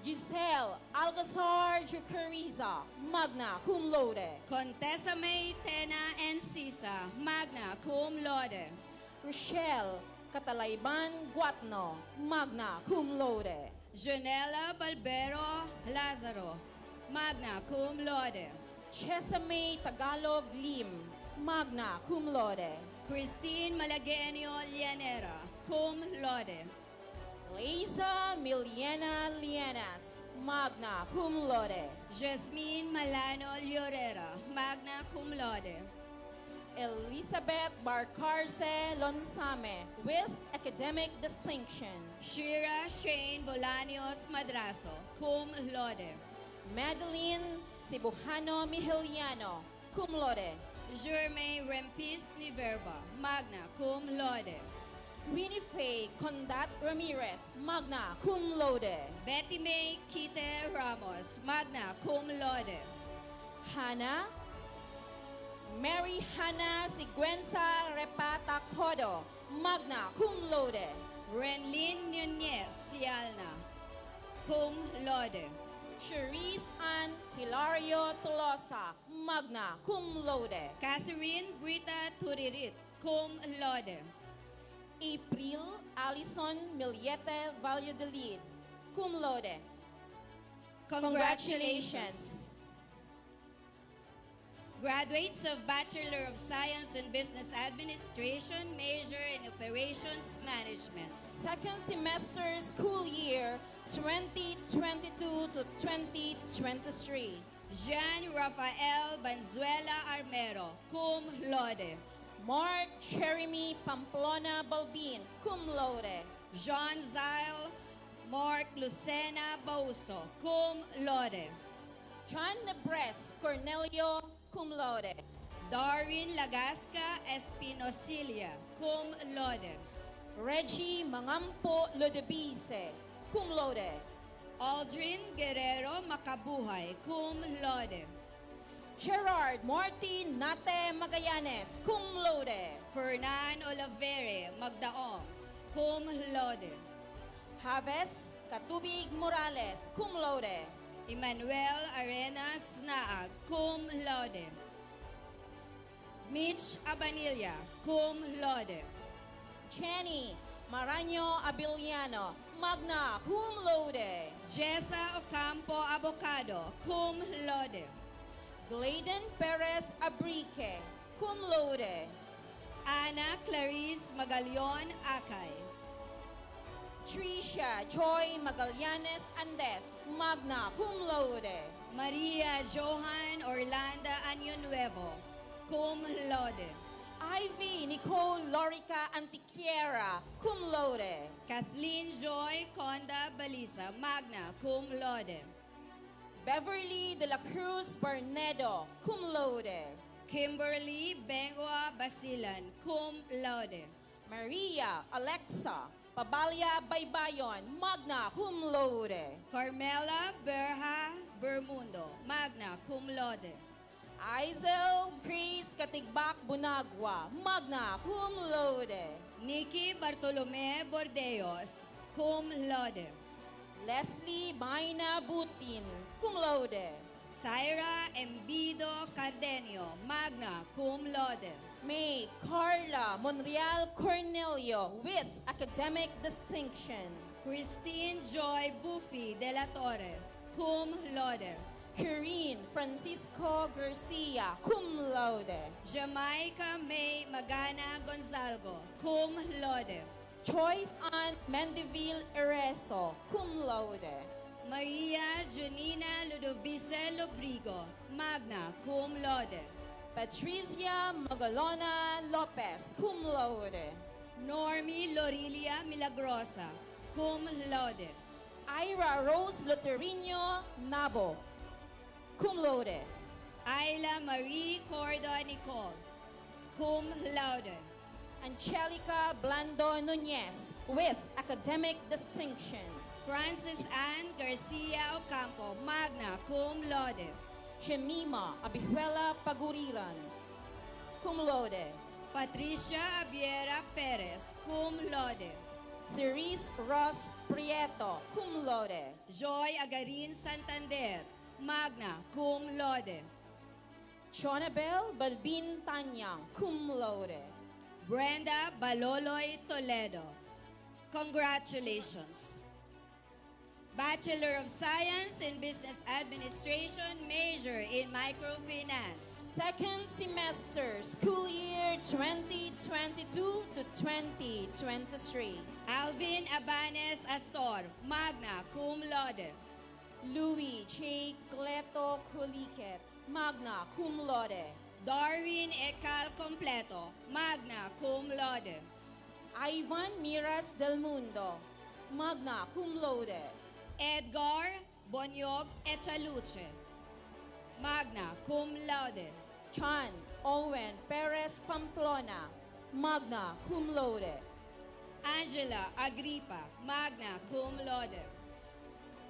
Giselle Algazar Jucariza, magna cum laude. Contessa May Tena Encisa, magna cum laude. Rochelle Catalayban Guatno, magna cum laude. Janela Balbero Lazaro, magna cum laude. Chesame Tagalog Lim, magna cum laude. Christine Malagenio Lianera, cum laude. Liza Miliana Lianas, magna cum laude. Jasmine Malano Llorera, magna cum laude. Elizabeth Barcarce Lonsame, with academic distinction. Shira Shane Bolaños Madrazo, cum laude. Madeline Cebuhano Miheliano, cum laude. Jermaine Rempis Liverba, magna cum laude. Queenie Faye Condat Ramirez, magna cum laude. Betty May Kite Ramos, magna cum laude. Hannah Mary Hannah Siguenza Repata Codo, magna cum laude. Renlin Nunez Cialna, cum laude. Cherise Ann Hilario Tolosa, magna cum laude. Catherine Brita Turirit, cum laude. April Alison Miliete Valladolid, cum laude. Congratulations. Graduates of Bachelor of Science in Business Administration, major in Operations Management. Second semester school year 2022 to 2023. Jean Rafael Banzuela Armero, cum laude. Mark Jeremy Pamplona Balbin, cum laude. Jean Zyle Mark Lucena Bauso, cum laude. John Nebres Cornelio, cum laude. Darwin Lagasca Espinosilia, cum laude. Reggie Mangampo Lodebice, cum laude. Aldrin Guerrero Macabuhay, cum laude. Gerard Martin Nate Magallanes, cum laude. Fernan Olavere Magdaong, cum laude. Javes Katubig Morales, cum laude. Emmanuel Arenas Naag, cum laude. Mitch Abanilla, cum laude. Jenny Maraño Abiliano, magna cum laude. Jessa Ocampo Abocado, cum laude. Gladen Perez Abrique, cum laude. Ana Clarice Magallon Akay. Tricia Joy Magallanes Andes, magna cum laude. Maria Johan Orlando Año Nuevo, cum laude. Ivy Nicole Lorica Antiquiera, cum laude. Kathleen Joy Conda Balisa, magna cum laude. Beverly De La Cruz Barnedo, cum laude. Kimberly Bengua Basilan, cum laude. Maria Alexa Pabalia Baybayon, magna cum laude. Carmela Berha Bermundo, magna cum laude. Aizel Chris Katigbak Bunagwa, magna cum laude. Nikki Bartolome Bordeos, cum laude. Leslie Baina Butin, cum laude. Syra Embido Cardenio, magna cum laude. May Carla Monreal Cornelio with academic distinction. Christine Joy Buffy de la Torre, cum laude. Corrine Francisco Garcia, cum laude. Jamaica May Magana Gonzalgo, cum laude. Choice Aunt Mendeville Ereso, cum laude. Maria Junina Ludovice Lobrigo, magna cum laude. Patricia Magalona Lopez, cum laude. Normie Lorilia Milagrosa, cum laude. Ira Rose Loterino Nabo, cum laude. Ayla Marie Cordo Nicole, cum laude. Angelica Blando Nunez with academic distinction. Francis Ann Garcia Ocampo, magna cum laude. Jemima Abihuela Paguriran, cum laude. Patricia Abiera Perez, cum laude. Cerise Ross Prieto, cum laude. Joy Agarin Santander, magna cum laude. Jonabel Balbin Tanyang, cum laude. Brenda Baloloy Toledo, congratulations. Bachelor of Science in Business Administration, major in Microfinance. Second semester, school year 2022 to 2023. Alvin Abanes Astor, magna cum laude. Louis J. Cleto Kuliket, magna cum laude. Darwin Ekal Completo, magna cum laude. Ivan Miras del Mundo, magna cum laude. Edgar Bonyog Echaluche, magna cum laude. Chan Owen Perez Pamplona, magna cum laude. Angela Agripa, magna cum laude.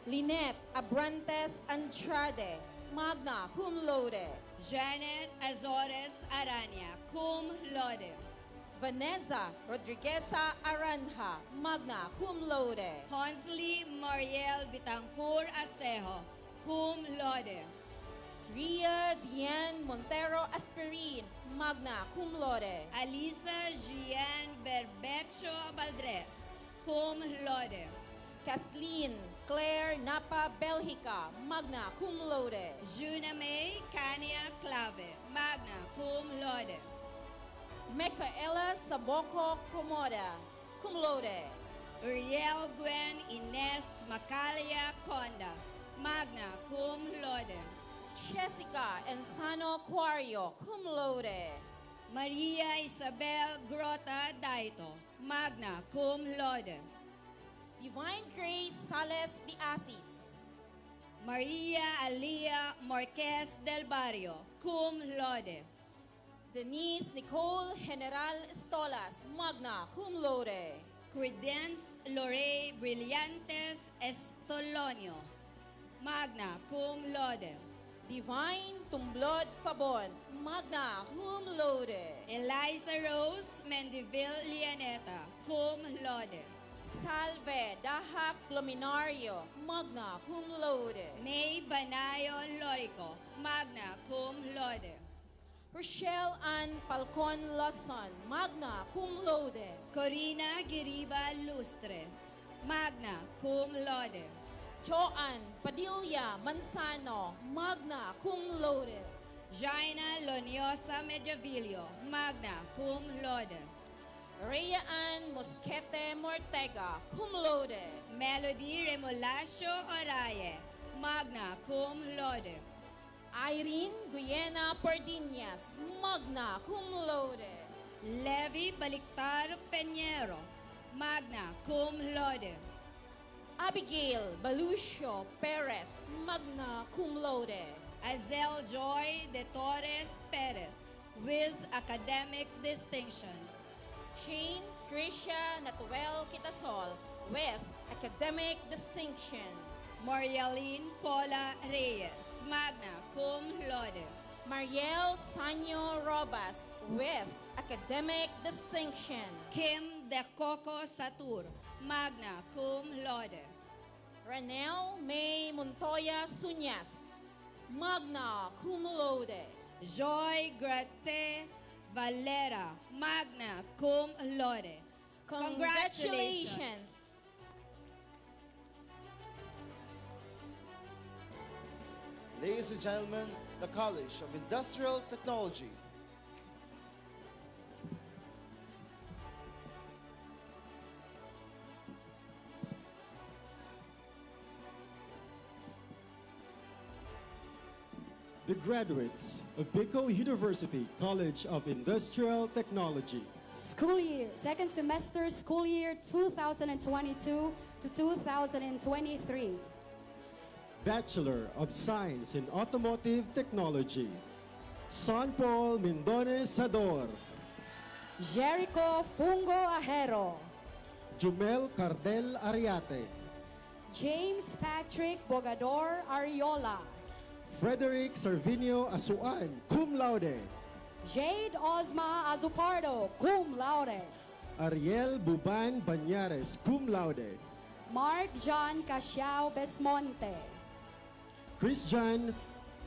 Lynette Abrantes Andrade, magna cum laude. Janet Azores Arania, cum laude. Vanessa Rodrigueza Aranja, magna cum laude. Honsley Mariel Bitangkur Asejo, cum laude. Ria Diane Montero Aspirin, magna cum laude. Alisa Gian Berbecho Baldres, cum laude. Kathleen Claire Napa Belgica, magna cum laude. Juna May Kania Clave, magna cum laude. Micaela Saboko Comoda, cum laude. Uriel Gwen Ines Macalia Conda, magna cum laude. Jessica Ensano Quario, cum laude. Maria Isabel Grota Daito, magna cum laude. Divine Grace Sales de Asis. Maria Alia Marquez del Barrio, cum laude. Denise Nicole General Estolas, magna cum laude. Credence Lore Brillantes Estolonio, magna cum laude. Divine Tumblod Fabon, magna cum laude. Eliza Rose Mendivil Lianeta, cum laude. Salve Dahak Luminario, magna cum laude. May Banayo Lorico, magna cum laude. Rochelle Ann Falcon Lawson, magna cum laude. Corina Giriba Lustre, magna cum laude. Joanne Padilla Manzano, magna cum laude. Jaina Loniosa Mediavilio, magna cum laude. Rhea Ann Mosquete Mortega, cum laude. Melody Remolacio Oraye, magna cum laude. Irene Guyena Pardinas, magna cum laude. Levi Baliktar Peñero, magna cum laude. Abigail Balucio Perez, magna cum laude. Azel Joy de Torres Perez, with academic distinction. Shane Tricia Natuel Kitasol, with academic distinction. Marialine Paula Reyes, magna cum laude. Mariel Sanyo Robas, with academic distinction. Kim De Coco Satur, magna cum laude. Renel May Montoya Sunyas, magna cum laude. Joy Grate Valera, magna cum laude. Congratulations. Ladies and gentlemen, the College of Industrial Technology. The graduates of Bicol University College of Industrial Technology. School year, second semester, school year 2022 to 2023. Bachelor of Science in Automotive Technology. San Paul Mendones Sador. Jericho Fungo Ajero. Jumel Cardel Ariate. James Patrick Bogador Ariola. Frederick Servinio Asuan, cum laude. Jade Ozma Azupardo, cum laude. Ariel Buban Banyares, cum laude. Mark John Casiao Besmonte. Christian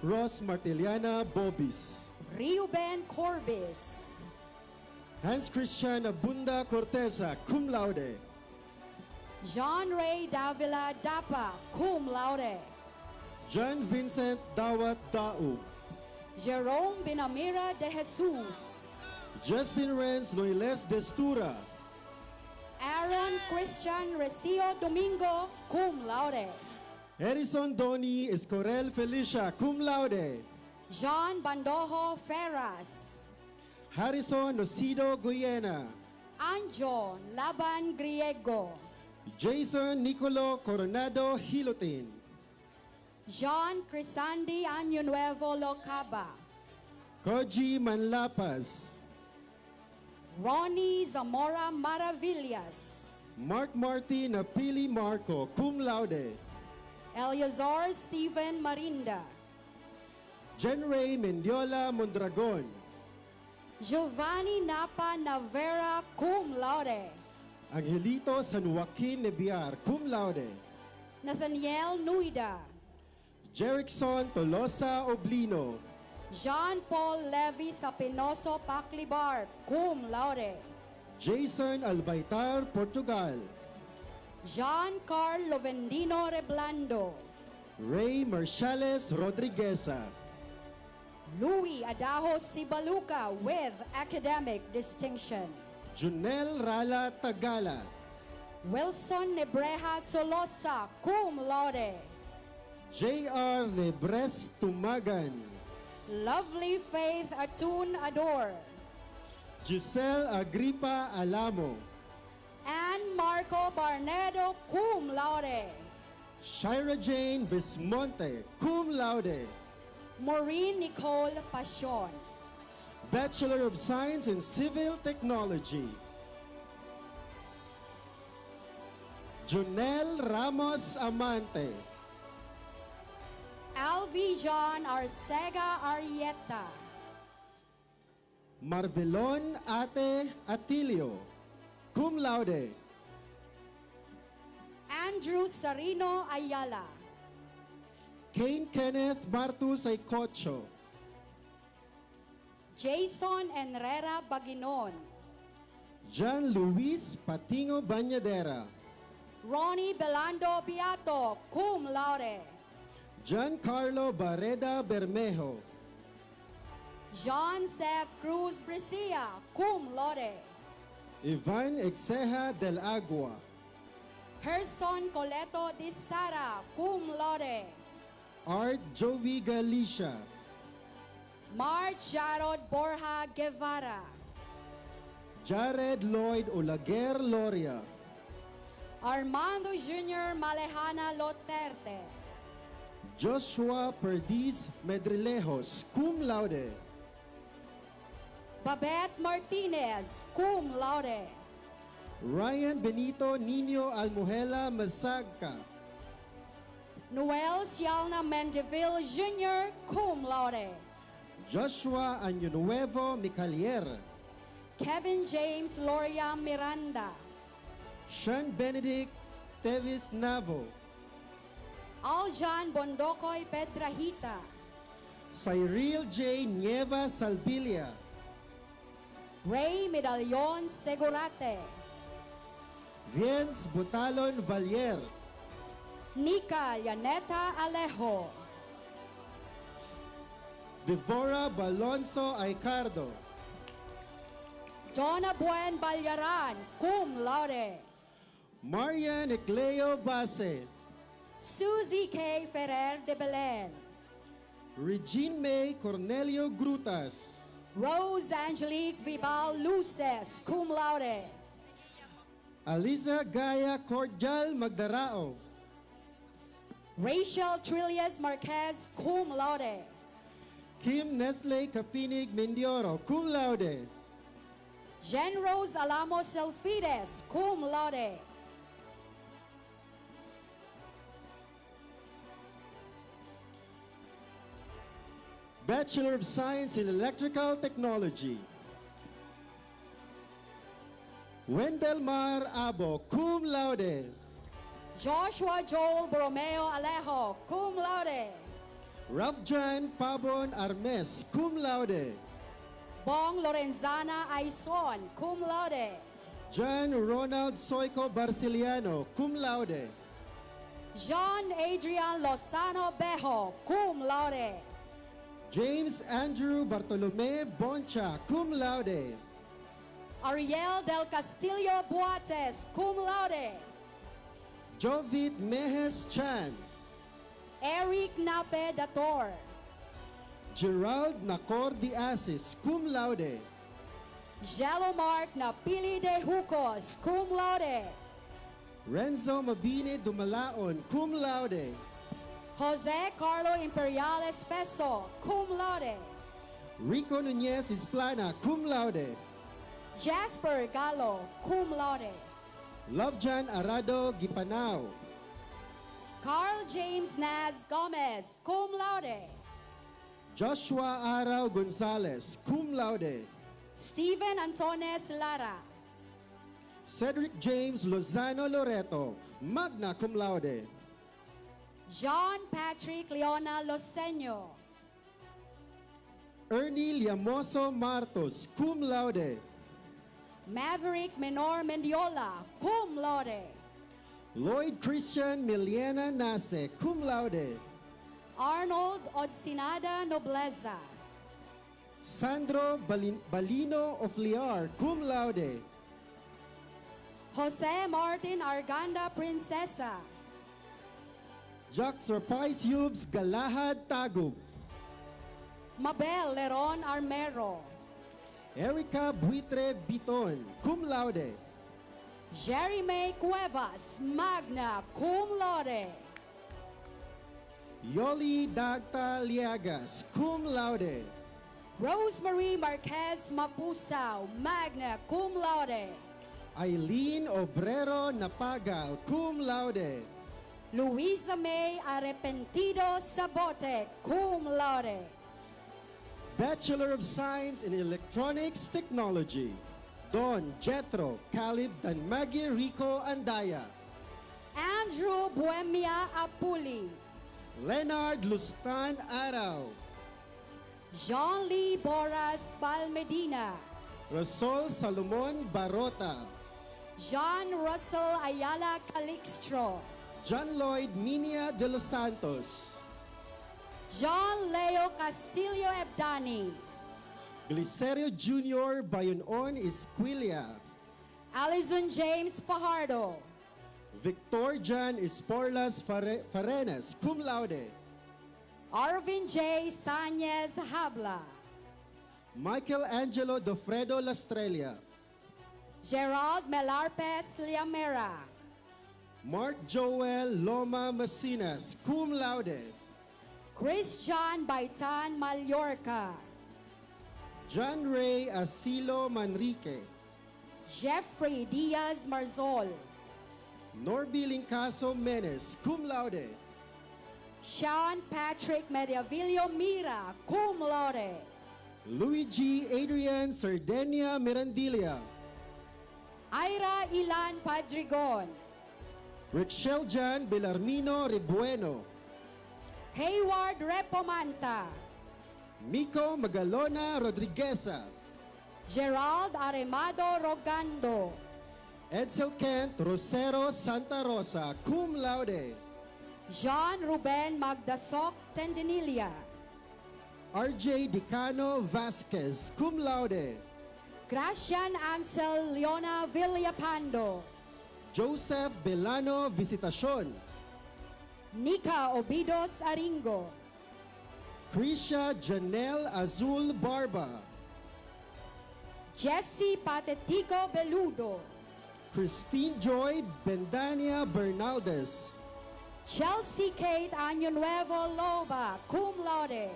Ross Martiliana Bobis. Reuben Corbis. Hans Christian Abunda Corteza, cum laude. John Ray Davila Dapa, cum laude. John Vincent Dawat Daub. Jerome Binamira de Jesus. Justin Renz Noiles Destura. Aaron Christian Recio Domingo, cum laude. Edison Doni Escorel Felicia, cum laude. John Bandojo Ferras. Harrison Nocido Guyena. Anjo Laban Griego. Jason Nicolo Coronado Hilotin. John Crisandi Año Nuevo Locaba. Koji Manlapas. Ronnie Zamora Maravillas. Mark Martin Napili Marco, cum laude. Eleazar Stephen Marinda. Jenray Mendiola Mondragon. Giovanni Napa Navera, cum laude. Angelito San Joaquin Nebiar, cum laude. Nathaniel Nuida. Jerickson Tolosa Oblino. Jean Paul Levy Sapinoso Paclibar, cum laude. Jason Albaitar Portugal. Jean Carl Lovendino Reblando. Ray Marciales Rodrigueza. Louis Adaho Sibaluca with academic distinction. Junel Rala Tagala. Wilson Nebreja Tolosa, cum laude. J.R. Nebres Tumagan. Lovely Faith Atun Ador. Giselle Agripa Alamo. Ann Marco Barnedo, cum laude. Shira Jane Bismonte, cum laude. Maureen Nicole Pasion. Bachelor of Science in Civil Technology. Junel Ramos Amante. Alvi John Arcega Arieta. Marvelon Ate Atilio, cum laude. Andrew Sarino Ayala. Kane Kenneth Martus Aycocho. Jason Enrera Baginon. John Luis Patingo Bañadera. Ronnie Belando Beato, cum laude. Giancarlo Barreda Bermejo. John Seth Cruz Brescia, cum laude. Ivan Exeja del Agua. Gerson Coleto Distara, cum laude. Art Jovi Galicia. March Jarod Borja Guevara. Jared Lloyd Olaguer Loria. Armando Jr. Malejana Loterte. Joshua Perdiz Medrilejos, cum laude. Babette Martinez, cum laude. Ryan Benito Nino Almuhela Masagka. Noel Cialna Mendeville Jr., cum laude. Joshua Año Nuevo Micalier. Kevin James Loria Miranda. Sean Benedict Tevis Navo. Aljan Bondocoy Pedrahita. Cyril J. Nieva Salbilia. Ray Medallon Segurate. Viens Butalon Valier. Nika Yaneta Alejo. Devora Balonso Aicardo. Donna Buen Balyaran, cum laude. Marian Ecleo Base. Susie K. Ferrer de Belen. Regine May Cornelio Grutas. Rose Angelique Vibal Luces, cum laude. Aliza Gaya Cordial Magdarao. Rachel Trillias Marquez, cum laude. Kim Nestle Capinig Mendioro, cum laude. Jen Rose Alamos Selfides, cum laude. Bachelor of Science in Electrical Technology. Wendell Mar Abo, cum laude. Joshua Joel Borromeo Alejo, cum laude. Ralphjan Pabon Armes, cum laude. Bong Lorenzana Aison, cum laude. John Ronald Soico Barciliano, cum laude. John Adrian Lozano Bejo, cum laude. James Andrew Bartolome Boncha, cum laude. Ariel del Castillo Buates, cum laude. Jovit Mejes Chan. Eric Nape Dator. Gerald Nacor Diasis, cum laude. Jello Mark Napili de Hucos, cum laude. Renzo Mabini Dumalaon, cum laude. Jose Carlo Imperiales Peso, cum laude. Rico Nunez Isplana, cum laude. Jasper Gallo, cum laude. Lovejan Arado Gipanao. Carl James Naz Gomez, cum laude. Joshua Arao Gonzalez, cum laude. Stephen Antones Lara. Cedric James Lozano Loreto, magna cum laude. John Patrick Leona Loseño. Ernie Liamoso Martos, cum laude. Maverick Menor Mendiola, cum laude. Lloyd Christian Miliana Nase, cum laude. Arnold Odsinada Nobleza. Sandro Balino of Liar, cum laude. Jose Martin Arganda Princesa. Jacques Rapais Yubs Galahad Tagub. Mabel Leron Armero. Erica Buitre Biton, cum laude. Jerry May Cuevas, magna cum laude. Yoli Dagta Liagas, cum laude. Rosemary Marquez Mapusao, magna cum laude. Eileen Obrero Napagal, cum laude. Luisa May Arrepentido Sabote, cum laude. Bachelor of Science in Electronics Technology, Don Jetro Calib Danmagi Rico Andaya. Andrew Buemia Apuli. Leonard Lustan Araw. John Lee Boras Balmedina. Rosol Salomon Barota. John Russell Ayala Calixtro. John Lloyd Minia de los Santos. John Leo Castillo Ebdani. Glicerio Jr. Bayonon Esquilla. Alison James Fajardo. Victor Jan Esporlas Farenas, cum laude. Arvin J. Sañez Habla. Michael Angelo Dofredo Lastrella. Gerald Melarpes Liamera. Mark Joel Loma Masinas, cum laude. Christian Baitan Mallorca. John Ray Asilo Manrique. Jeffrey Diaz Marzol. Norby Lincaso Menes, cum laude. Sean Patrick Mediavillo Mira, cum laude. Luigi Adrian Sardenia Mirandilla. Ira Ilan Padrigon. Richelle Jan Belarmino Ribueno. Hayward Repomanta. Miko Magalona Rodrigueza. Gerald Aremado Rogando. Edsel Kent Rosero Santa Rosa, cum laude. John Ruben Magdasok Tendinilia. RJ Dicano Vasquez, cum laude. Gracian Ansel Leona Villapando. Joseph Belano Visitacion. Nika Obidos Aringo. Krisha Janelle Azul Barba. Jesse Patetico Beludo. Christine Joy Bendania Bernaldez. Chelsea Kate Año Nuevo Loba, cum laude.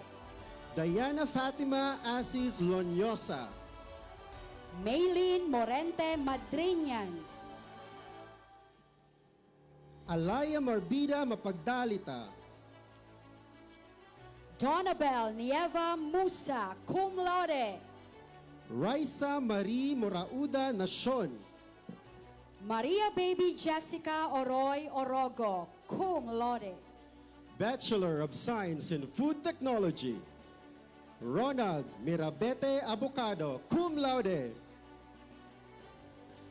Diana Fatima Asis Lonyosa. Maylene Morente Madrinian. Alaya Marbida Mapagdalita. Donabel Nieva Musa, cum laude. Raisa Marie Morauda Nashon. Maria Baby Jessica Oroy Orogo, cum laude. Bachelor of Science in Food Technology, Ronald Mirabete Abocado, cum laude.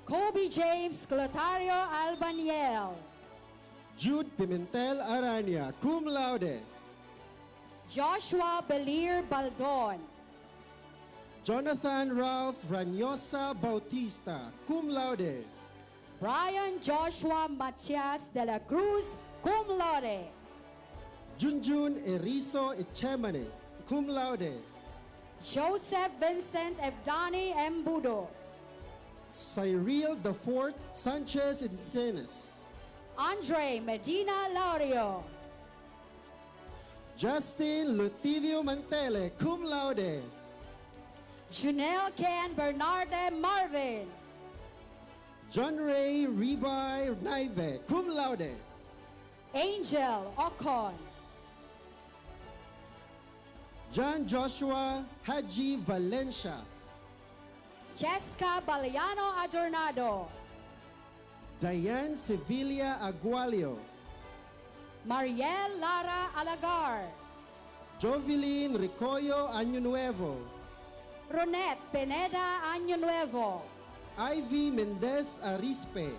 Kobe James Clotario Albaniel. Jude Pimentel Arania, cum laude. Joshua Belir Baldon. Jonathan Ralph Ranyosa Bautista, cum laude. Brian Joshua Matias de la Cruz, cum laude. Junjun Erizo Echemane, cum laude. Joseph Vincent Ebdani Embudo. Cyril IV Sanchez Encenas. Andre Medina Laurio. Justin Lutivio Mantele, cum laude. Junel Ken Bernarde Marvin. John Ray Ribai Naive, cum laude. Angel Ocon. John Joshua Haji Valencia. Jessica Baliano Adornado. Diane Sevilla Agualio. Mariel Lara Alagar. Jovelyn Ricoyo Año Nuevo. Ronette Pineda Año Nuevo. Ivy Mendez Arispe.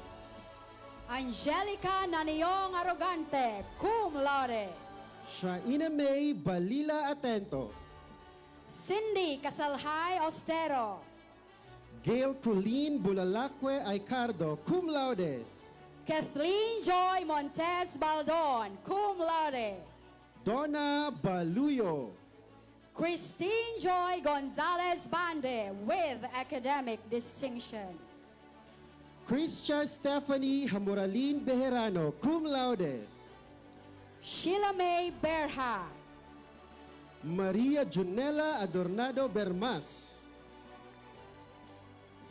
Angelica Naniong Arrogante, cum laude. Shaina May Balila Atento. Cindy Casalhay Ostero. Gail Crulin Bulalacque Aicardo, cum laude. Kathleen Joy Montes Baldon, cum laude. Donna Baluyo. Christine Joy Gonzalez Bande with academic distinction. Christian Stephanie Hamuralin Bejerano, cum laude. Sheila May Berha. Maria Junela Adornado Bermas.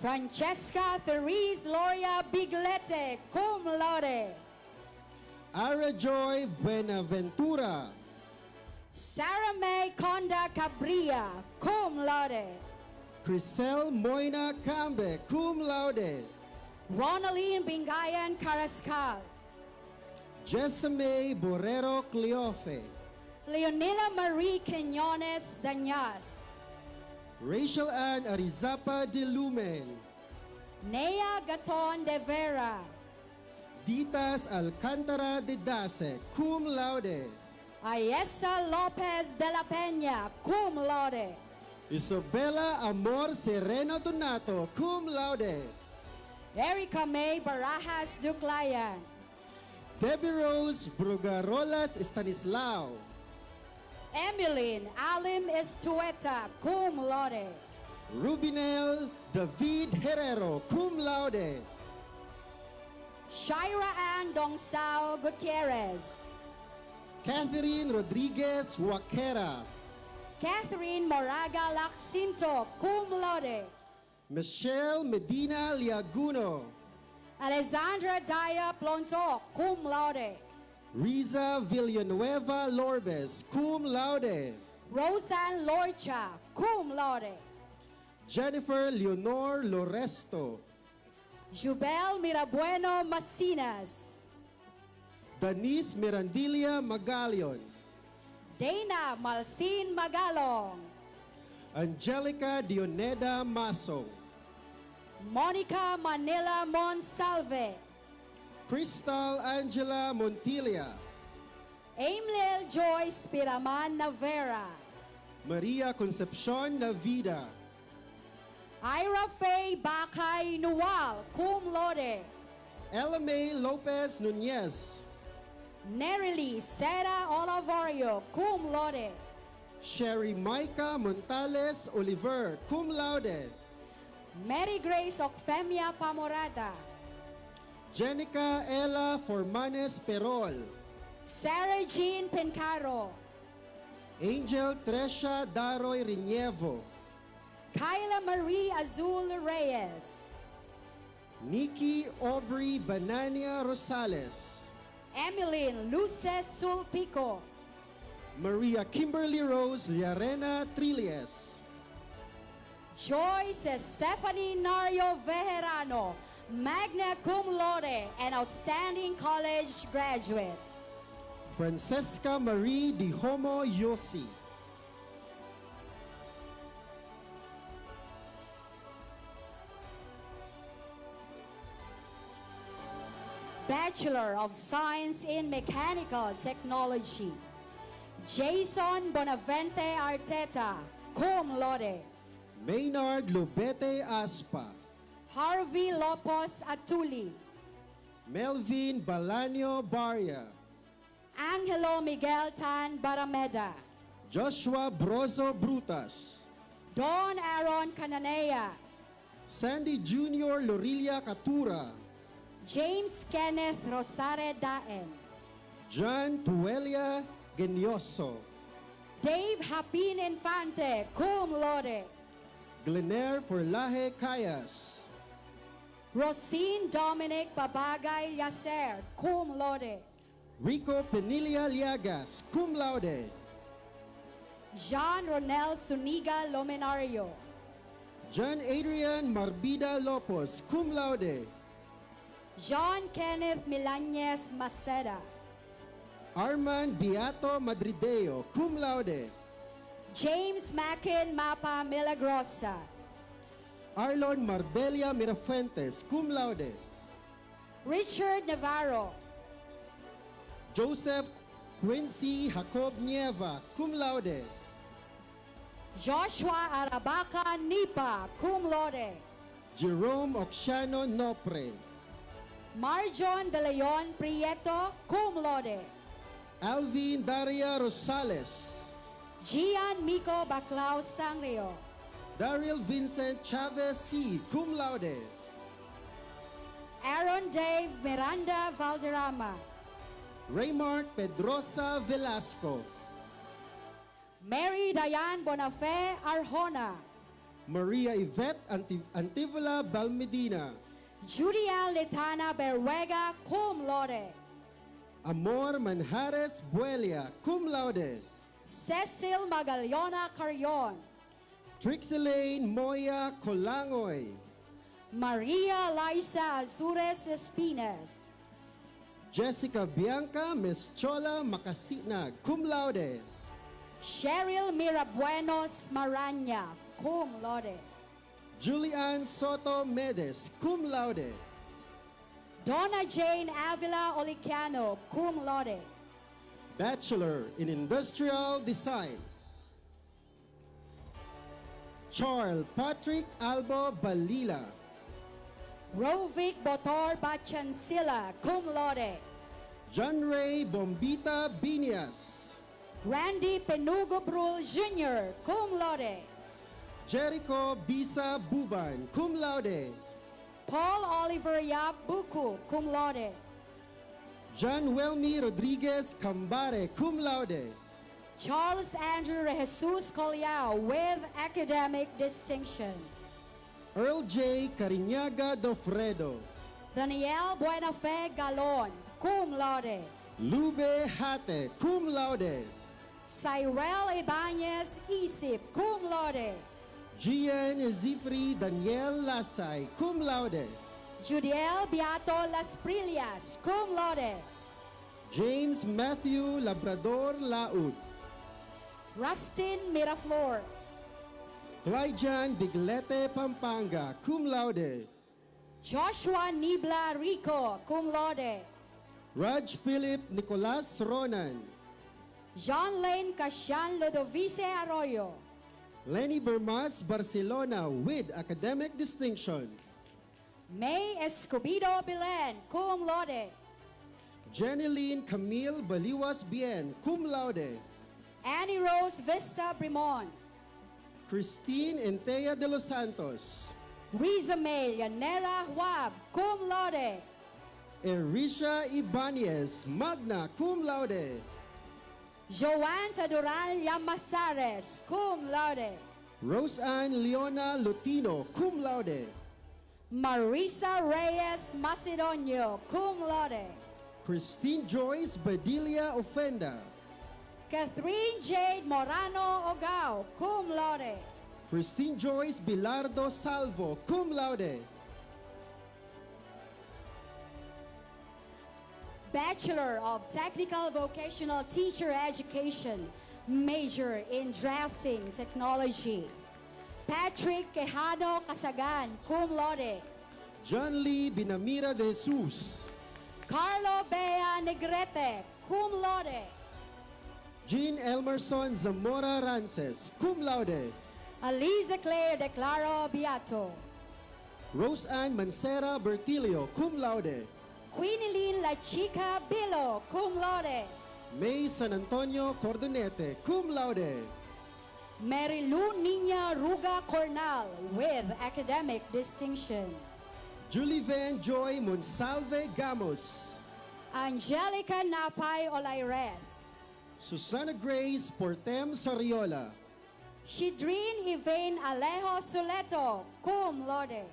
Francesca Therese Loria Biglete, cum laude. Ara Joy Buenaventura. Sarah May Conda Cabria, cum laude. Crisel Moina Cambe, cum laude. Ronaline Bingayan Carascal. Jessame Borrero Cleofe. Leonila Marie Quinones Danyas. Rachel Ann Arizapa de Lumen. Nea Gaton de Vera. Ditas Alcantara de Dase, cum laude. Ayesa Lopez de la Peña, cum laude. Isabella Amor Sereno Donato, cum laude. Erica May Barajas Duclayan. Debbie Rose Brugarolas Stanislao. Emeline Alim Estueta, cum laude. Rubinel David Herrero, cum laude. Shira Ann Dongsao Gutierrez. Catherine Rodriguez Waquera. Catherine Moraga Lacsinto, cum laude. Michelle Medina Liaguno. Alexandra Daya Plonto, cum laude. Riza Villanueva Lorbes, cum laude. Roseanne Lorcha, cum laude. Jennifer Leonor Loresto. Jubel Mirabueno Masinas. Denise Mirandilia Magalion. Dana Malsin Magalong. Angelica Dioneda Masong. Monica Manila Monsalve. Crystal Angela Montilla. Aimlel Joyce Piraman Navera. Maria Concepcion Navida. Ira Faye Bakay Nual, cum laude. Ella May Lopez Nunez. Nerily Sera Olivario, cum laude. Sherry Micah Montales Oliver, cum laude. Mary Grace Ocfemia Pamorada. Jenica Ella Formanes Perol. Sarah Jean Pencaro. Angel Tresha Daroy Rinievo. Kyla Marie Azul Reyes. Nikki Aubrey Banania Rosales. Emeline Luces Sulpico. Maria Kimberly Rose Liarena Trillies. Joyce Stephanie Nario Vejerano, magna cum laude and outstanding college graduate. Francesca Marie Di Homo Yossi. Bachelor of Science in Mechanical Technology. Jason Bonavente Arteta, cum laude. Maynard Lubete Aspa. Harvey Lopez Atuli. Melvin Balanio Barria. Angelo Miguel Tan Barameda. Joshua Brozo Brutas. Don Aaron Cananea. Sandy Jr. Lorilia Catura. James Kenneth Rosare Daen. John Tuelia Genioso. Dave Hapin Infante, cum laude. Glenaire Forlaje Cayas. Rosine Dominic Babagay Yacer, cum laude. Rico Penilia Liagas, cum laude. Jean Ronel Suniga Lomenario. John Adrian Marbida Lopez, cum laude. John Kenneth Milanes Maceda. Arman Beato Madrideo, cum laude. James Mackin Mapa Milagrosa. Arlon Marbelia Mirafuentes, cum laude. Richard Navarro. Joseph Quincy Jacob Nieva, cum laude. Joshua Arabaca Nipa, cum laude. Jerome Oxiano Nopre. Marjon De Leon Prieto, cum laude. Alvin Daria Rosales. Gian Miko Baclao Sangrio. Daryl Vincent Chavez C., cum laude. Aaron Dave Miranda Valderrama. Raymark Pedrosa Velasco. Mary Diane Bonafé Arjona. Maria Yvette Antivola Balmedina. Julia Letana Berwega, cum laude. Amor Manjares Buelia, cum laude. Cecil Magallona Carrion. Trixelaine Moya Colangoy. Maria Liza Azures Espinas. Jessica Bianca Meschola Macasinag, cum laude. Cheryl Mirabuenos Maranya, cum laude. Julian Soto Medes, cum laude. Donna Jane Avila Olicano, cum laude. Bachelor in Industrial Design. Charles Patrick Albo Balila. Rovic Botor Bachansila, cum laude. John Ray Bombita Binias. Randy Penugo Brul Jr., cum laude. Jericho Bisa Buban, cum laude. Paul Oliver Yap Buku, cum laude. John Welmy Rodriguez Cambare, cum laude. Charles Andrew Jesus Coliao with academic distinction. Earl J. Cariñaga Dofredo. Daniel Buenafe Galon, cum laude. Lube Hate, cum laude. Cyril Ibanez Isip, cum laude. Gian Zifri Daniel Lasay, cum laude. Judiel Beato Las Prillas, cum laude. James Matthew Labrador Laud. Rustin Miraflor. Clyjan Biglete Pampanga, cum laude. Joshua Nibla Rico, cum laude. Raj Philip Nicolas Ronan. John Lane Cashan Lodovice Arroyo. Lenny Bermas Barcelona with academic distinction. May Escobedo Bilen, cum laude. Jeneline Camille Baliwas Bien, cum laude. Annie Rose Vista Brimon. Christine Entea de los Santos. Riza May Yanera Huab, cum laude. Erisha Ibanez, magna cum laude. Joanne Tadural Llamazares, cum laude. Roseanne Leona Lutino, cum laude. Marisa Reyes Macedonio, cum laude. Christine Joyce Badilia Ofenda. Catherine Jade Morano Ogao, cum laude. Christine Joyce Bilardo Salvo, cum laude. Bachelor of Technical Vocational Teacher Education, major in Drafting Technology. Patrick Quejano Casagan, cum laude. John Lee Binamira de Jesus. Carlo Bea Negrete, cum laude. Jean Elmerson Zamora Rances, cum laude. Aliza Claire Declaro Beato. Roseanne Mancera Bertilio, cum laude. Quinilin La Chica Bilo, cum laude. May San Antonio Cordonete, cum laude. Mary Lou Nina Ruga Cornal with academic distinction. Julie Van Joy Monsalve Gamos. Angelica Napay Olaires. Susana Grace Portem Sariola. Shidrin Ivane Alejo Soleto, cum laude.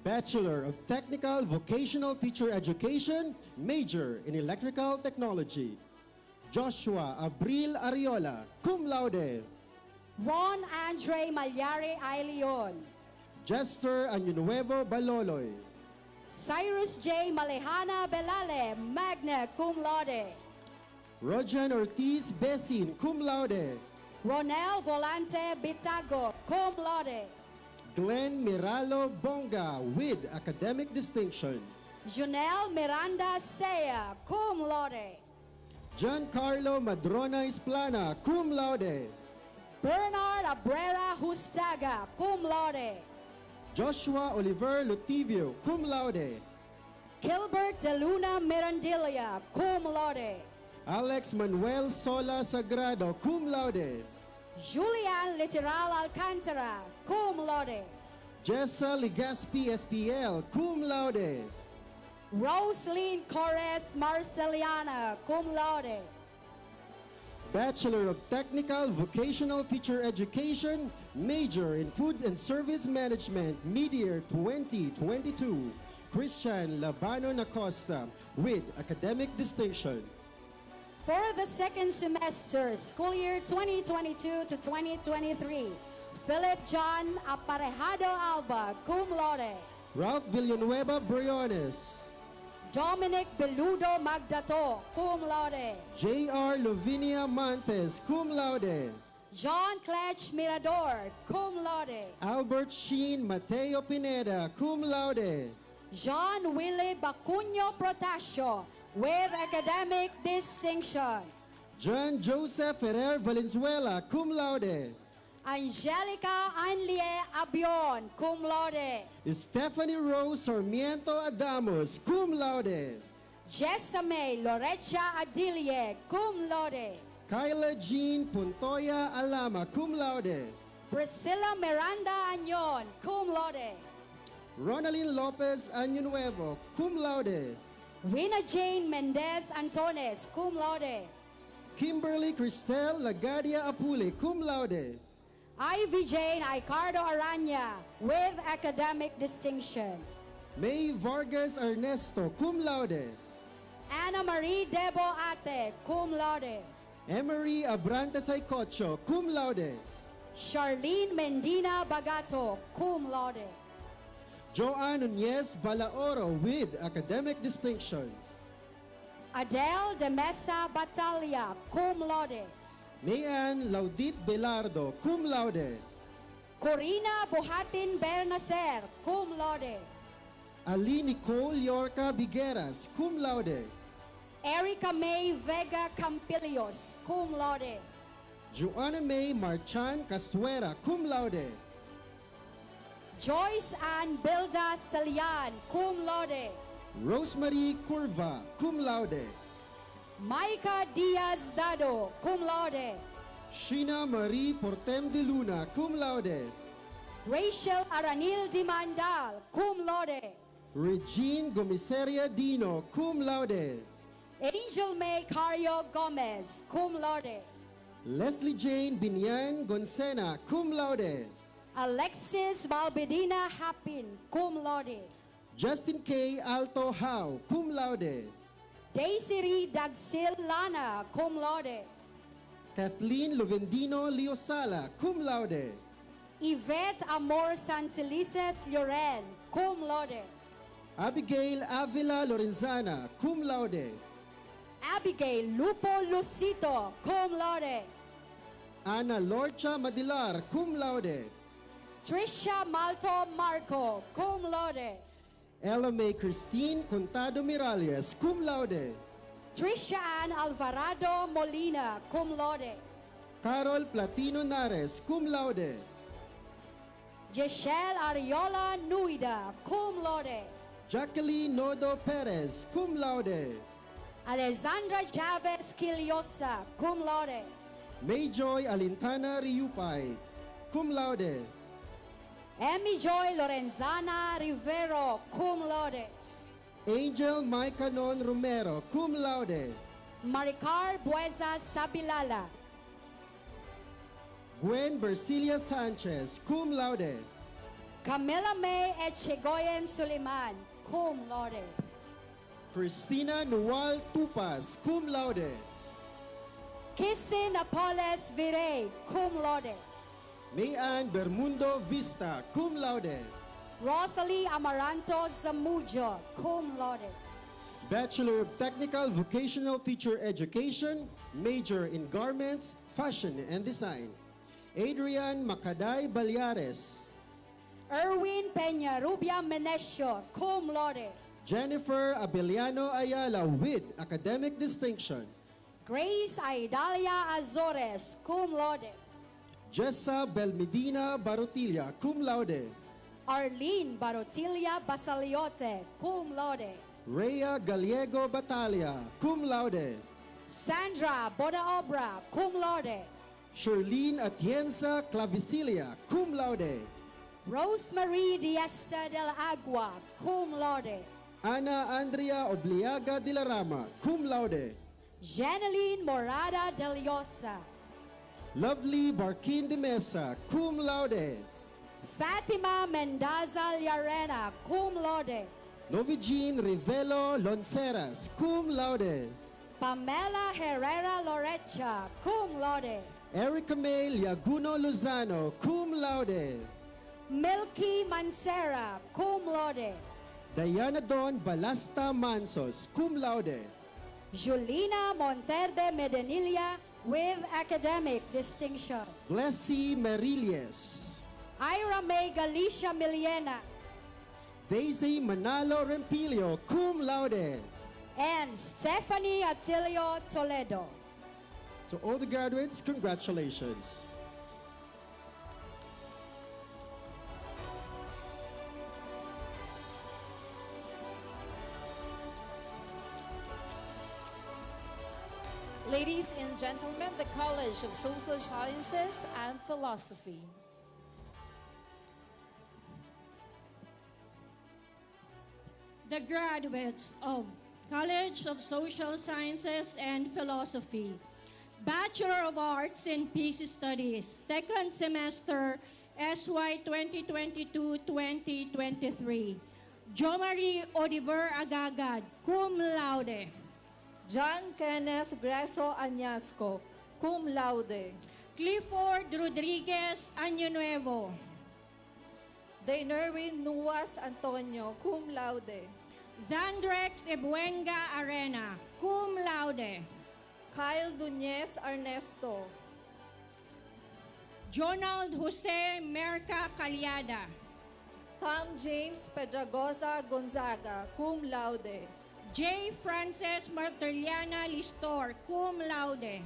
Bachelor of Technical Vocational Teacher Education, major in Electrical Technology. Joshua Abril Ariola, cum laude. Ron Andre Malyari Aileon. Jester Añunuevo Baloloy. Cyrus J. Malejana Belale, magna cum laude. Rojan Ortiz Besin, cum laude. Ronel Volante Bitago, cum laude. Glenn Miralo Bonga with academic distinction. Junel Miranda Sea, cum laude. Giancarlo Madrona Isplana, cum laude. Bernard Abrera Hustaga, cum laude. Joshua Oliver Lutivio, cum laude. Gilbert De Luna Mirandilla, cum laude. Alex Manuel Sola Sagrado, cum laude. Julian Literal Alcantara, cum laude. Jessa Ligaspi SPL, cum laude. Roslyn Corres Marceliana, cum laude. Bachelor of Technical Vocational Teacher Education, major in Food and Service Management, mid-year 2022, Christian Labano Acosta, with academic distinction. For the second semester, school year 2022 to 2023, Philip John Aparejado Alba, cum laude. Ralph Villanueva Briones, Dominic Beludo Magdato, cum laude. J.R. Lovinia Montes, cum laude. John Cletch Mirador, cum laude. Albert Sheen Mateo Pineda, cum laude. John Willie Bacuño Protasio, with academic distinction. John Joseph Ferrer Valenzuela, cum laude. Angelica Anlie Abion, cum laude. Stephanie Rose Sarmiento Adamos, cum laude. Jessame Lorecha Adilie, cum laude. Kyla Jean Puntoya Alama, cum laude. Priscilla Miranda Añon, cum laude. Ronaldin Lopez Año Nuevo, cum laude. Rina Jane Mendez Antones, cum laude. Kimberly Cristel Lagadia Apule, cum laude. Ivy Jane Icardo Aranya, with academic distinction. May Vargas Ernesto, cum laude. Anna Marie Debo Ate, cum laude. Emery Abrantes Aycocho, cum laude. Charlene Mendina Bagato, cum laude. Joanne Nunez Balaoro, with academic distinction. Adele de Mesa Batalia, cum laude. Mayan Laudit Belardo, cum laude. Corina Buhatin Bernacer, cum laude. Ali Nicole Yorca Bigueras, cum laude. Erica May Vega Campilios, cum laude. Joanna May Marchan Castuera, cum laude. Joyce Ann Bilda Salian, cum laude. Rosemary Curva, cum laude. Maika Diaz Dado, cum laude. Sheena Marie Portem de Luna, cum laude. Rachel Aranil Dimandal, cum laude. Regine Gomiseria Dino, cum laude. Angel May Cario Gomez, cum laude. Leslie Jane Binyan Gonsena, cum laude. Alexis Balbedina Hapin, cum laude. Justin K. Alto How, cum laude. Daisy Dagsil Lana, cum laude. Kathleen Lovendino Liosala, cum laude. Yvette Amor Santelices Lloren, cum laude. Abigail Avila Lorenzana, cum laude. Abigail Lupo Lucito, cum laude. Ana Lorcha Madilar, cum laude. Trisha Malto Marco, cum laude. Ella May Christine Contado Miralles, cum laude. Trisha Ann Alvarado Molina, cum laude. Carol Platino Nares, cum laude. Giselle Ariola Nuida, cum laude. Jacqueline Nodo Perez, cum laude. Alessandra Chavez Quiliosa, cum laude. Mayjoy Alintana Riupay, cum laude. Emmy Joy Lorenzana Rivero, cum laude. Angel Maicanon Romero, cum laude. Maricar Bueza Sabilala. Gwen Bercilia Sanchez, cum laude. Camila May Echegoyen Suleiman, cum laude. Christina Nual Tupas, cum laude. Kissy Napoles Virey, cum laude. Mayan Bermundo Vista, cum laude. Rosalie Amaranto Zamudio, cum laude. Bachelor of Technical Vocational Teacher Education, major in Garments, Fashion and Design. Adrian Macaday Balyares. Erwin Peña Rubia Menesio, cum laude. Jennifer Abeliano Ayala with academic distinction. Grace Aidalia Azores, cum laude. Jessa Belmedina Barotilla, cum laude. Arlene Barotilia Basaliote, cum laude. Rhea Gallego Batalia, cum laude. Sandra Bodaobra, cum laude. Sherlene Atienza Clavicilia, cum laude. Rosemary Diesta del Agua, cum laude. Ana Andrea Obliaga de la Rama, cum laude. Jeneline Morada Del Llosa, Lovely Barkin de Mesa, cum laude. Fatima Mendaza Llarena, cum laude. Novigene Rivelo Lonceras, cum laude. Pamela Herrera Lorecha, cum laude. Erica May Liaguno Lozano, cum laude. Milky Mancera, cum laude. Diana Don Balasta Mansos, cum laude. Julina Monterde Medinilla with academic distinction. Blessy Marilles. Ira May Galicia Miliena, Daisy Manalo Rempilio, cum laude. and Stephanie Atilio Toledo. To all the graduates, congratulations. Ladies and gentlemen, the College of Social Sciences and Philosophy. The graduates of College of Social Sciences and Philosophy, Bachelor of Arts in Peace Studies, second semester, SY 2022-2023. Jo Marie Oliver Agagad, cum laude. John Kenneth Greso Añasco, cum laude. Clifford Rodriguez Año Nuevo. Dainerwin Nuas Antonio, cum laude. Zandrex Ebuenga Arena, cum laude. Kyle Duñez Ernesto. Jonald Jose Merca Caliada. Tom James Pedragosa Gonzaga, cum laude. J. Frances Marteliana Listor, cum laude.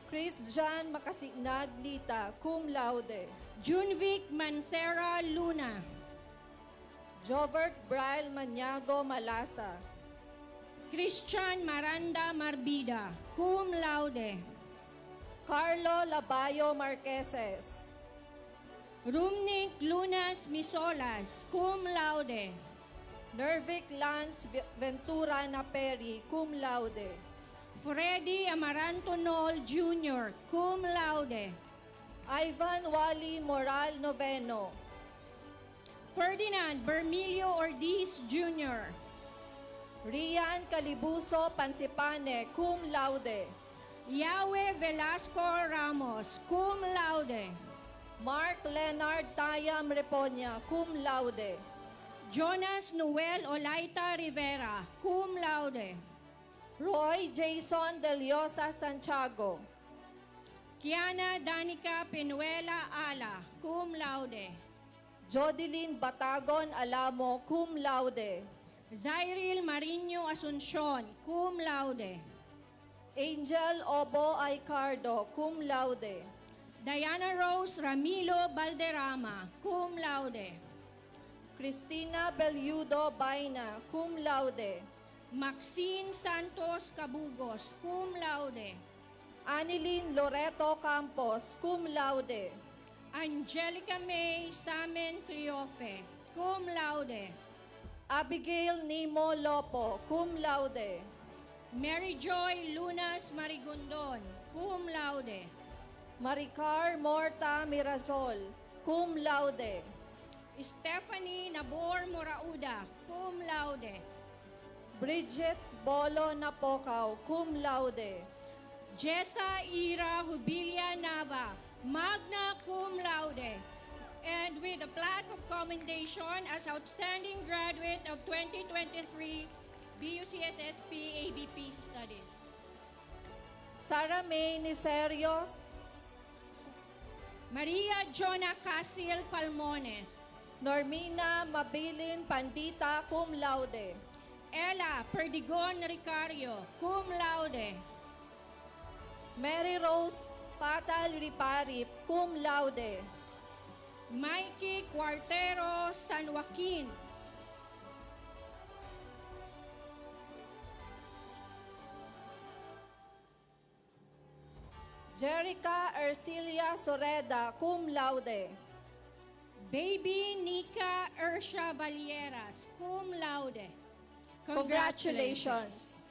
Chris John Makasignag Lita, cum laude. Junvic Mancera Luna. Jovert Braille Maniago Malasa. Christian Maranda Marbida, cum laude. Carlo Labayo Marqueses. Rumnik Lunas Misolas, cum laude. Nervic Lance Ventura Naperi, cum laude. Freddy Amaranto Nol Jr., cum laude. Ivan Wally Moral Noveno. Ferdinand Bermilio Ortiz Jr. Rian Calibuso Pansipane, cum laude. Yahweh Velasco Ramos, cum laude. Mark Leonard Tayam Repoña, cum laude. Jonas Noel Olaita Rivera, cum laude. Roy Jason Deliosa Santiago. Kiana Danica Penuela Ala, cum laude. Jodeline Batagon Alamo, cum laude. Zairil Marino Asuncion, cum laude. Angel Obo Aicardo, cum laude. Diana Rose Ramilo Balderrama, cum laude. Cristina Beliudo Baina, cum laude. Maxine Santos Cabugos, cum laude. Anilin Loreto Campos, cum laude. Angelica May Samen Cleofe, cum laude. Abigail Nemo Lopo, cum laude. Mary Joy Lunas Marigondon, cum laude. Maricar Morta Mirasol, cum laude. Stephanie Nabor Morauda, cum laude. Bridget Bolo Napocaw, cum laude. Jessa Ira Hubilia Nava, magna cum laude. And with a plaque of commendation as outstanding graduate of 2023 BUCSSP ABP Studies. Sarah May Niserios. Maria Jonah Casil Palmones. Normina Mabilin Pandita, cum laude. Ella Perdigon Ricario, cum laude. Mary Rose Patal Riparip, cum laude. Mikey Cuartero San Joaquin. Jerica Ercilia Soreda, cum laude. Baby Nika Ersha Valieras, cum laude. Congratulations.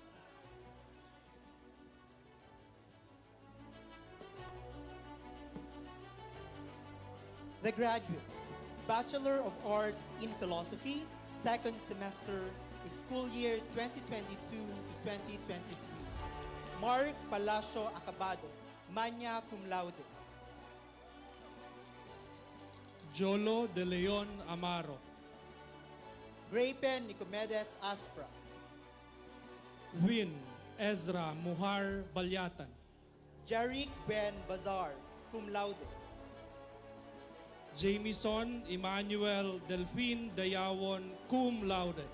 The graduates, Bachelor of Arts in Philosophy, second semester, school year 2022 to 2023. Mark Palacio Acabado, magna cum laude. Jolo de Leon Amaro. Grapen Nicomedes Aspra. Win Ezra Muhar Balyatan. Jeric Ben Bazar, cum laude. Jamison Emmanuel Delfin Dayawon, cum laude.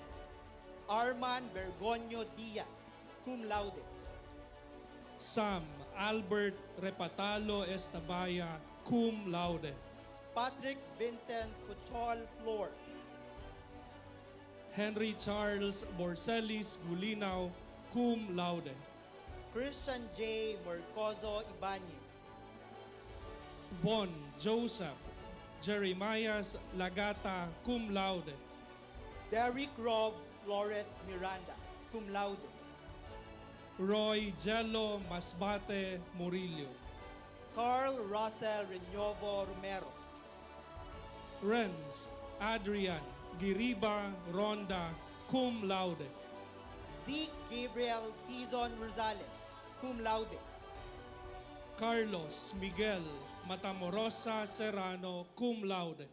Arman Bergonio Diaz, cum laude. Sam Albert Repatalo Estabaya, cum laude. Patrick Vincent Puchol Flor. Henry Charles Borselis Gulinaw, cum laude. Christian J. Morcozo Ibanez. Von Joseph Jeremias Lagata, cum laude. Derrick Rob Flores Miranda, cum laude. Roy Jello Masbate Murillo. Carl Russell Reñovo Romero. Renz Adrian Giriba Ronda, cum laude. Zeke Gabriel Hizon Rosales, cum laude. Carlos Miguel Matamorosa Serrano, cum laude.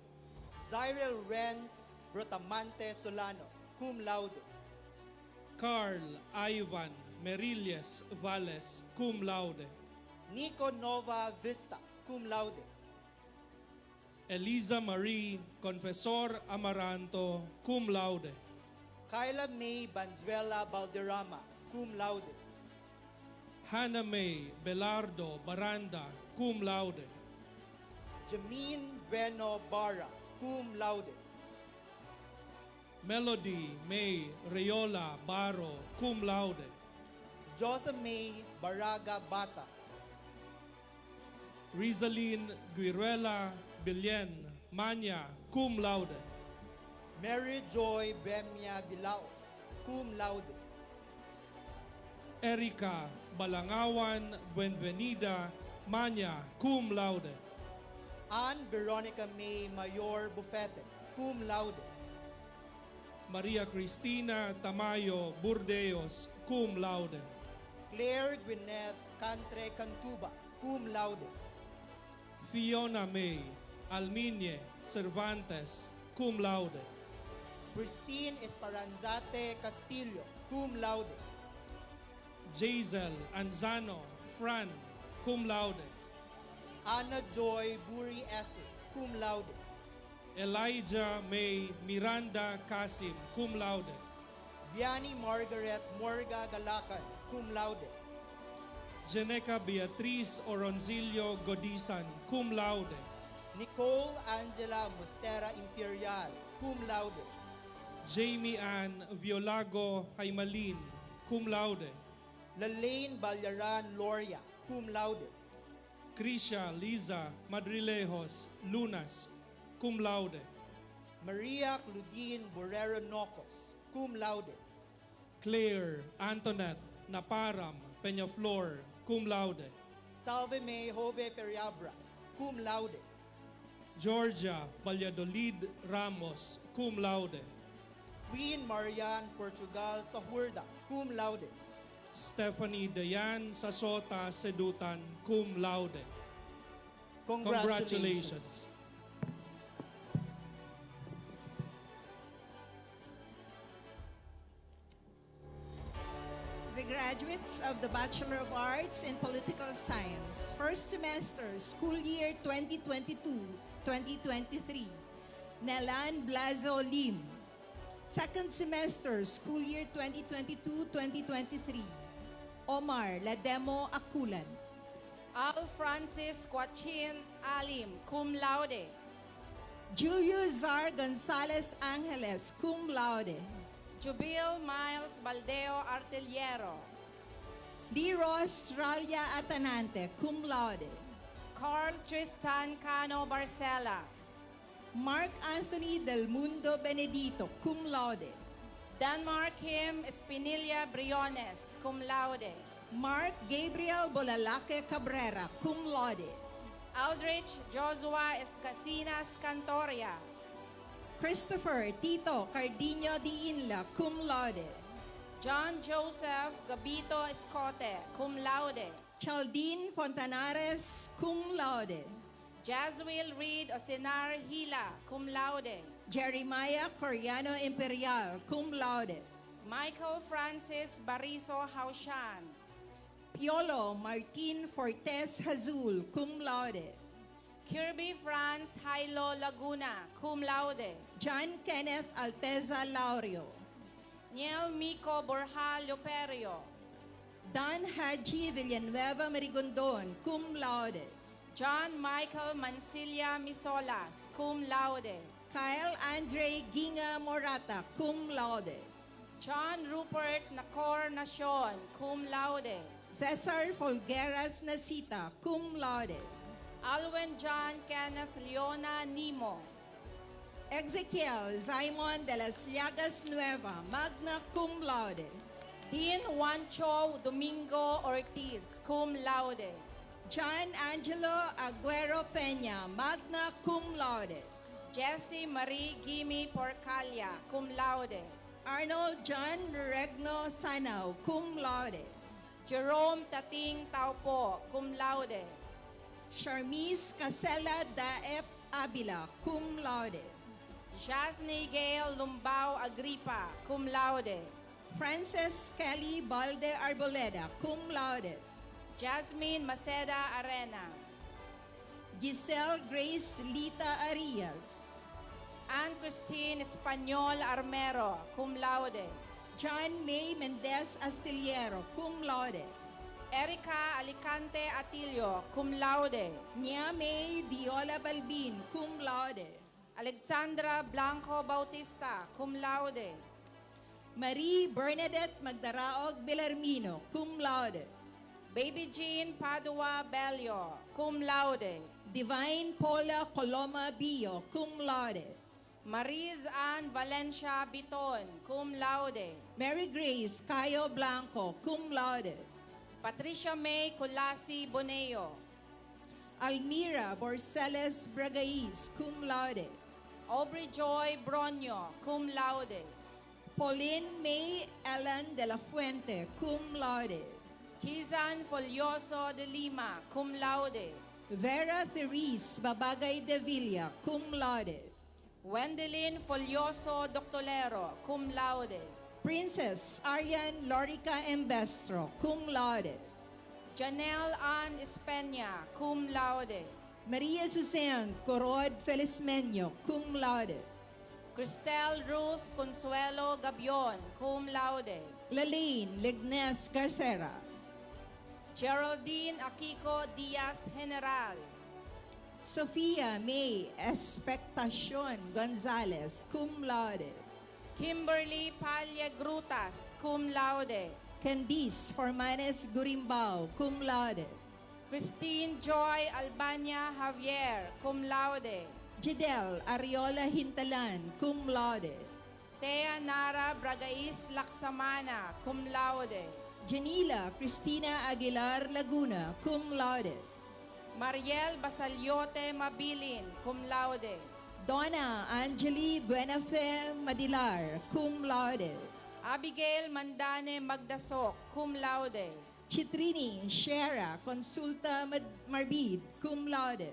Cyril Renz Brotamante Solano, cum laude. Carl Ivan Merilles Valles, cum laude. Nico Nova Vista, cum laude. Eliza Marie Confesor Amaranto, cum laude. Kyla May Banzuela Balderrama, cum laude. Hannah May Belardo Baranda, cum laude. Jameen Bueno Barra, cum laude. Melody May Reyola Baro, cum laude. Josa May Baraga Bata. Rizalyn Guiruela Bilyen Manya, cum laude. Mary Joy Bemia Bilaos, cum laude. Erica Balangawan Buenvenida Manya, cum laude. Ann Veronica May Mayor Bufete, cum laude. Maria Cristina Tamayo Burdeos, cum laude. Claire Gwyneth Cantre Cantuba, cum laude. Fiona May Alminie Cervantes, cum laude. Christine Esperanzate Castillo, cum laude. Jazel Anzano Fran, cum laude. Anna Joy Buri Esser, cum laude. Elijah May Miranda Kasim, cum laude. Vianney Margaret Morga Galacan, cum laude. Jeneca Beatriz Oronzillo Godisan, cum laude. Nicole Angela Mustera Imperial, cum laude. Jamie Ann Violago Haymalin, cum laude. Lalaine Balyaran Loria, cum laude. Krisha Liza Madrilejos Lunas, cum laude. Maria Claudine Borrero Nocos, cum laude. Claire Antoinette Naparam Peñaflor, cum laude. Salve May Jove Periabras, cum laude. Georgia Valladolid Ramos, cum laude. Queen Marian Portugal Sahurda, cum laude. Stephanie Dayan Sasota Sedutan, cum laude. Congratulations. The graduates of the Bachelor of Arts in Political Science, first semester, school year 2022-2023, Nelan Blazo Lim. Second semester, school year 2022-2023, Omar Lademo Akulan. Al Francis Quachin Alim, cum laude. Julio Zar Gonzalez Angeles, cum laude. Jubil Miles Baldeo Artillero. D. Ross Ralia Atanante, cum laude. Carl Tristan Cano Barcela. Mark Anthony Del Mundo Benedito, cum laude. Denmark Kim Espinilla Briones, cum laude. Mark Gabriel Bolalake Cabrera, cum laude. Aldrich Joshua Escasinas Cantoria. Christopher Tito Cardino Di Inla, cum laude. John Joseph Gabito Escote, cum laude. Chaldine Fontanares, cum laude. Jaswil Reed Osinar Hila, cum laude. Jeremiah Coriano Imperial, cum laude. Michael Francis Bariso Haushan. Piolo Martin Fortes Hazul, cum laude. Kirby Franz Hilo Laguna, cum laude. John Kenneth Alteza Laurio. Niel Mico Borja Loperio. Don Haji Villanueva Marigondon, cum laude. John Michael Mansilla Misolas, cum laude. Kyle Andre Ginga Morata, cum laude. John Rupert Nacor Nacion, cum laude. Cesar Folgueras Nasita, cum laude. Alwin John Kenneth Leona Nimo. Ezekiel Simon de las Llagas Nueva, magna cum laude. Dean Juancho Domingo Ortiz, cum laude. John Angelo Aguero Peña, magna cum laude. Jessie Marie Gimi Porcalia, cum laude. Arnold John Regno Sanao, cum laude. Jerome Tating Taupo, cum laude. Charmise Casella Daep Abila, cum laude. Jasny Gail Lumbao Agripa, cum laude. Frances Kelly Balde Arboleda, cum laude. Jasmine Maceda Arena. Giselle Grace Lita Arias. Anne Christine Espanyol Armero, cum laude. John May Mendez Astillero, cum laude. Erica Alicante Atilio, cum laude. Nia May Diola Balbin, cum laude. Alexandra Blanco Bautista, cum laude. Marie Bernadette Magdaraog Belarmino, cum laude. Baby Jean Padua Bello, cum laude. Divine Paula Coloma Bio, cum laude. Mariz Ann Valencia Biton, cum laude. Mary Grace Cayo Blanco, cum laude. Patricia May Colasi Boneo. Almira Borceles Bragais, cum laude. Aubrey Joy Bronio, cum laude. Pauline May Ellen de la Fuente, cum laude. Kizan Folioso de Lima, cum laude. Vera Therese Babagay de Villa, cum laude. Wendelin Folioso Doctolero, cum laude. Princess Arian Lorica Embestro, cum laude. Janelle Ann Espena, cum laude. Maria Suzanne Corod Felizmeño, cum laude. Cristel Ruth Consuelo Gabion, cum laude. Lalaine Lignes Garcera. Geraldine Akiko Diaz General. Sofia May Expectacion Gonzalez, cum laude. Kimberly Palya Grutas, cum laude. Candice Formanes Gurimbao, cum laude. Christine Joy Albania Javier, cum laude. Jidel Ariola Hintalan, cum laude. Thea Nara Bragais Laksamana, cum laude. Janila Cristina Aguilar Laguna, cum laude. Mariel Basalyote Mabilin, cum laude. Donna Angeli Buenafe Madilar, cum laude. Abigail Mandane Magdasok, cum laude. Chitrini Shera Consulta Marbid, cum laude.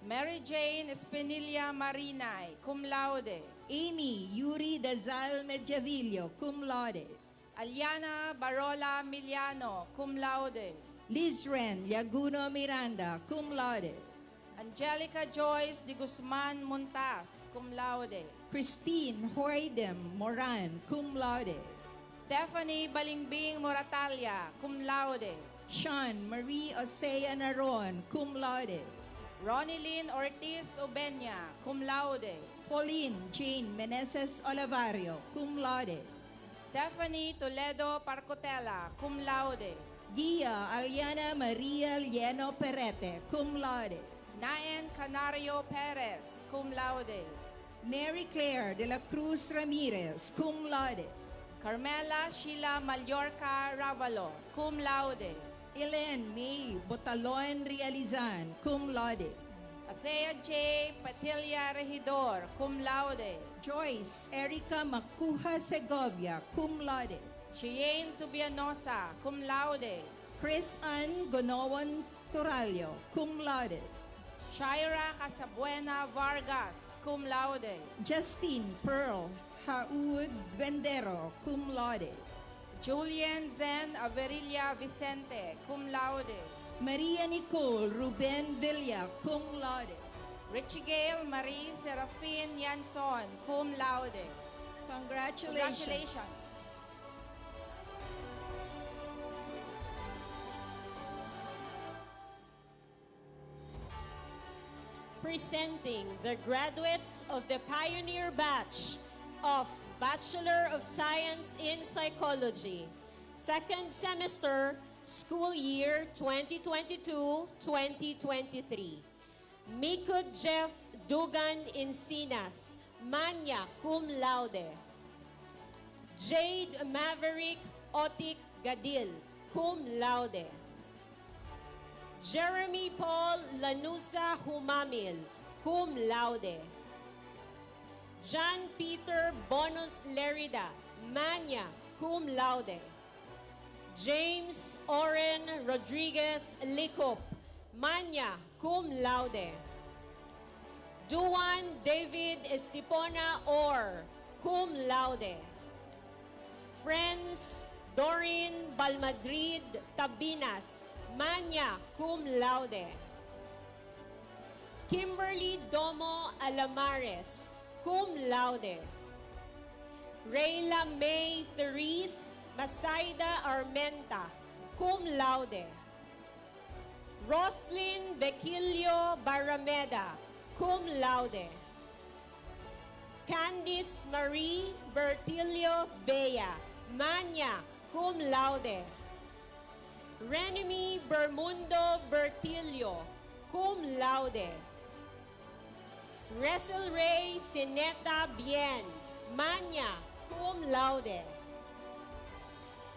Mary Jane Espinilla Marinay, cum laude. Amy Yuri Dazal Medjavillo, cum laude. Aliana Barola Miliano, cum laude. Liz Ren Yaguno Miranda, cum laude. Angelica Joyce de Guzman Montas, cum laude. Christine Hoydem Moran, cum laude. Stephanie Balingbing Moratalia, cum laude. Sean Marie Osea Naron, cum laude. Ronilyn Ortiz Obenya, cum laude. Pauline Jane Meneses Olivario, cum laude. Stephanie Toledo Parcotela, cum laude. Gia Aliana Maria Lieno Perete, cum laude. Naen Canario Perez, cum laude. Mary Claire de la Cruz Ramirez, cum laude. Carmela Sheila Mallorca Ravalo, cum laude. Ellen May Botalon Realizan, cum laude. Athea J. Patilla Regidor, cum laude. Joyce Erica Macuja Segovia, cum laude. Cheyenne Tubianosa, cum laude. Chris Ann Gonowan Turalio, cum laude. Shaira Casabuena Vargas, cum laude. Justine Pearl Haud Vendero, cum laude. Julian Zen Averilla Vicente, cum laude. Maria Nicole Ruben Villa, cum laude. Richie Gale Marie Serafin Yanson, cum laude. Congratulations. Presenting the graduates of the pioneer batch of Bachelor of Science in Psychology, second semester, school year 2022-2023. Miko Jeff Dugan Encinas, magna cum laude. Jade Maverick Otik Gadil, cum laude. Jeremy Paul Lanusa Humamil, cum laude. John Peter Bonus Lerida, magna cum laude. James Oren Rodriguez Licop, magna cum laude. Duan David Estipona Or, cum laude. Friends Doreen Balmadrid Tabinas, magna cum laude. Kimberly Domo Alamares, cum laude. Rayla May Therese Masaida Armenta, cum laude. Roslyn Bequilio Barameda, cum laude. Candice Marie Bertilio Bea, magna cum laude. Renemy Bermundo Bertilio, cum laude. Resel Ray Sineta Bien, magna cum laude.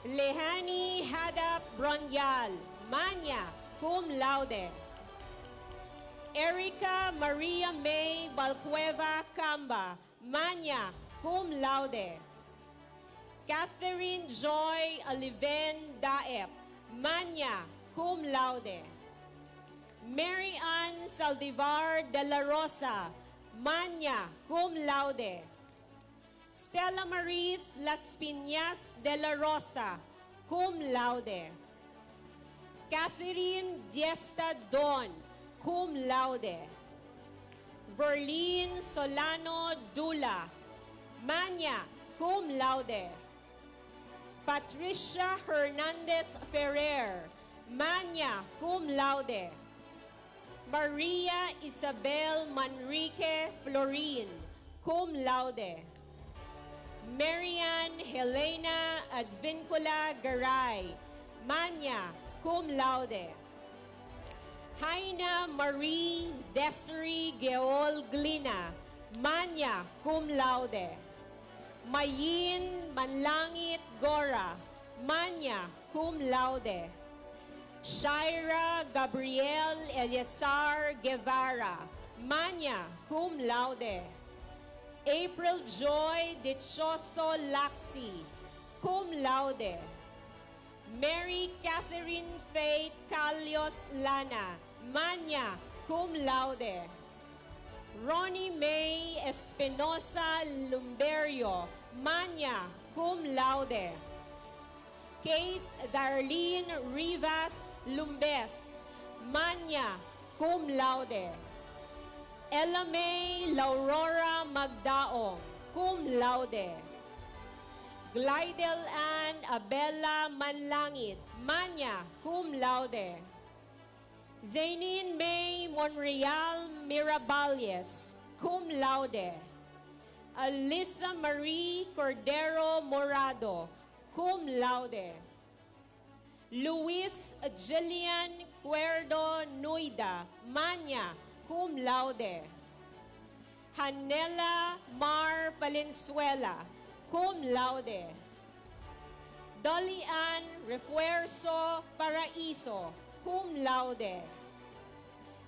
Lehani Hadap Bronyal, magna cum laude. Erica Maria May Balcueva Camba, magna cum laude. Catherine Joy Oliven Daep, magna cum laude. Mary Ann Saldivar de la Rosa, magna cum laude. Stella Maris Las Piñas de la Rosa, cum laude. Catherine Diesta Don, cum laude. Verlene Solano Dula, magna cum laude. Patricia Hernandez Ferrer, magna cum laude. Maria Isabel Manrique Florin, cum laude. Marian Helena Advincula Garay, magna cum laude. Haina Marie Desiree Geol Glina, magna cum laude. Mayin Manlangit Gora, magna cum laude. Shaira Gabriel Eliasar Guevara, magna cum laude. April Joy Dichoso Laxi, cum laude. Mary Catherine Faith Calios Lana, magna cum laude. Ronnie May Espinosa Lumberio, magna cum laude. Kate Darlene Rivas Lumbes, magna cum laude. Ella May Laurora Magdaong, cum laude. Glidel Ann Abella Manlangit, magna cum laude. Zainin May Monreal Miraballes, cum laude. Alyssa Marie Cordero Morado, cum laude. Luis Jillian Cuerdo Nuida, magna cum laude. Hanela Mar Valenzuela, cum laude. Dolian Refuerzo Paraiso, cum laude.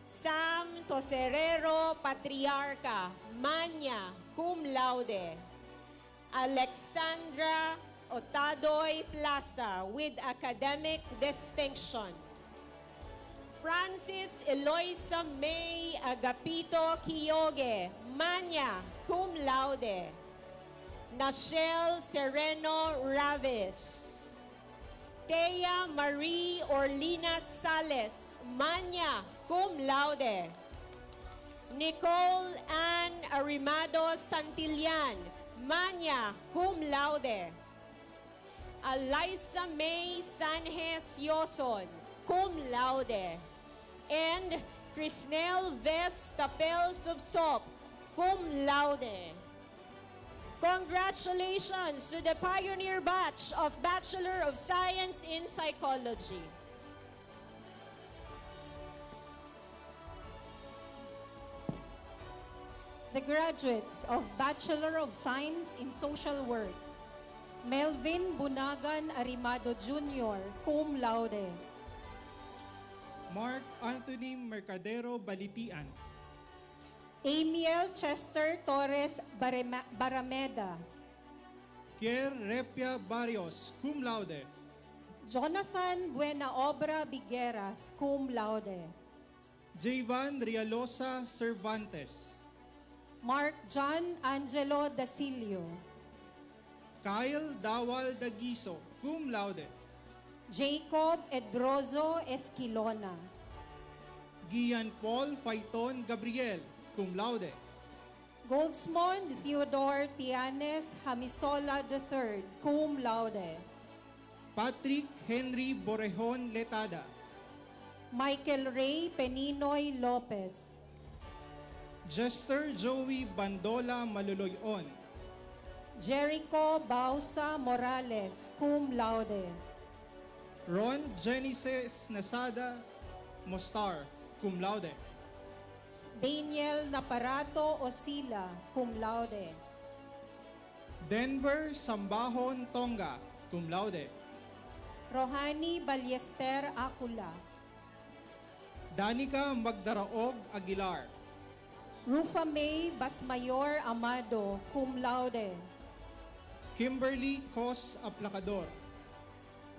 Sam Toserero Patriarca, Manya, cum laude. Alexandra Otadoy Plaza with academic distinction. Francis Eloisa May Agapito Quiyogue, Manya, cum laude. Nachelle Sereno Ravis. Thea Marie Orlina Sales, Manya, cum laude. Nicole Ann Arimado Santillan, Manya, cum laude. Eliza May Sanjes Yoson, cum laude. And Crisnel Ves Tapel Subsop, cum laude. Congratulations to the pioneer batch of Bachelor of Science in Psychology. The graduates of Bachelor of Science in Social Work, Melvin Bunagan Arimado Jr., cum laude. Mark Anthony Mercadero Balitian. Amiel Chester Torres Barameda. Kier Repia Barrios, cum laude. Jonathan Buenaobra Bigueras, cum laude. Jayvan Rialosa Cervantes. Mark John Angelo Dasilio. Kyle Dawal Dagiso, cum laude. Jacob Edrozo Esquilona. Gian Paul Faiton Gabriel, cum laude. Goldsmond Theodore Tianes Hamisola III, cum laude. Patrick Henry Borejon Letada. Michael Ray Peninoy Lopez. Jester Joey Bandola Maluloyon. Jericho Bausa Morales, cum laude. Ron Genesis Nasada Mostar, cum laude. Daniel Naparato Osila, cum laude. Denver Sambahon Tonga, cum laude. Rohani Ballester Acula. Danica Magdaraog Aguilar. Rufa May Basmayor Amado, cum laude. Kimberly Cos Aplacador.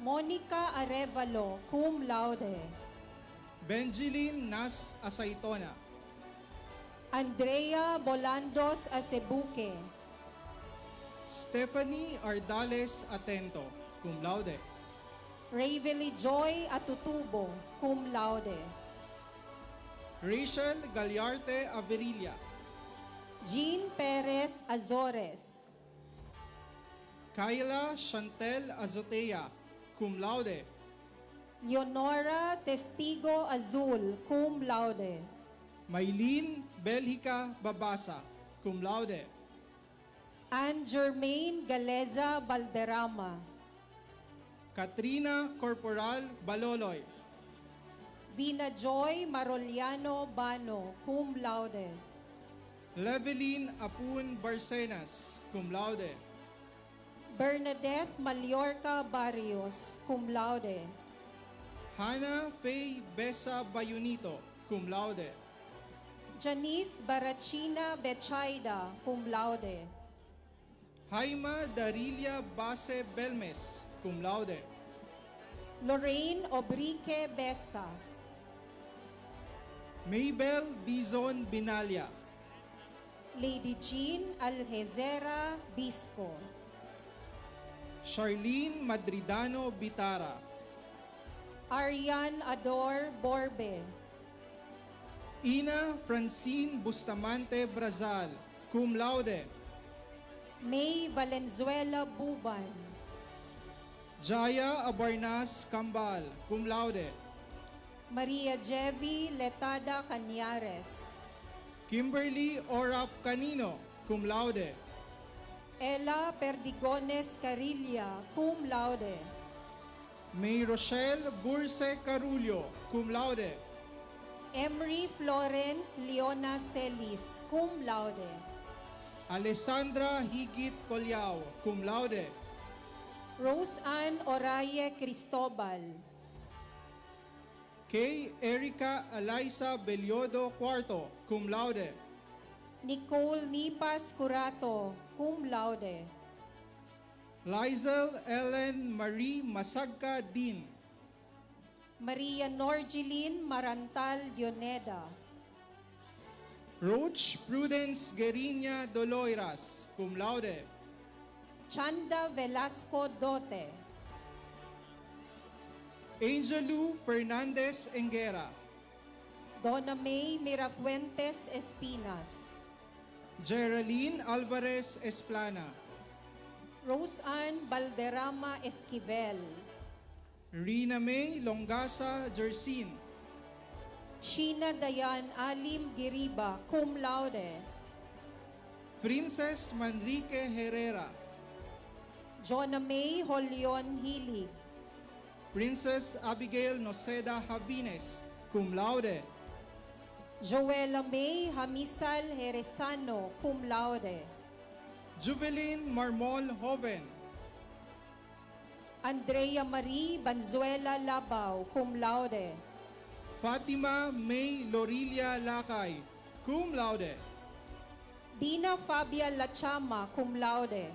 Monica Arevalo, cum laude. Benjeline Nas Asaitona. Andrea Bolandos Acebuque. Stephanie Ardales Atento, cum laude. Ravely Joy Atutubo, cum laude. Rachel Gagliarte Averilla. Jean Perez Azores. Kayla Chantel Azotea, cum laude. Leonora Testigo Azul, cum laude. Maylene Belhica Babasa, cum laude. Anne Germaine Galeza Balderrama. Katrina Corporal Baloloy. Vina Joy Maroliano Bano, cum laude. Leveline Apun Barcenas, cum laude. Bernadette Mallorca Barrios, cum laude. Hannah Faye Besa Bayunito, cum laude. Janice Barachina Bechaida, cum laude. Jaima Darilia Base Belmes, cum laude. Lorraine Obrique Besa. Maybel Dizon Binalia. Lady Jean Alhezera Bispo. Charlene Madridano Bitara. Arian Ador Borbe. Ina Francine Bustamante Brazal, cum laude. May Valenzuela Buban. Jaya Abarnas Kambal, cum laude. Maria Jevi Letada Cañares. Kimberly Orap Canino, cum laude. Ella Perdigones Carilla, cum laude. May Rochelle Burse Carullo, cum laude. Emery Florence Leona Celis, cum laude. Alessandra Higit Colyao, cum laude. Rose Ann Oraye Cristobal. Kay Erica Eliza Beliodo IV, cum laude. Nicole Nipas Curato, cum laude. Lizel Ellen Marie Masagka Din. Maria Norgeline Marantal Dioneda. Roach Prudence Guerinia Doloiras, cum laude. Chanda Velasco Dote. Angelu Fernandez Engera. Donna May Mirafuentes Espinas. Geraldine Alvarez Esplana. Rose Ann Balderrama Esquivel. Rina May Longasa Jersin. Sheena Dayan Alim Giriba, cum laude. Princess Manrique Herrera. Jonna May Holion Hilig. Princess Abigail Noceda Javines, cum laude. Joella May Hamisal Jerezano, cum laude. Juveline Marmol Joven. Andrea Marie Banzuela Labao, cum laude. Fatima May Lorilia Lakay, cum laude. Dina Fabia Lachama, cum laude.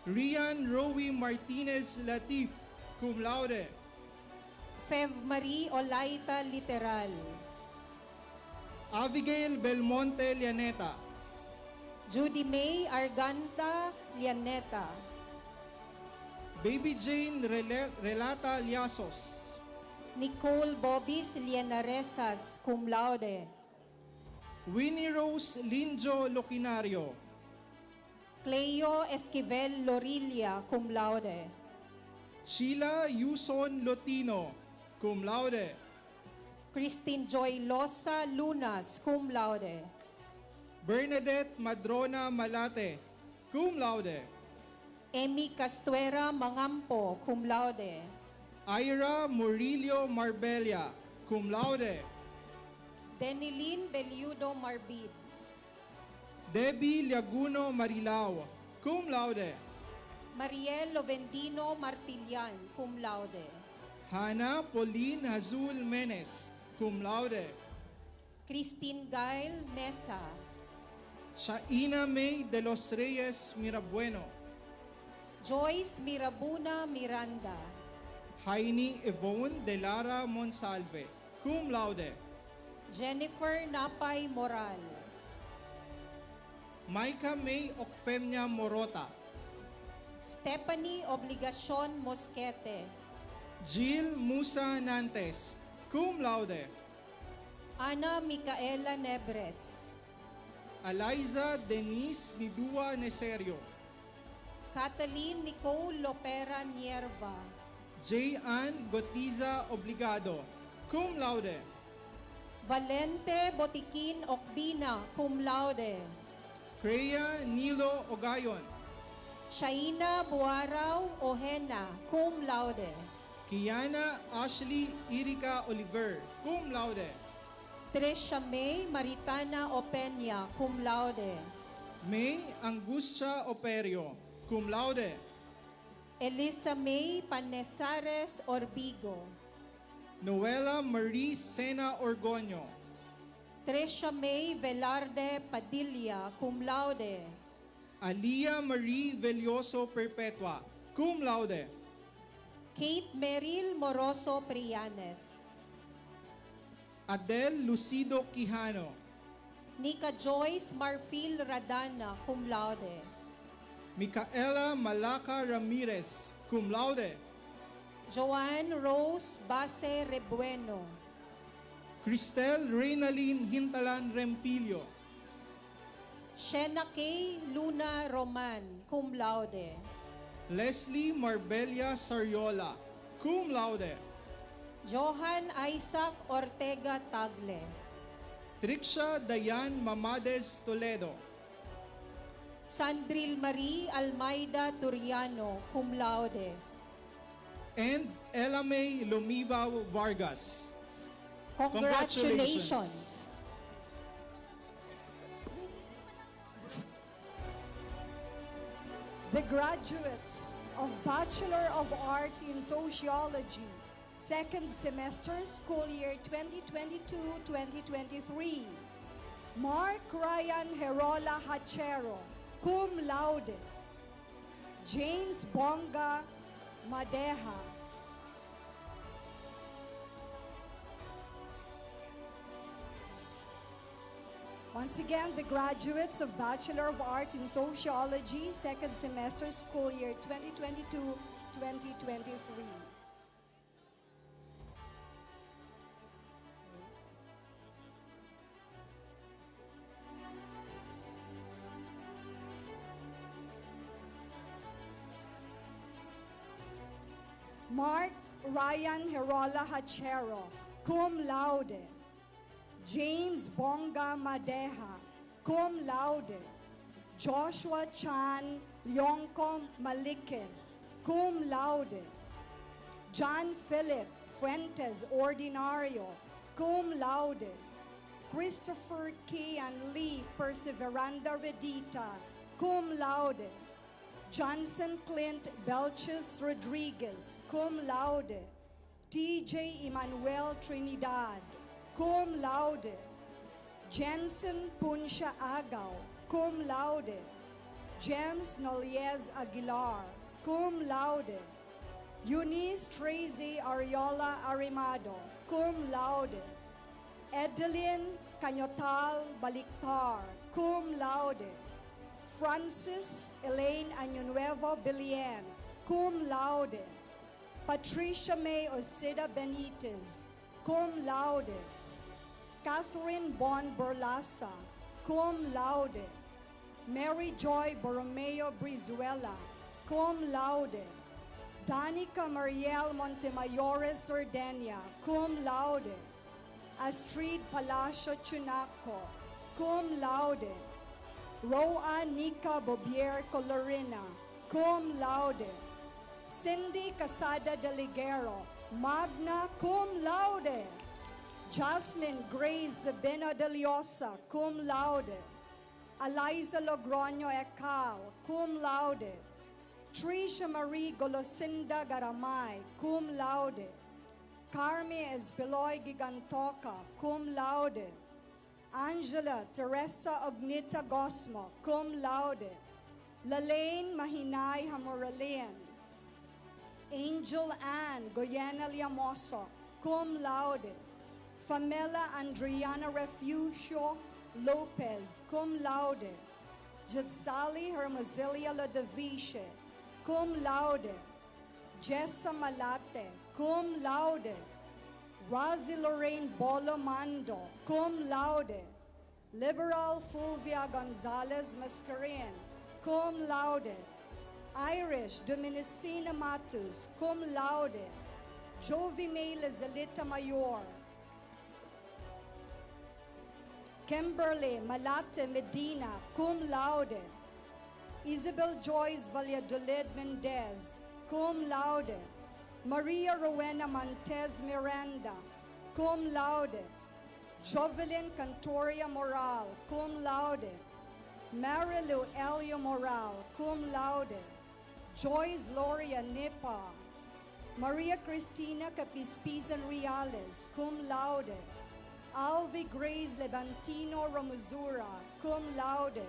Rian Rowie Martinez Latif, cum laude. Fev Marie Olaita Literal. Abigail Belmonte Lianeta. Judy May Arganta Lianeta. Baby Jane Relata Liasos. Nicole Bobis Lianaresas, cum laude. Winnie Rose Linjo Locinario. Cleo Esquivel Lorilia, cum laude. Sheila Yuson Lotino, cum laude. Christine Joy Losa Lunas, cum laude. Bernadette Madrona Malate, cum laude. Emmy Castuera Mangampo, cum laude. Ira Murillo Marbella, cum laude. Denilyn Beliudo Marbid. Debbie Liaguno Marilao, cum laude. Mariel Lovendino Martilian, cum laude. Hannah Pauline Hazul Menes, cum laude. Christine Gail Mesa. Shaina May de los Reyes Mirabueno. Joyce Mirabuna Miranda. Heini Yvonne de Lara Monsalve, cum laude. Jennifer Napay Moral. Maika May Ocpemnia Morota. Stephanie Obligacion Mosquete. Jill Musa Nantes, cum laude. Ana Micaela Nebres. Eliza Denise Nidua Neserio. Kathleen Nicole Lopera Nierva. J. Ann Gotiza Obligado, cum laude. Valente Botiquin Ocbina, cum laude. Crea Nilo Ogayon. Shaina Buaraw Ohena, cum laude. Kiana Ashley Irika Oliver, cum laude. Trisha May Maritana Opeña, cum laude. May Angustia Operio, cum laude. Elisa May Panesares Orbigo. Noela Marie Sena Orgonio. Trisha May Velarde Padilla, cum laude. Alia Marie Velioso Perpetua, cum laude. Kate Meril Moroso Prianes. Adel Lucido Quijano. Nika Joyce Marfil Radana, cum laude. Micaela Malaca Ramirez, cum laude. Joanne Rose Base Rebueno. Cristel Reynalyn Hintalan Rempilio. Shena K. Luna Roman, cum laude. Leslie Marbella Sariola, cum laude. Johan Isaac Ortega Tagle. Trixia Dayan Mamades Toledo. Sandril Marie Almeida Turiano, cum laude. And Elamay Lumiba Vargas. Congratulations. The graduates of Bachelor of Arts in Sociology, second semester, school year 2022-2023. Mark Ryan Herola Hachero, cum laude. James Bonga Madeha. Once again, the graduates of Bachelor of Arts in Sociology, second semester, school year 2022-2023. Mark Ryan Herola Hachero, cum laude. James Bonga Madeha, cum laude. Joshua Chan Leonco Malikin, cum laude. John Philip Fuentes Ordinario, cum laude. Christopher K. and Lee Perseveranda Redita, cum laude. Johnson Clint Belches Rodriguez, cum laude. TJ Emmanuel Trinidad, cum laude. Jensen Punsha Agaw, cum laude. James Noliez Aguilar, cum laude. Eunice Tracy Ariola Arimado, cum laude. Edeline Canyotal Baliktar, cum laude. Francis Elaine Añonuevo Bilien, cum laude. Patricia May Oceda Benitez, cum laude. Catherine Bon Borlasa, cum laude. Mary Joy Borromeo Brizuela, cum laude. Danica Mariel Montemayor Sardenia, cum laude. Astrid Palacio Chunaco, cum laude. Roa Nica Bobier Colorina, cum laude. Cindy Casada de Ligero, magna cum laude. Jasmine Grace Zabeno de Liosa, cum laude. Eliza Logroño Ekal, cum laude. Tricia Marie Golosinda Garamay, cum laude. Carmi Esbeloy Gigantoca, cum laude. Angela Teresa Ognita Gosmo, cum laude. Lalaine Mahinay Hamoralian. Angel Ann Goyena Liamoso, cum laude. Famela Andriana Refugio Lopez, cum laude. Jetsali Hermosillia Lodovice, cum laude. Jessa Malate, cum laude. Rosie Lorraine Bolo Mando, cum laude. Liberal Fulvia Gonzalez Mascarin, cum laude. Irish Dominicina Matus, cum laude. Jovi May Lazalita Mayor. Kimberly Malate Medina, cum laude. Isabel Joyce Valladolid Mendez, cum laude. Maria Rowena Montez Miranda, cum laude. Jovelyn Cantoria Moral, cum laude. Marilu Elio Moral, cum laude. Joyce Loria Nipa. Maria Cristina Capispizan Reales, cum laude. Alvi Grace Levantino Romuzura, cum laude.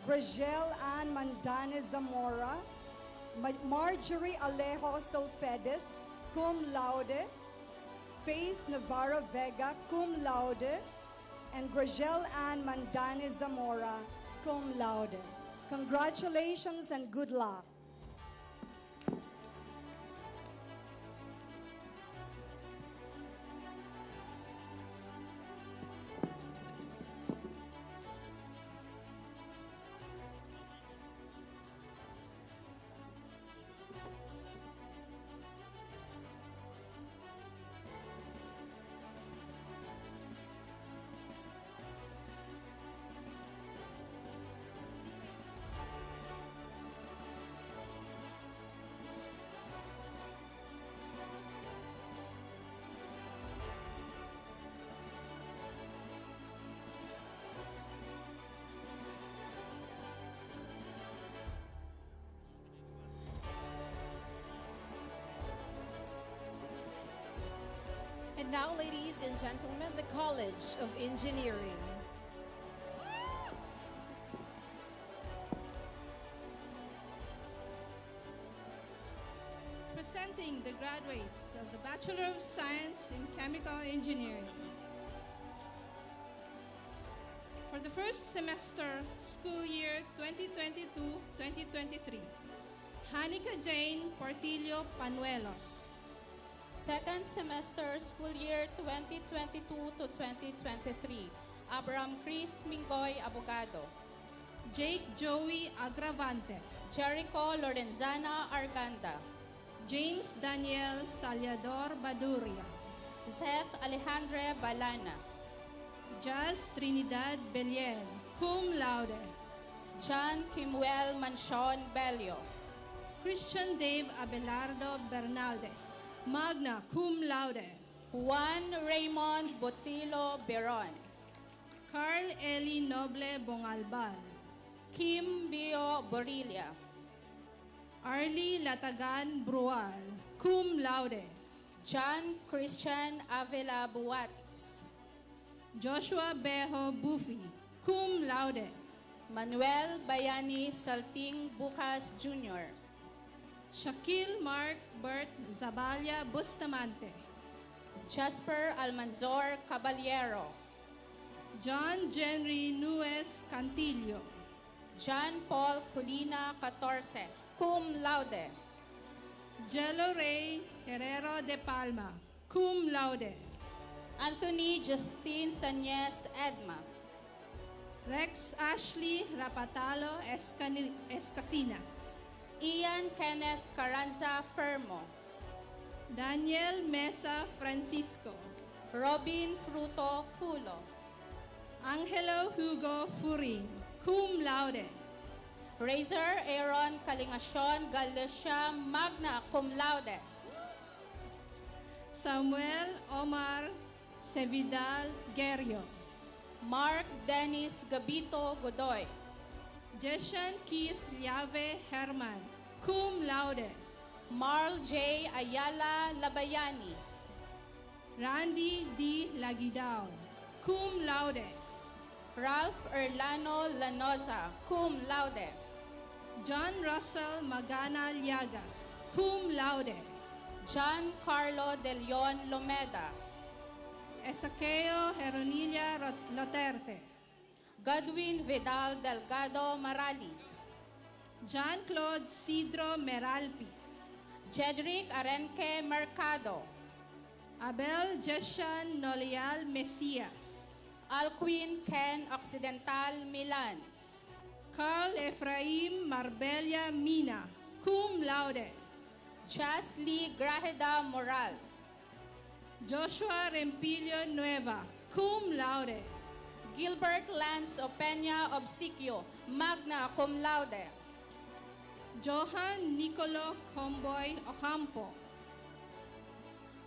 Gragel Ann Mandane Zamora. Marjorie Alejo Solfedes, cum laude. Faith Navarro Vega, cum laude. And Gragel Ann Mandane Zamora, cum laude. Congratulations and good luck. And now, ladies and gentlemen, the College of Engineering. Presenting the graduates of the Bachelor of Science in Chemical Engineering. For the first semester, school year 2022-2023, Hanika Jane Portillo Panuelos. Second semester, school year 2022 to 2023, Abraham Chris Mingoy Abogado. Jake Joey Agravante. Jericho Lorenzana Arganda. James Daniel Salyador Baduria. Seth Alejandre Balana. Jazz Trinidad Beliel, cum laude. John Kimuel Manchon Belio. Christian Dave Abelardo Bernaldez, magna cum laude. Juan Raymond Botilo Beron. Carl Eli Noble Bongalbal. Kim Bio Borilla. Arlie Latagan Brual, cum laude. John Christian Avila Buatis. Joshua Bejo Buffy, cum laude. Manuel Bayani Salting Bucas Jr. Shaquille Mark Bert Zabalia Bustamante. Jasper Almanzor Caballero. John Jenry Nuez Cantillo. John Paul Colina 14, cum laude. Jello Ray Herrero de Palma, cum laude. Anthony Justine Sañez Edma. Rex Ashley Rapatalo Escasinas. Ian Kenneth Carranza Fermo. Daniel Mesa Francisco. Robin Fruto Fulo. Angelo Hugo Furing, cum laude. Razor Aaron Kalingasyon Galicia magna cum laude. Samuel Omar Sevidal Gerio. Mark Dennis Gabito Godoy. Jeshan Keith Llave Herman, cum laude. Marl J. Ayala Labayani. Randy D. Lagidao, cum laude. Ralph Erlano Lanoza, cum laude. John Russell Magana Llagas, cum laude. John Carlo De Leon Lomeda. Esaqueo Heronilia Loterte. Godwin Vidal Delgado Marali. Jean-Claude Sidro Meralpis. Jedrick Arenque Mercado. Abel Jeshan Nolial Mesias. Alcuin Ken Occidental Milan. Carl Efraim Marbella Mina, cum laude. Chas Lee Grajeda Moral. Joshua Rempilio Nueva, cum laude. Gilbert Lance Opeña Obsequio, magna cum laude. Johan Nicolo Comboy Ocampo.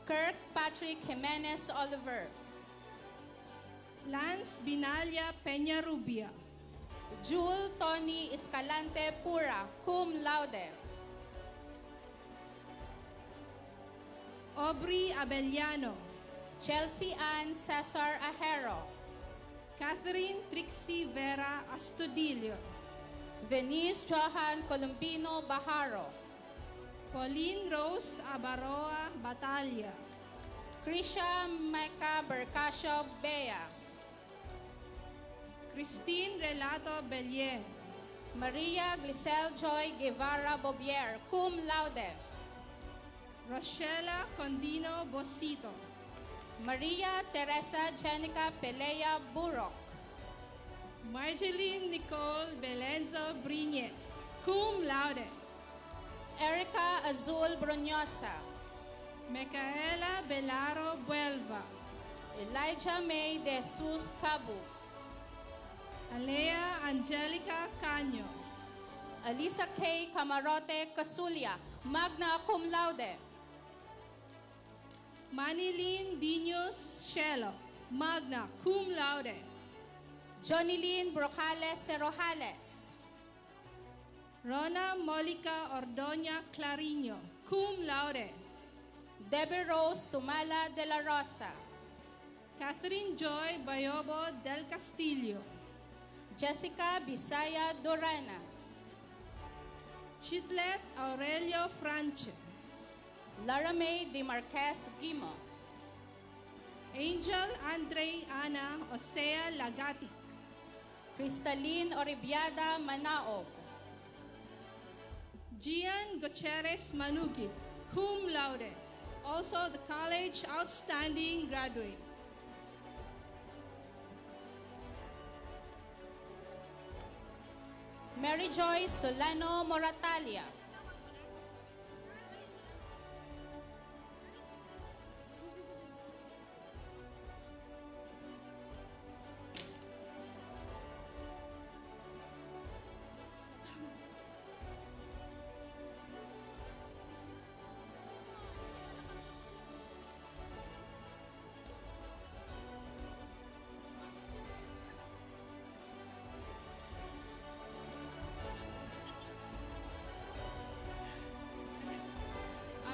Kirk Patrick Jimenez Oliver. Lance Binalia Peña Rubia. Jewel Tony Escalante Pura, cum laude. Aubrey Abellano. Chelsea Ann Cesar Ajero. Catherine Trixie Vera Astudillo. Venice Johan Columbino Baharo. Pauline Rose Abaroa Batalla. Krisha Mecca Bercasio Bea. Christine Relato Bellier. Maria Glisel Joy Guevara Bobier, cum laude. Rochela Condino Bosito. Maria Teresa Jenica Pelea Burok. Marjeline Nicole Belenzo Briñez, cum laude. Erica Azul Brunyosa. Micaela Belaro Buelva. Elijah May De Jesus Cabu. Alea Angelica Caño. Alisa K. Camarote Casulia, magna cum laude. Manilyn Dinos Shelo, magna cum laude. Jonilyn Brocales Cerojales. Rona Molica Ordoña Clariño, cum laude. Debbie Rose Tumala de la Rosa. Catherine Joy Bayobo del Castillo. Jessica Bisaya Dorana. Chidlet Aurelio Franche. Lara May De Marquez Gimo. Angel Andre Ana Osea Lagatic. Cristaline Oribiada Manaog. Gian Gutierrez Manugit, cum laude. Also the college outstanding graduate. Mary Joy Solano Moratalia.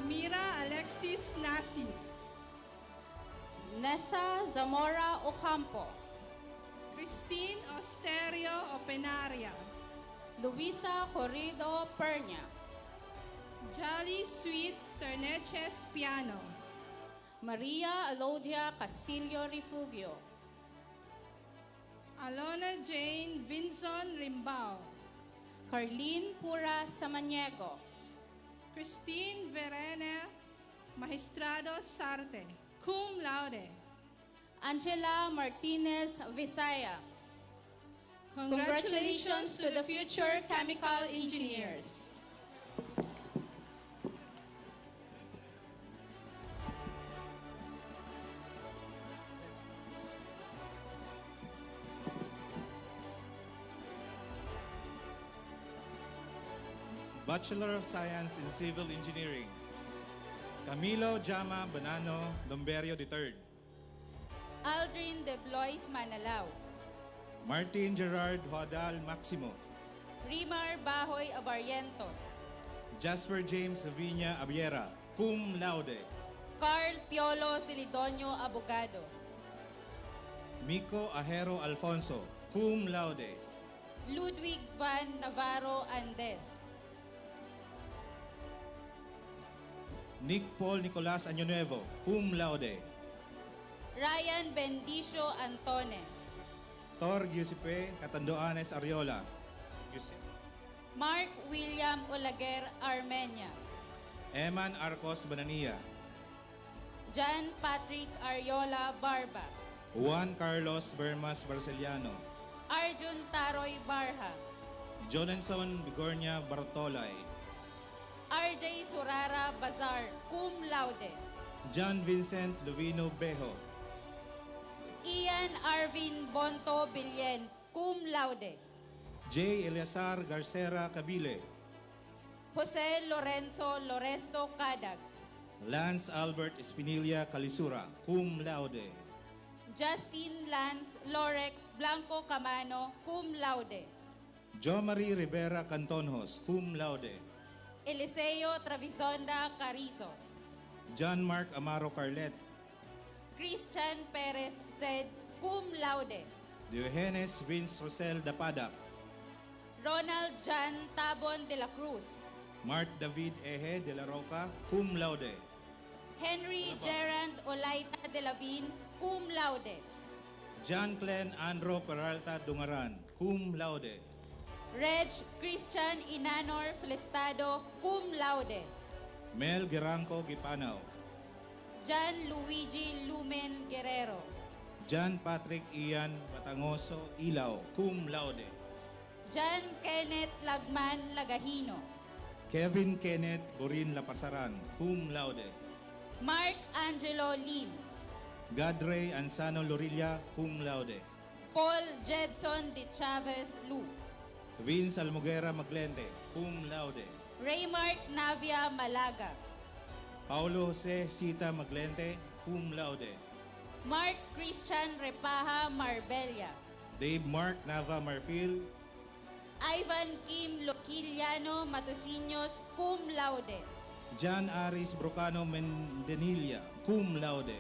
Amira Alexis Nasis. Nessa Zamora Ocampo. Christine Osterio Openaria. Luisa Corrido Pernia. Jolly Sweet Cerneches Piano. Maria Alodia Castillo Refugio. Alona Jane Vinson Rimbao. Carlene Pura Samaniego. Christine Verena Magistrado Sarte, cum laude. Angela Martinez Visaya. Congratulations to the future chemical engineers. Bachelor of Science in Civil Engineering, Camilo Jama Banano Lomberio III. Aldrin De Blois Manalao. Martin Gerard Huadal Maximo. Rimar Bahoy Abarrientos. Jasper James Lavinia Abiera, cum laude. Carl Piolo Silidonio Abogado. Mico Ajero Alfonso, cum laude. Ludwig Van Navarro Andes. Nick Paul Nicolas Añonuevo, cum laude. Ryan Bendicio Antones. Tor Giuseppe Catanduanes Ariola. Mark William Olaguer Armenia. Eman Arcos Banania. John Patrick Ariola Barba. Juan Carlos Bermas Barceliano. Arjun Taroy Barha. Jonenson Bigornia Bartolay. RJ Surara Bazar, cum laude. John Vincent Lovino Bejo. Ian Arvin Bonto Billen, cum laude. J. Eleazar Garcera Cabile. Jose Lorenzo Loresto Cadag. Lance Albert Espinilla Calisura, cum laude. Justin Lance Lorex Blanco Camano, cum laude. Jo Marie Rivera Cantonhos, cum laude. Eliseo Travisonda Carizo. John Mark Amaro Carlet. Christian Perez Zed, cum laude. Diogenes Vince Rosel Dapada. Ronald Jan Tabon de la Cruz. Mart David Eje de la Roca, cum laude. Henry Gerard Olaita de la Vin, cum laude. John Clen Andro Peralta Dungaran, cum laude. Reg Christian Inanor Flestado, cum laude. Mel Geranco Gipanaw. John Luigi Lumen Guerrero. John Patrick Ian Batangoso Ilaw, cum laude. John Kenneth Lagman Lagahino. Kevin Kenneth Borin Lapasaran, cum laude. Mark Angelo Lim. Gadrey Ansano Lorilla, cum laude. Paul Jedson de Chavez Lu. Vince Almoguera Maglente, cum laude. Raymark Navia Malaga. Paulo Jose Sita Maglente, cum laude. Mark Christian Repaha Marbella. Dave Mark Nava Marfil. Ivan Kim Loquiliano Matosinhos, cum laude. Jan Aris Brocano Mendenilla, cum laude.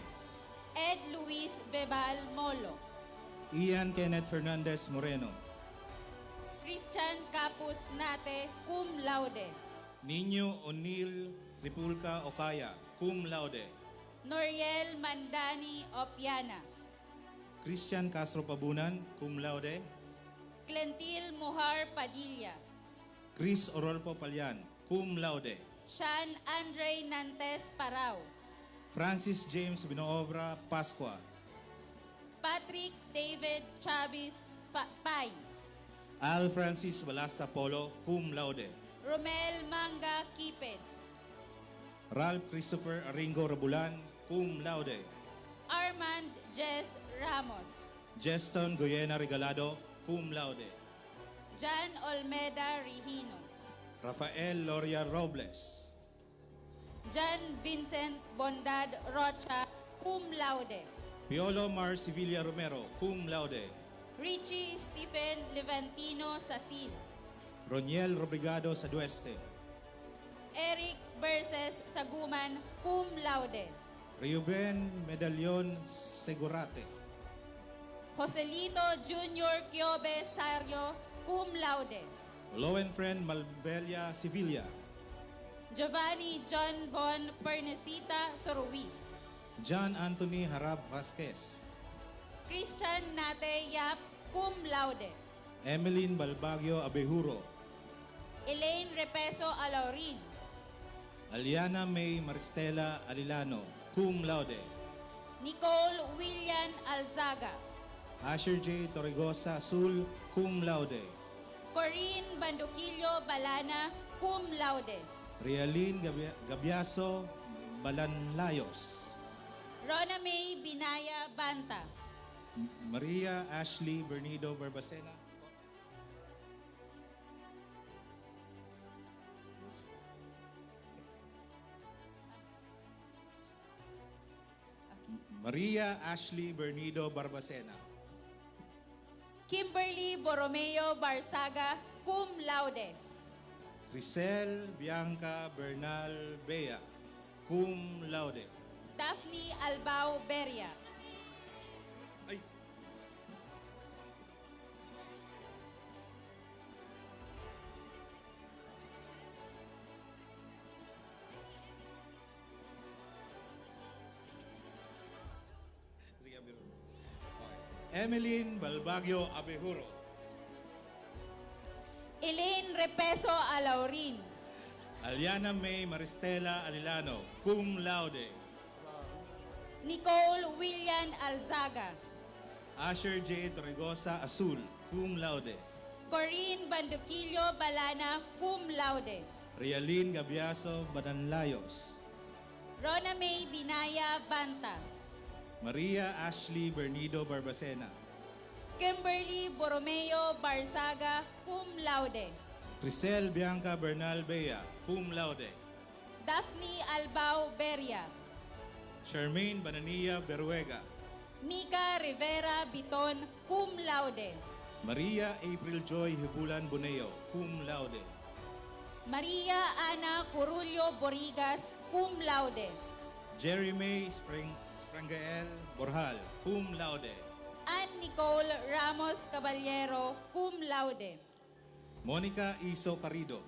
Ed Luis Bebal Molo. Ian Kenneth Fernandez Moreno. Christian Capus Nate, cum laude. Nino O'Neill Tripulca Ocaya, cum laude. Noriel Mandani Opiana. Christian Castro Pabunan, cum laude. Clentil Muhar Padilla. Chris Orolfo Palyan, cum laude. Sean Andre Nantes Parao. Francis James Binoobra Pascua. Patrick David Chavez Pines. Al Francis Balasa Polo, cum laude. Romel Manga Kiped. Ralph Christopher Aringo Rabulan, cum laude. Armand Jess Ramos. Jeston Goyena Regalado, cum laude. Jan Olmeda Rihino. Rafael Loria Robles. Jan Vincent Bondad Rocha, cum laude. Piolo Mar Sevilla Romero, cum laude. Richie Stephen Levantino Sasil. Roniel Robrigado Sadueste. Eric Berses Saguman, cum laude. Reuben Medallon Segurate. Joselito Junior Quiobe Sario, cum laude. Lowenfriend Malbelia Sevilla. Giovanni John Von Pernesita Soruiz. John Anthony Harab Vasquez. Christian Nate Yap, cum laude. Emeline Balbagio Abejuro. Elaine Repeso Alaurin. Aliana May Maristela Alilano, cum laude. Nicole William Alzaga. Asher J. Torregosa Azul, cum laude. Corinne Banduquillo Balana, cum laude. Realin Gabiaso Balanlayos. Rona May Binaya Banta. Maria Ashley Bernido Barbacena. Maria Ashley Bernido Barbacena. Kimberly Borromeo Barsaga, cum laude. Crisel Bianca Bernal Bea, cum laude. Daphne Albao Beria. Emeline Balbagio Abejuro. Elaine Repeso Alaurin. Aliana May Maristela Alilano, cum laude. Nicole William Alzaga. Asher J. Torregosa Azul, cum laude. Corinne Banduquillo Balana, cum laude. Realin Gabiaso Badanlayos. Rona May Binaya Banta. Maria Ashley Bernido Barbacena. Kimberly Borromeo Barsaga, cum laude. Crisel Bianca Bernal Bea, cum laude. Daphne Albao Beria. Charmaine Banania Beruega. Mika Rivera Biton, cum laude. Maria April Joy Hibulan Boneo, cum laude. Maria Ana Curulio Borigas, cum laude. Jerry May Sprangael Borjal, cum laude. Ann Nicole Ramos Caballero, cum laude. Monica Iso Carido.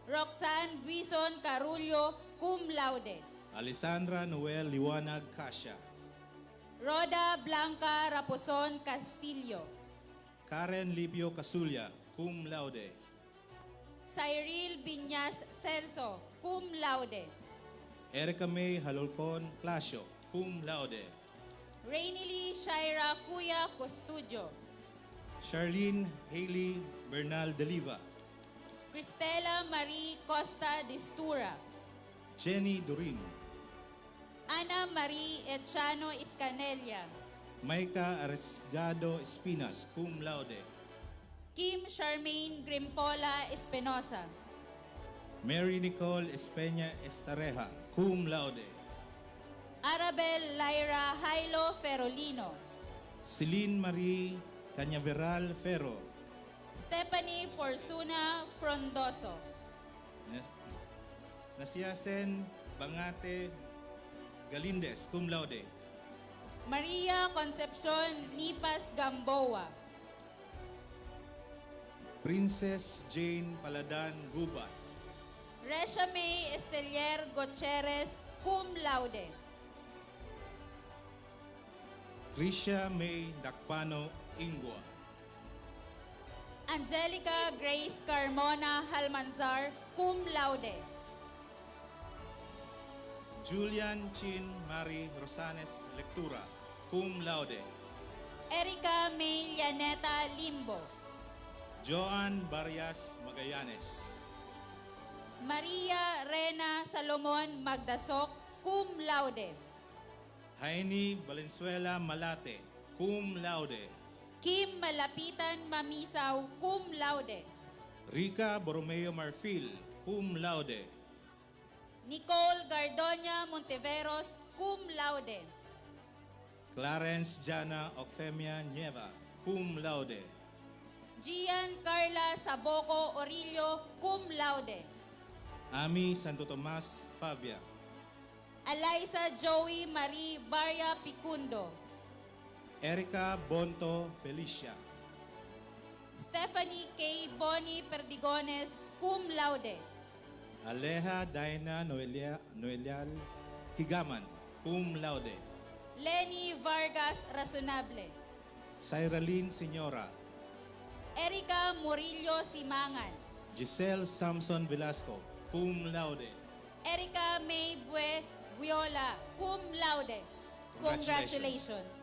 Roxanne Buison Carullo, cum laude. Alessandra Noel Liwanag Cassia. Roda Blanca Raposon Castillo. Karen Libio Casulia, cum laude. Cyril Biñas Celso, cum laude. Erica May Halolcon Plasio, cum laude. Rainily Shaira Kuya Custudio. Charlene Haley Bernal Deliva. Cristela Marie Costa Distura. Jenny Durin. Ana Marie Echano Iscanelia. Maika Aresgado Espinas, cum laude. Kim Charmaine Grimpola Espinosa. Mary Nicole Espeña Estareja, cum laude. Arabel Lyra Jailo Ferolino. Celine Marie Cañaveral Ferro. Stephanie Porzuna Frondoso. Nasiasen Bangate Galindez, cum laude. Maria Concepcion Nipas Gamboa. Princess Jane Paladan Gubat. Resha May Estelier Gutierrez, cum laude. Risha May Dakpano Ingwa. Angelica Grace Carmona Halmanzar, cum laude. Julian Chin Marie Rosanes Lectura, cum laude. Erica May Llaneta Limbo. Joan Barrias Magallanes. Maria Rena Salomon Magdasok, cum laude. Jaini Valenzuela Malate, cum laude. Kim Malapitan Mamisaw, cum laude. Rica Borromeo Marfil, cum laude. Nicole Gardoña Monteveros, cum laude. Clarence Jana Ocfemia Nieva, cum laude. Gian Carla Saboco Orillo, cum laude. Ami Santo Tomas Fabia. Eliza Joey Marie Barria Picundo. Erica Bonto Felicia. Stephanie K. Bonnie Perdigones, cum laude. Aleja Daina Noelial Higaman, cum laude. Lenny Vargas Razonable. Cyralyn Señora. Erica Murillo Simangan. Giselle Samson Velasco, cum laude. Erica May Bue Viola, cum laude. Congratulations.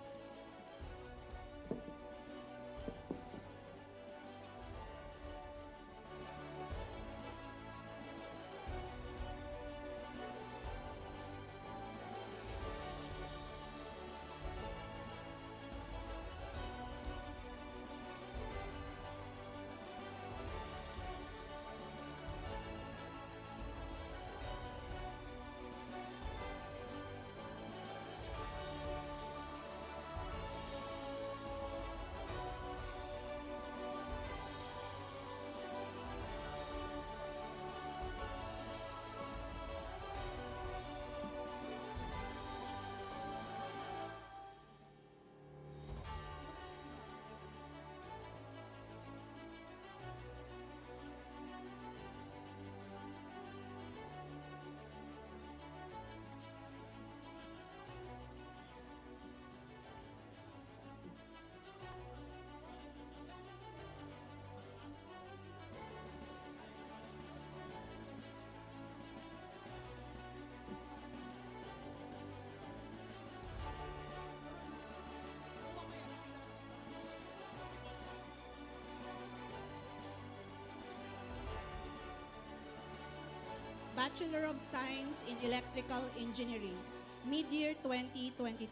Bachelor of Science in Electrical Engineering, mid-year 2022.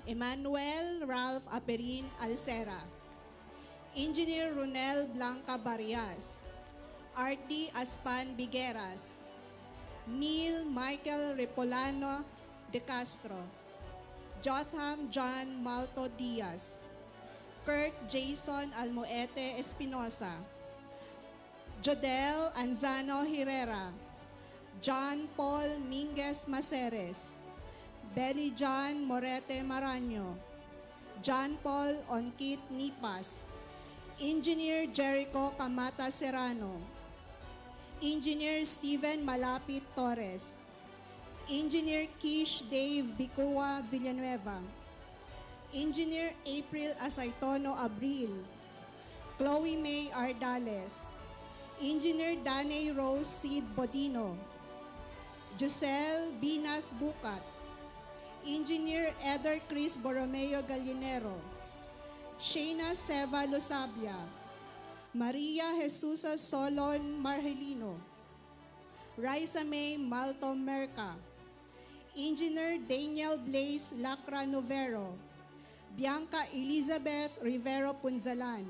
Emmanuel Ralph Aperin Alcera. Engineer Ronel Blanca Barrias. Artie Aspan Bigueras. Neil Michael Repolano de Castro. Jotham John Malto Diaz. Kurt Jason Almoete Espinosa. Jodel Anzano Herrera. John Paul Minguez Maceres. Belly John Morete Maraño. John Paul Onkit Nipas. Engineer Jericho Camata Serrano. Engineer Steven Malapit Torres. Engineer Kish Dave Bicua Villanueva. Engineer April Asaitono Abril. Chloe May Ardales. Engineer Danny Rose Cid Bodino. Giselle Binas Bukat. Engineer Eder Chris Borromeo Gallinero. Shayna Seva Losabia. Maria Jesusa Solon Marhelino. Raisa May Malto Merca. Engineer Daniel Blaze Lacra Novero. Bianca Elizabeth Rivero Punzalan.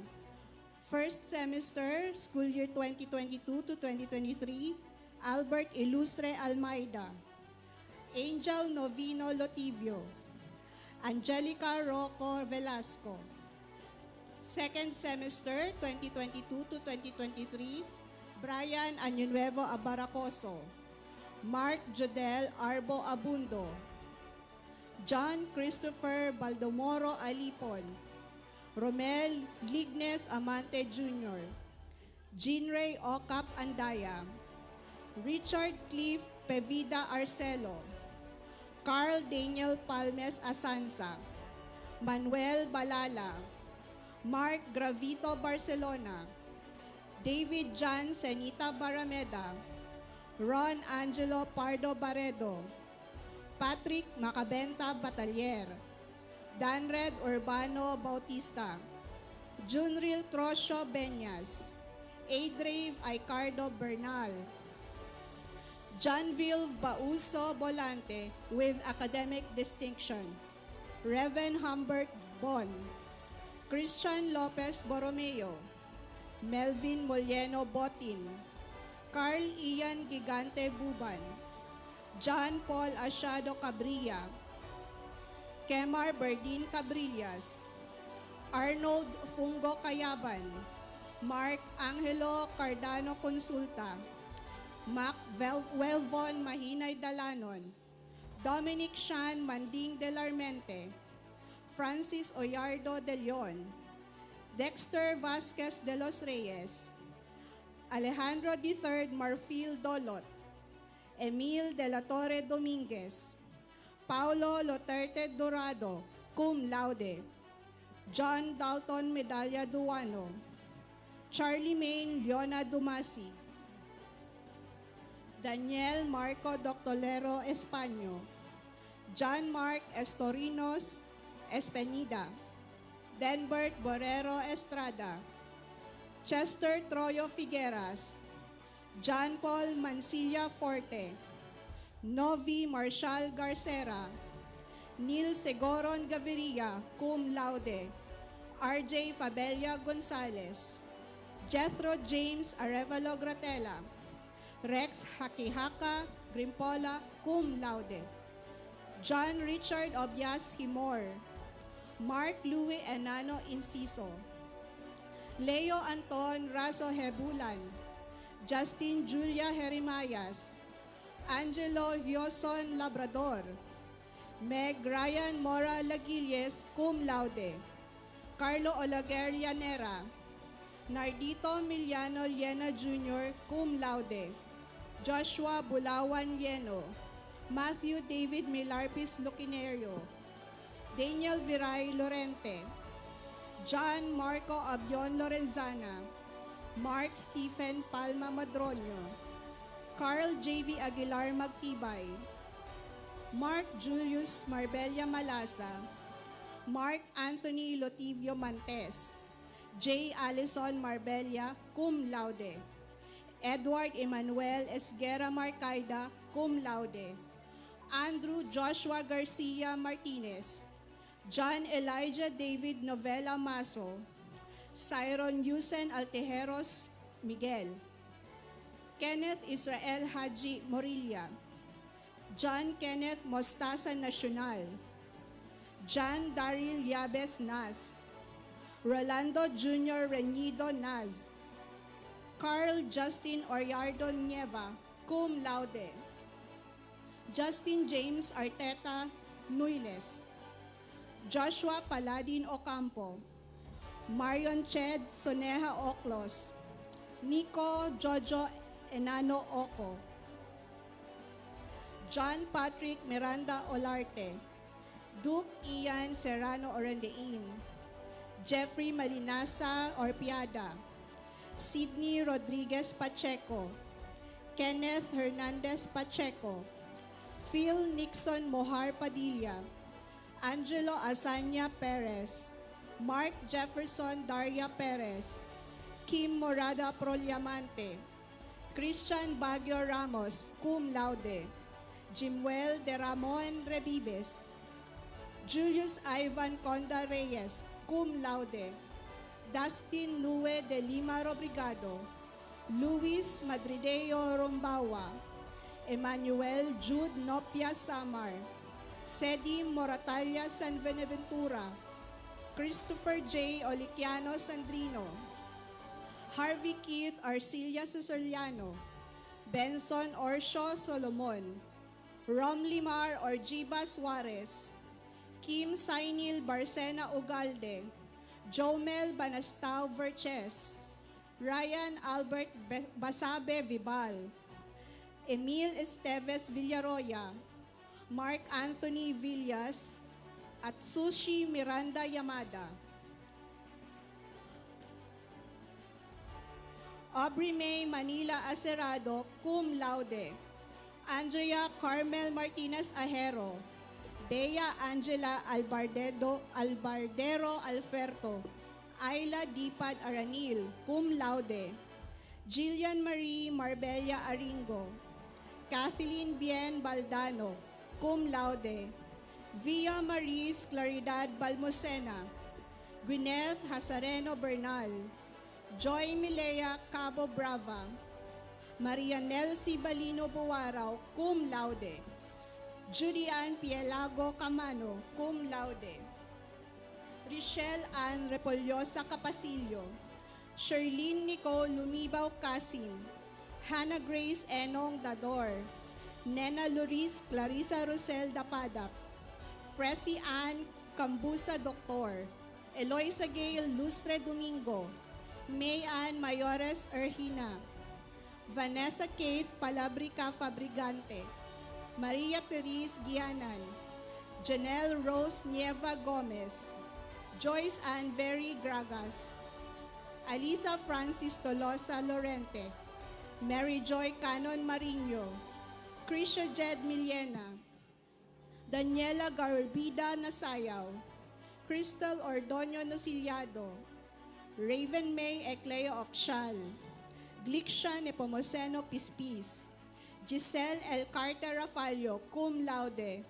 First semester, school year 2022 to 2023, Albert Ilustre Almeida. Angel Novino Lotivio. Angelica Rocco Velasco. Second semester, 2022 to 2023, Brian Añunuevo Abaracoso. Mark Jodel Arbo Abundo, John Christopher Baldomoro Alipon, Romel Lignes Amante Jr., Jean-Ray Ocap Andaya, Richard Cliff Pevida Arcelo, Carl Daniel Palmes Asansa, Manuel Balala, Mark Gravito Barcelona, David John Senita Barameda, Ron Angelo Pardo Baredo, Patrick Macabenta Batalier, Danred Urbano Bautista, Junril Trosio Beñas, Adrave Icardo Bernal, Johnville Bauso Bolante with academic distinction, Reven Humbert Bon, Christian Lopez Borromeo, Melvin Molleno Botin, Carl Ian Gigante Buban, John Paul Asiado Cabrilla, Kemar Berdin Cabrillas, Arnold Fungo Cayaban, Mark Angelo Cardano Consulta, Mac Welvon Mahinay Dalanon, Dominic Shan Manding Delarmente, Francis Oyardo de Leon, Dexter Vasquez de los Reyes, Alejandro III Marfil Dolot, Emil de la Torre Dominguez, Paulo Loterte Dorado, cum laude, John Dalton Medalla Duano, Charlie Main Leona Dumasi, Daniel Marco Doctolero Españo, John Mark Estorinos Espenida, Denbert Borrero Estrada, Chester Troyo Figueras, John Paul Mansilla Forte, Novi Marshal Garcera, Neil Segoron Gaviria, cum laude, RJ Fabella Gonzalez, Jethro James Arevalo Gratela, Rex Hakihaka Grimpola, cum laude, John Richard Obias Himor, Mark Louis Enano Inciso, Leo Anton Razo Hebulan, Justin Julia Jerimayas, Angelo Hioson Labrador, Meg Ryan Mora Laguilles, cum laude, Carlo Olaguer Llanera, Nardito Miliano Llena Jr., cum laude, Joshua Bulawan Lleno, Matthew David Milarpis Lucinerio, Daniel Viray Lorente, John Marco Abion Lorenzana, Mark Stephen Palma Madronio, Carl J.V. Aguilar Magtibay, Mark Julius Marbella Malasa, Mark Anthony Lotivio Mantes, J. Alison Marbella, cum laude, Edward Emmanuel Esguera Marcaida, cum laude, Andrew Joshua Garcia Martinez, John Elijah David Novela Maso, Cyron Yusen Altejeros Miguel, Kenneth Israel Haji Morilla, John Kenneth Mostaza Nacional, John Daryl Yabes Nas, Rolando Jr. Reñido Naz, Carl Justin Oriardo Nieva, cum laude, Justin James Arteta Nuiles, Joshua Paladin Ocampo, Marion Ched Soneja Oclos, Nico Jojo Enano Oco, John Patrick Miranda Olarte, Duke Ian Serrano Orendein, Jeffrey Malinasa Orpiada, Sidney Rodriguez Pacheco, Kenneth Hernandez Pacheco, Phil Nixon Mohar Padilla, Angelo Asanya Perez, Mark Jefferson Daria Perez, Kim Morada Proliamante, Christian Baguio Ramos, cum laude, Jimuel de Ramon Rebibes, Julius Ivan Conda Reyes, cum laude, Dustin Lue de Lima Robrigado, Luis Madrideo Rombawa, Emmanuel Jude Nopia Samar, Sedi Moratalia San Beneventura, Christopher J. Oliciano Sandrino, Harvey Keith Arcilia Cesariano, Benson Orcio Solomon, Romlimar Orgiba Suarez, Kim Sainil Barcena Ugalde, Jomel Banastao Verches, Ryan Albert Basabe Vibal, Emil Esteves Villaroya, Mark Anthony Villas, at Sushi Miranda Yamada. Aubrey May Manila Acerado, cum laude. Andrea Carmel Martinez Ajero, Bea Angela Albardero Alferto, Ayla Dipad Aranil, cum laude. Jillian Marie Marbella Aringo, Kathleen Bien Baldano, cum laude. Via Maris Claridad Balmosena, Gwyneth Hasareno Bernal, Joy Milea Cabo Brava, Maria Nelcy Balino Buwaraw, cum laude. Judy Ann Pielago Camano, cum laude. Richelle Ann Repolyosa Capasillo, Sherlyn Nicole Lumibaw Kasim, Hannah Grace Enong Dador, Nena Loris Clarissa Rosel Dapadap, Presi Ann Cambusa Doktor, Eloisa Gail Lustre Domingo, May Ann Mayores Erhina, Vanessa Keith Palabrica Fabrigante, Maria Therese Gianan, Janelle Rose Nieva Gomez, Joyce Ann Very Gragas, Alisa Francis Tolosa Lorente, Mary Joy Canon Mariño, Krisha Jed Millena, Daniela Garbida Nasayaw, Crystal Ordonio Nosiliado, Raven May Ecleo of Chal, Glixia Nepomuceno Pispis, Giselle El Carter Rafalio, cum laude,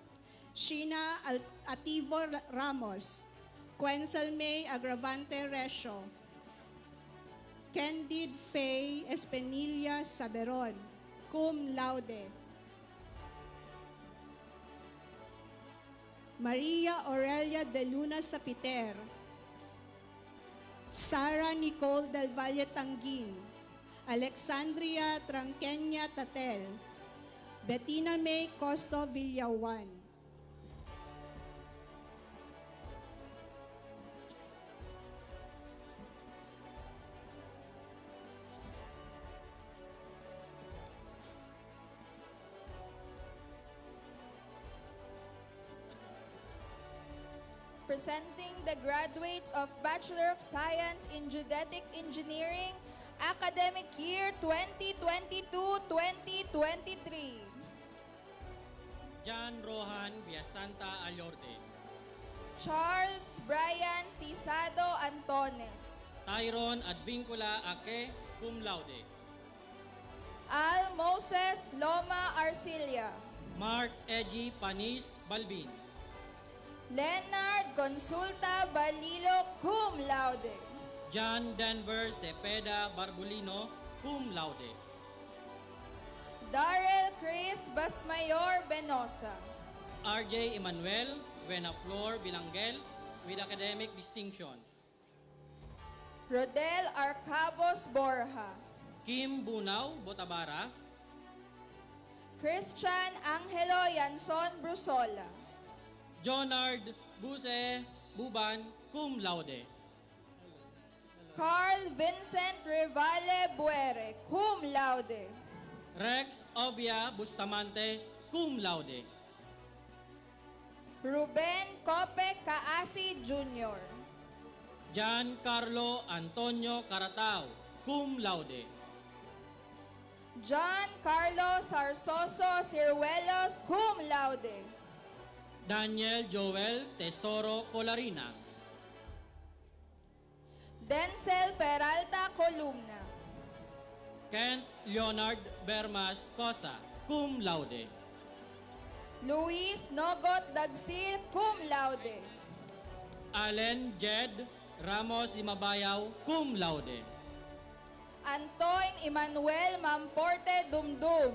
Sheena Ativo Ramos, Quencel May Agravante Resio, Candid Faye Espinilla Saberon, cum laude. Maria Aurelia de Luna Sapiter, Sara Nicole Del Valle Tangin, Alexandria Tranqueña Tatel, Bettina May Costo Villawan. Presenting the graduates of Bachelor of Science in Geodetic Engineering, academic year 2022-2023. Jan Rohan Villasanta Alorde, Charles Brian Tisado Antones, Tyron Advincula Ake, cum laude. Al Moses Loma Arcilia, Mark Eji Panis Balbin, Leonard Consulta Balilo, cum laude. John Denver Cepeda Barbulino, cum laude. Darrell Chris Basmayor Benosa, RJ Emmanuel Buenaflor Bilangel with academic distinction. Rodel Arcabos Borja, Kim Bunao Botabara, Christian Angelo Yanson Brusola, Jonard Buse Buban, cum laude. Carl Vincent Rivale Buere, cum laude. Rex Obia Bustamante, cum laude. Ruben Cope Kaasi Jr., Giancarlo Antonio Caratao, cum laude. John Carlos Sarsoso Ciruelos, cum laude. Daniel Joel Tesoro Colarina, Denzel Peralta Columna, Kent Leonard Bermas Cosa, cum laude. Luis Nogot Dagsil, cum laude. Allen Jed Ramos Imabayaw, cum laude. Antoine Emmanuel Mamporte Dumdum,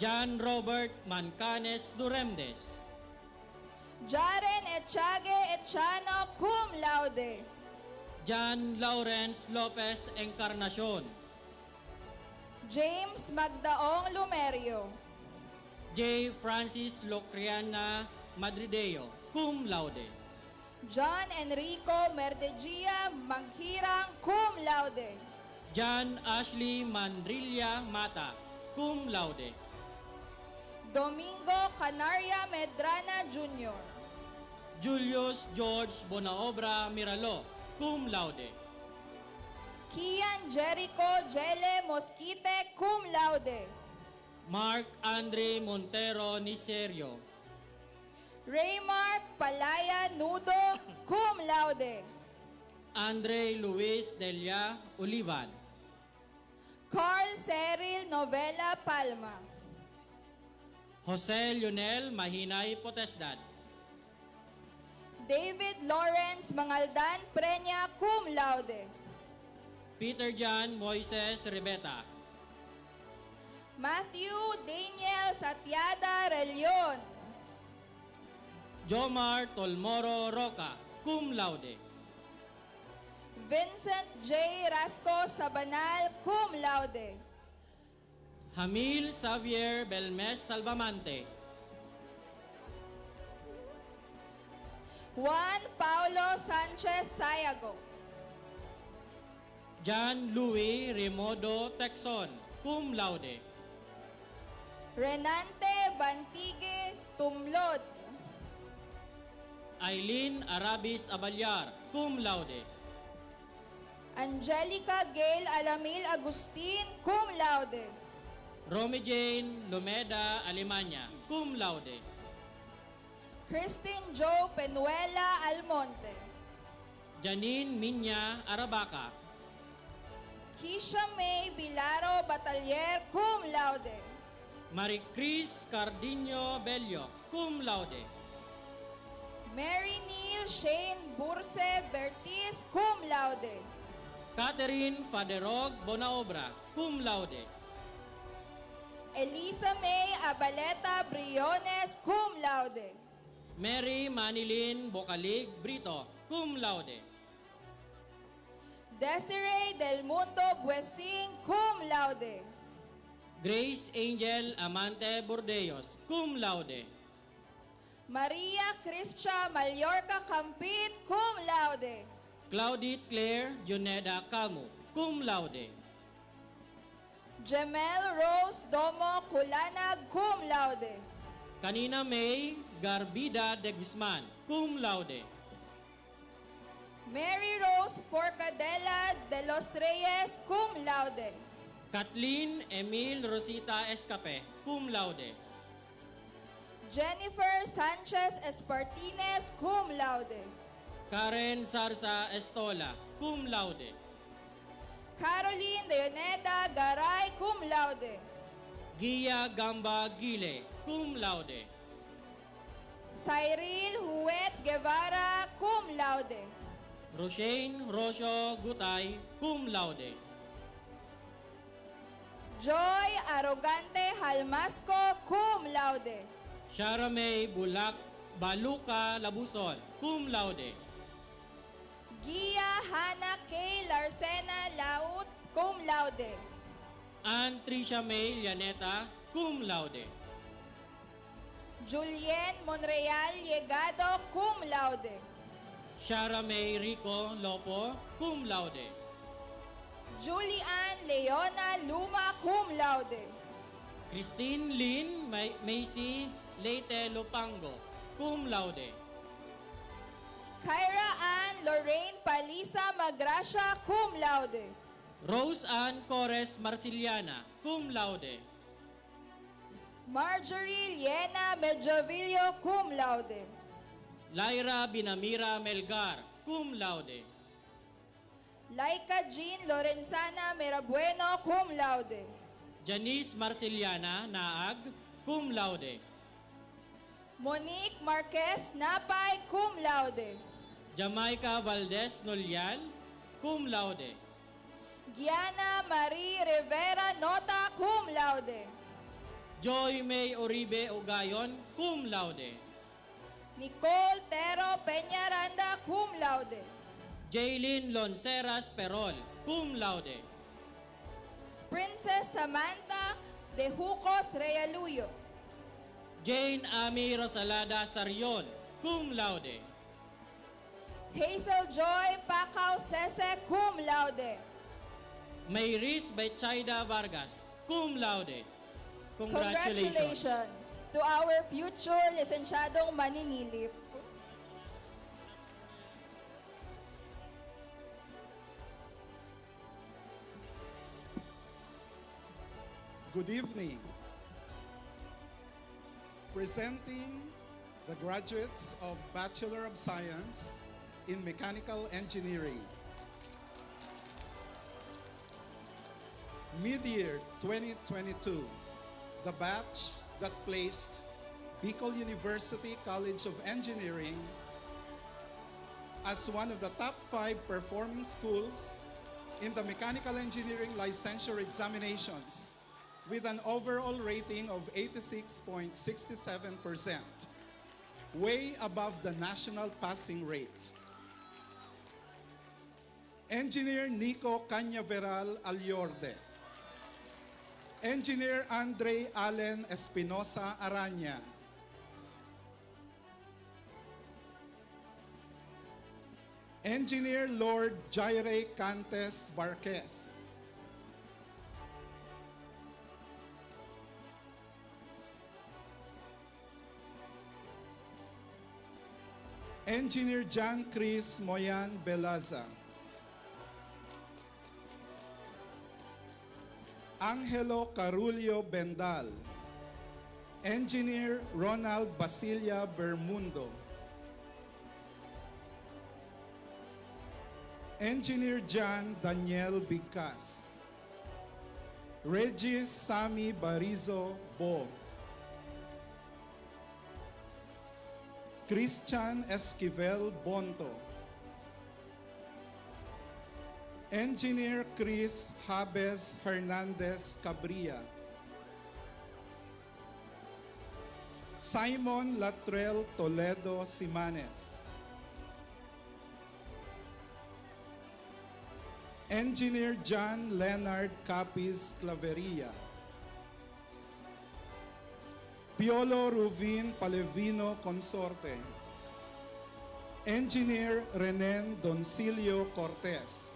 John Robert Mancanes Duremdes, Jaren Echage Echano, cum laude. John Lawrence Lopez Encarnacion, James Magdaong Lumerio. J. Francis Locriana Madrideo, cum laude. John Enrico Merdegia Manghirang, cum laude. John Ashley Mandrilla Mata, cum laude. Domingo Canaria Medrana Jr. Julius George Bonaobra Miralo, cum laude. Kian Jericho Jele Mosquite, cum laude. Mark Andre Montero Niserio. Raymar Palaya Nudo, cum laude. Andre Luis Delia Olivan. Carl Cyril Novela Palma. Jose Lionel Mahinay Potestad. David Lawrence Mangaldan Preña, cum laude. Peter John Moises Ribeta. Matthew Daniel Satyada Relion. Jomar Tolmoro Roca, cum laude. Vincent J. Rasco Sabanal, cum laude. Hamil Xavier Belmes Salvamante. Juan Paulo Sanchez Sayago. John Louis Remodo Texon, cum laude. Renante Bantigue Tumlod. Aileen Arabis Abalyar, cum laude. Angelica Gail Alamil Agustin, cum laude. Romy Jane Lumeda Alemania, cum laude. Christine Joe Penuela Almonte. Janine Minya Arabaca. Kisha May Bilaro Batalier, cum laude. Maricris Cardinho Bello, cum laude. Mary Neal Shane Burse Bertis, cum laude. Catherine Faderog Bonaobra, cum laude. Elisa May Abaleta Briones, cum laude. Mary Manilin Bocalig Brito, cum laude. Desiree Del Mundo Buesing, cum laude. Grace Angel Amante Bordeos, cum laude. Maria Cristia Mallorca Campit, cum laude. Claudit Claire Juneda Camu, cum laude. Jemel Rose Domo Kulanag, cum laude. Kanina May Garbida de Guzman, cum laude. Mary Rose Forcadella de los Reyes, cum laude. Kathleen Emil Rosita Escape, cum laude. Jennifer Sanchez Espartines, cum laude. Karen Sarsa Estola, cum laude. Caroline Leoneda Garay, cum laude. Gia Gamba Gile, cum laude. Cyril Huet Guevara, cum laude. Roshane Rosio Gutay, cum laude. Joy Arrogante Halmasco, cum laude. Sharamay Bulak Baluka Labuson, cum laude. Gia Hana K. Larcena Laut, cum laude. Ann Tricia May Llaneta, cum laude. Julien Monreal Llegado, cum laude. Shara May Rico Lopo, cum laude. Julian Leona Luma, cum laude. Christine Lynn Macy Leite Lopango, cum laude. Kyra Ann Lorraine Palisa Magracia, cum laude. Rose Ann Cores Marciliana, cum laude. Marjorie Liena Medjovillo, cum laude. Lyra Binamira Melgar, cum laude. Laika Jean Lorenzana Merabueno, cum laude. Janice Marciliana Naag, cum laude. Monique Marquez Napay, cum laude. Jamaica Valdez Nolial, cum laude. Gianna Marie Rivera Nota, cum laude. Joy May Oribe Ogayon, cum laude. Nicole Tero Peñaranda, cum laude. Jaylin Lonceras Perol, cum laude. Princess Samantha De Jucos Realuyo. Jane Ami Rosalada Sarion, cum laude. Hazel Joy Pacau Sese, cum laude. Mayris Betsaida Vargas, cum laude. Congratulations to our future lisensyadong maninilip. Good evening. Presenting the graduates of Bachelor of Science in Mechanical Engineering. Mid-year 2022, the batch that placed Bicol University College of Engineering as one of the top 5 performing schools in the Mechanical Engineering Licensure Examinations with an overall rating of 86.67%, way above the national passing rate. Engineer Nico Cañaveral Aliorde. Engineer Andre Allen Espinosa Araña. Engineer Lord Jaire Cantes Barquez. Engineer John Chris Moyan Belaza. Angelo Carulio Bendal. Engineer Ronald Basilia Bermundo. Engineer John Daniel Bigcas. Regis Sami Barizo Bo. Christian Esquivel Bonto. Engineer Chris Habes Hernandez Cabria. Simon Latrell Toledo Simanes. Engineer John Leonard Capiz Claveria. Piolo Ruvin Palevino Consorte. Engineer Renen Doncilio Cortez.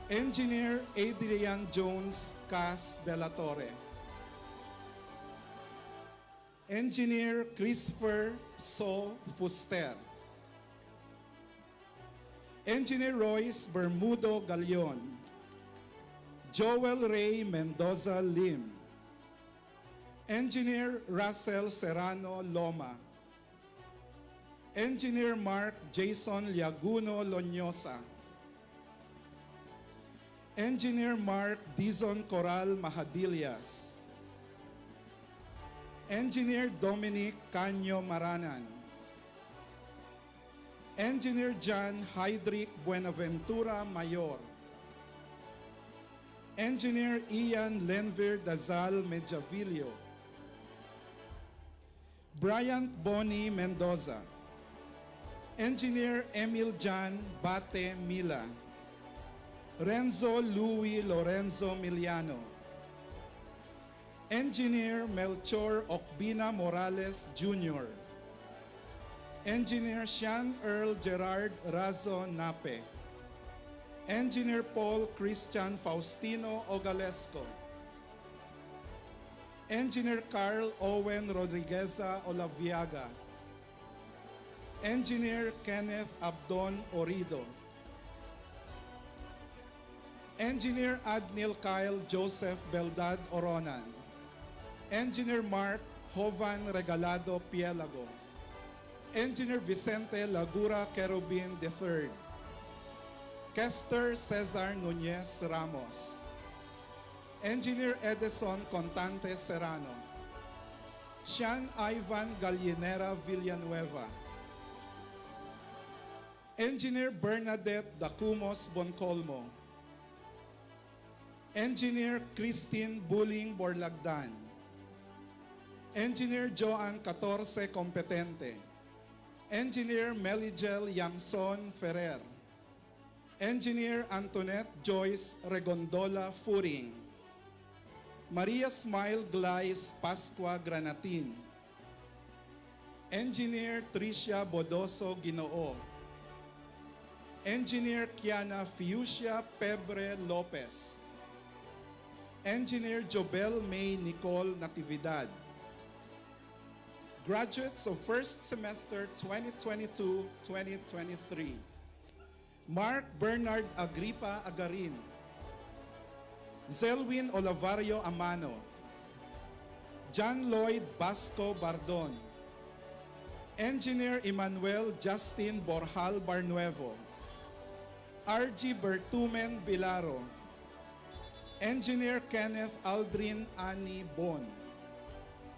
Engineer Adrian Jones Cas de la Torre. Engineer Christopher So Fuster. Engineer Royce Bermudo Galion. Joel Ray Mendoza Lim. Engineer Russell Serrano Loma. Engineer Mark Jason Liaguno Loñosa. Engineer Mark Dizon Coral Mahadillas. Engineer Dominic Canyo Maranan. Engineer John Hydrick Buenaventura Mayor. Engineer Ian Lenver Dazal Medjavillo. Bryant Bonnie Mendoza. Engineer Emil Jan Bate Mila. Renzo Louis Lorenzo Miliano. Engineer Melchor Okbina Morales Jr. Engineer Sean Earl Gerard Razo Nape. Engineer Paul Christian Faustino Ogalesco. Engineer Carl Owen Rodrigueza Olaviaga. Engineer Kenneth Abdon Orido. Engineer Adnil Kyle Joseph Beldad Oronan. Engineer Mark Jovan Regalado Pielago. Engineer Vicente Lagura Kerubin III. Kester Cesar Nunez Ramos. Engineer Edison Contante Serrano. Sean Ivan Gallinera Villanueva. Engineer Bernadette Dacumos Boncolmo. Engineer Christine Buling Borlagdan. Engineer Joan 14 Competente. Engineer Meligel Yamson Ferrer. Engineer Antoinette Joyce Regondola Furing, Maria Smile Glais Pascua Granatin, Engineer Tricia Bodoso Ginoo, Engineer Kiana Fiucia Pebre Lopez, Engineer Jobel May Nicole Natividad, graduates of first semester 2022-2023, Mark Bernard Agripa Agarin, Zelwin Olavario Amano, John Lloyd Basco Bardon, Engineer Emmanuel Justin Borjal Barnuevo, RG Bertumen Bilaro, Engineer Kenneth Aldrin Ani Bon,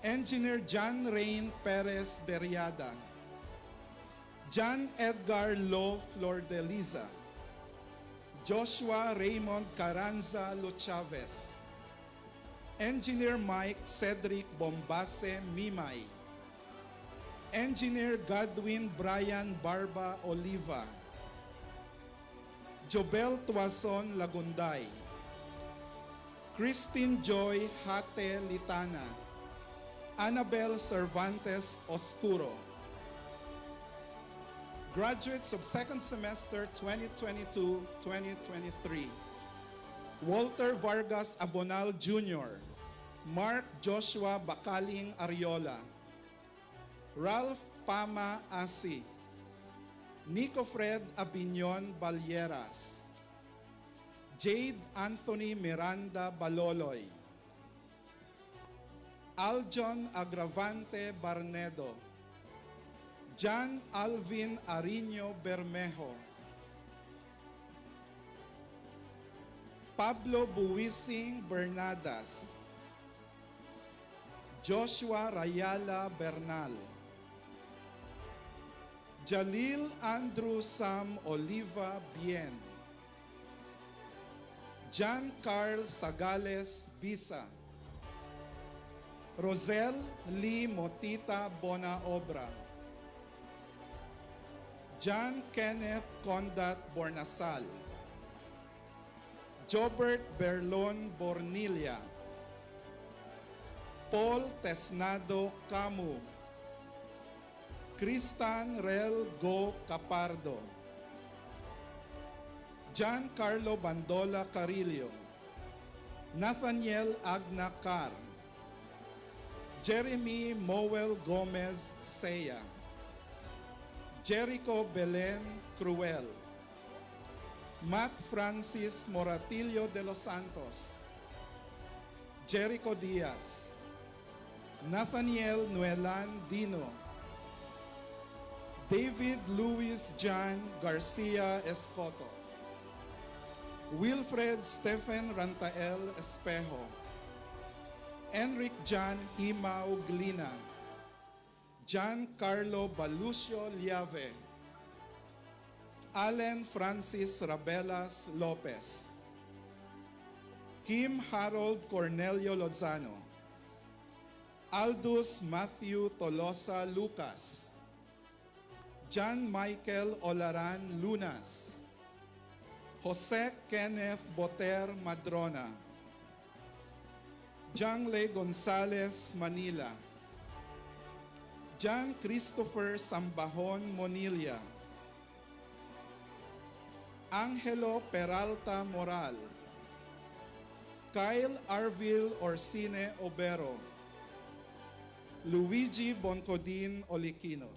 Engineer John Rain Perez Deriada, John Edgar Lo Flordeliza, Joshua Raymond Carranza Luchavez, Engineer Mike Cedric Bombase Mimay, Engineer Godwin Brian Barba Oliva, Jobel Tuason Lagunday, Christine Joy Hate Litana, Annabel Cervantes Oscuro. Graduates of second semester 2022-2023, Walter Vargas Abonal Jr., Mark Joshua Bakaling Ariola, Ralph Pama Asi, Nico Fred Abinion Balyeras, Jade Anthony Miranda Baloloy, Aljon Agravante Barnedo, John Alvin Ariño Bermejo, Pablo Buwising Bernadas, Joshua Rayala Bernal, Jalil Andrew Sam Oliva Bien, John Carl Sagales Bisa, Rosel Lee Motita Bona Obra, John Kenneth Condat Bornasal, Jobert Berlon Bornilia, Paul Tesnado Camu, Cristan Rel Go Capardo, John Carlo Bandola Carillo, Nathaniel Agna Car, Jeremy Mowel Gomez Seya, Jericho Belen Cruel, Matt Francis Moratillo de los Santos, Jericho Diaz, Nathaniel Nuelan Dino, David Luis John Garcia Escoto, Wilfred Stephen Rantael Espejo, Enric John Himao Glina, John Carlo Balucio Liave, Allen Francis Rabelas Lopez, Kim Harold Cornelio Lozano, Aldous Matthew Tolosa Lucas, John Michael Olaran Lunas, Jose Kenneth Boter Madrona, Jangle Gonzalez Manila, John Christopher Sambahon Monilla, Angelo Peralta Moral, Kyle Arvil Orsine Obero, Luigi Boncodin Oliquino,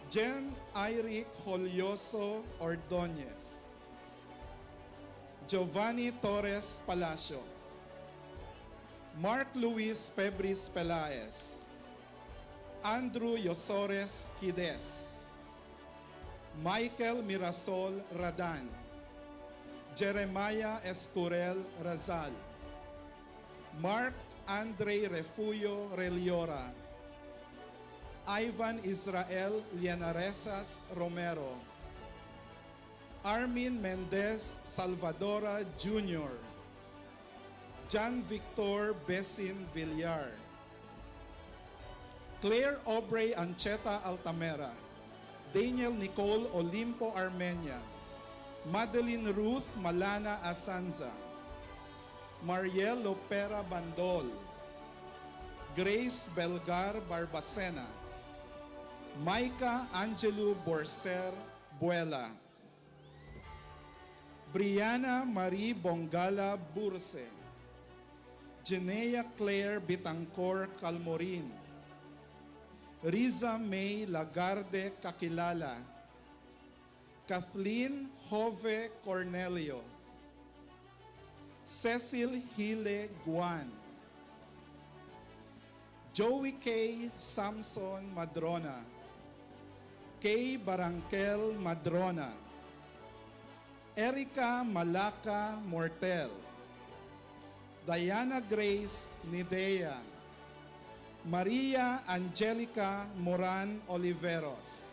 Jen Iric Holyoso Ordonez, Giovanni Torres Palacio, Mark Luis Pebris Pelaez, Andrew Yosores Quides, Michael Mirasol Radan, Jeremiah Escurel Razal, Mark Andre Refugio Reliora, Ivan Israel Lianaresas Romero, Armin Mendez Salvadora Jr., John Victor Besin Villar, Claire Aubrey Ancheta Altamera, Daniel Nicole Olimpo Armenia, Madeline Ruth Malana Asanza, Mariel Lopera Bandol, Grace Belgar Barbacena, Maika Angelo Borser Buela, Brianna Marie Bongala Burse, Jenea Claire Bitancor Calmorin, Riza May Lagarde Kakilala, Kathleen Jove Cornelio, Cecil Hile Guan, Joey K. Samson Madrona, Kay Barankel Madrona, Erica Malaka Mortel, Diana Grace Nidea, Maria Angelica Moran Oliveros.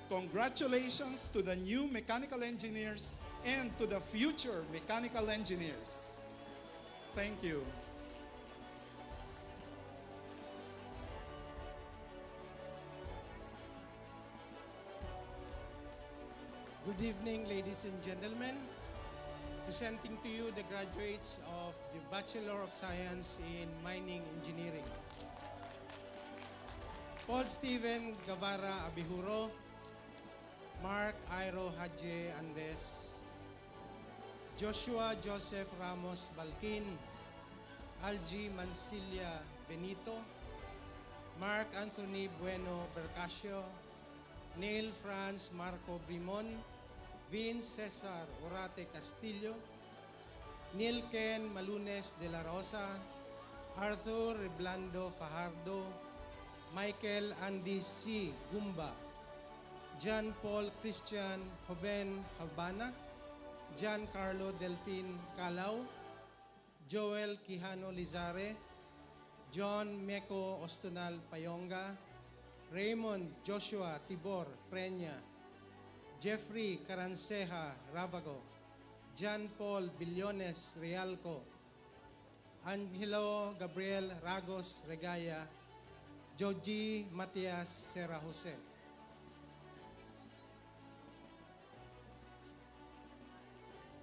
Congratulations to the new mechanical engineers and to the future mechanical engineers. Thank you. Good evening, ladies and gentlemen. Presenting to you the graduates of the Bachelor of Science in Mining Engineering. Paul Steven Guevara Abihuro, Mark Airo Hadje Andes, Joshua Joseph Ramos Balkin, Algie Mancilia Benito, Mark Anthony Bueno Bercasio, Neil Franz Marco Brimon, Vince Cesar Orate Castillo, Neil Ken Malunes de la Rosa, Arthur Reblando Fajardo, Michael Andy C. Gumba, John Paul Christian Joven Habana, Giancarlo Delfin Calao, Joel Quijano Lizare, John Meco Ostonal Payonga, Raymond Joshua Tibor Preña, Jeffrey Caranceja Ravago, John Paul Billones Realco, Angelo Gabriel Ragos Regaya, Joji Matias Serra Jose.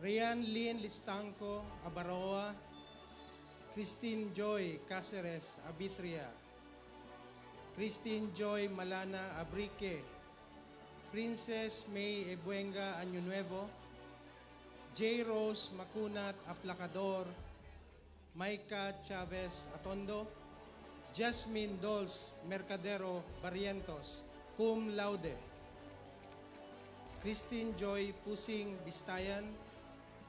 Rian Lynn Listanco Abaroa, Christine Joy Caceres Abitria, Christine Joy Malana Abrique, Princess May Ebuenga Año Nuevo, J. Rose Macunat Aplacador, Maika Chavez Atondo, Jasmine Dols Mercadero Barrientos, cum laude. Christine Joy Pusing Bistayan,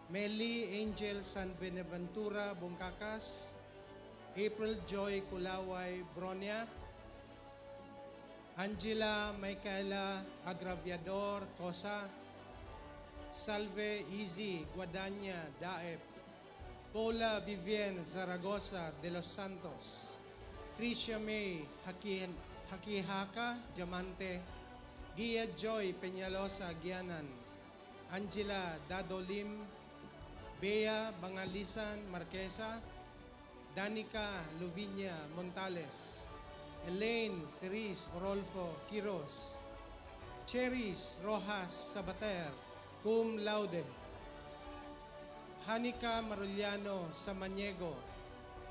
Meli Angel San Benaventura Bongkakas, April Joy Kulaway Bronia, Angela Micaela Agraviador Cosa, Salve Easy Guadanya Daep, Paula Vivian Zaragoza de los Santos, Tricia May Hakihaka Diamante, Gia Joy Peñalosa Gianan, Angela Dadolim, Bea Bangalisan Marquesa, Danica Luvinia Montales, Elaine Therese Orolfo Quiros, Cheris Rojas Sabater, cum laude. Hanika Maruliano Samaniego,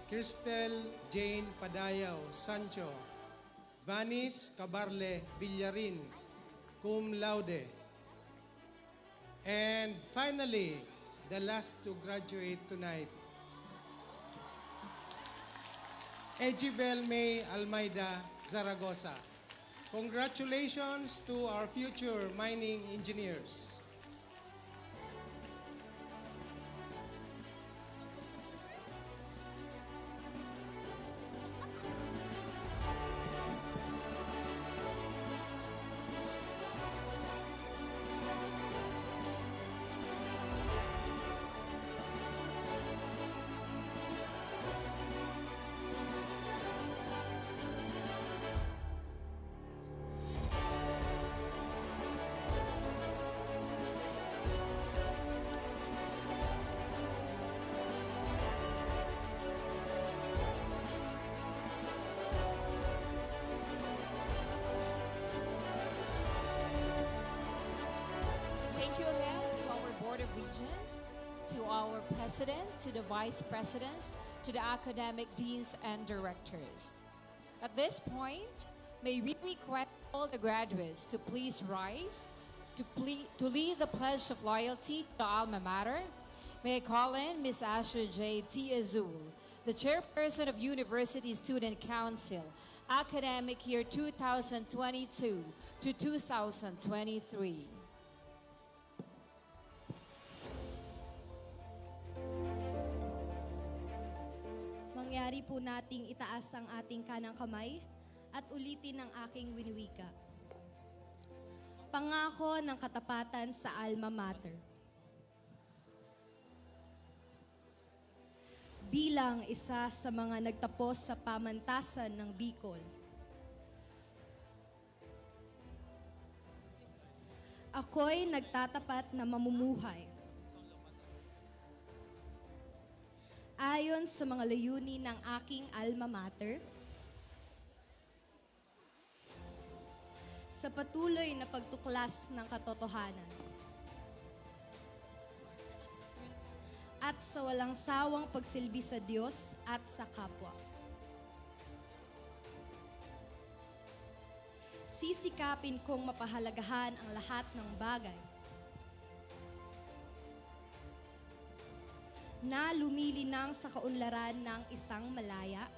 Kirstel Jane Padayaw Sancho, Vanis Cabarle Villarin, cum laude. And finally, the last to graduate tonight, Ejibel May Almeida Zaragoza. Congratulations to our future mining engineers. Thank you again to our Board of Regents, to our President, to the Vice Presidents, to the academic deans and directors. At this point, may we request all the graduates to please rise to lead the Pledge of Loyalty to the alma mater. May I call in Ms. Asher J. T. Azul, the Chairperson of University Student Council, academic year 2022 to 2023. Mangyari po nating itaas ang ating kanang kamay at ulitin ang aking winiwika. Pangako ng katapatan sa alma mater. Bilang isa sa mga nagtapos sa pamantasan ng Bicol, ako'y nagtatapat na mamumuhay ayon sa mga layunin ng aking alma mater, sa patuloy na pagtuklas ng katotohanan, at sa walang sawang pagsilbi sa Diyos at sa kapwa. Sisikapin kong mapahalagahan ang lahat ng bagay na lumilinang sa kaunlaran ng isang malaya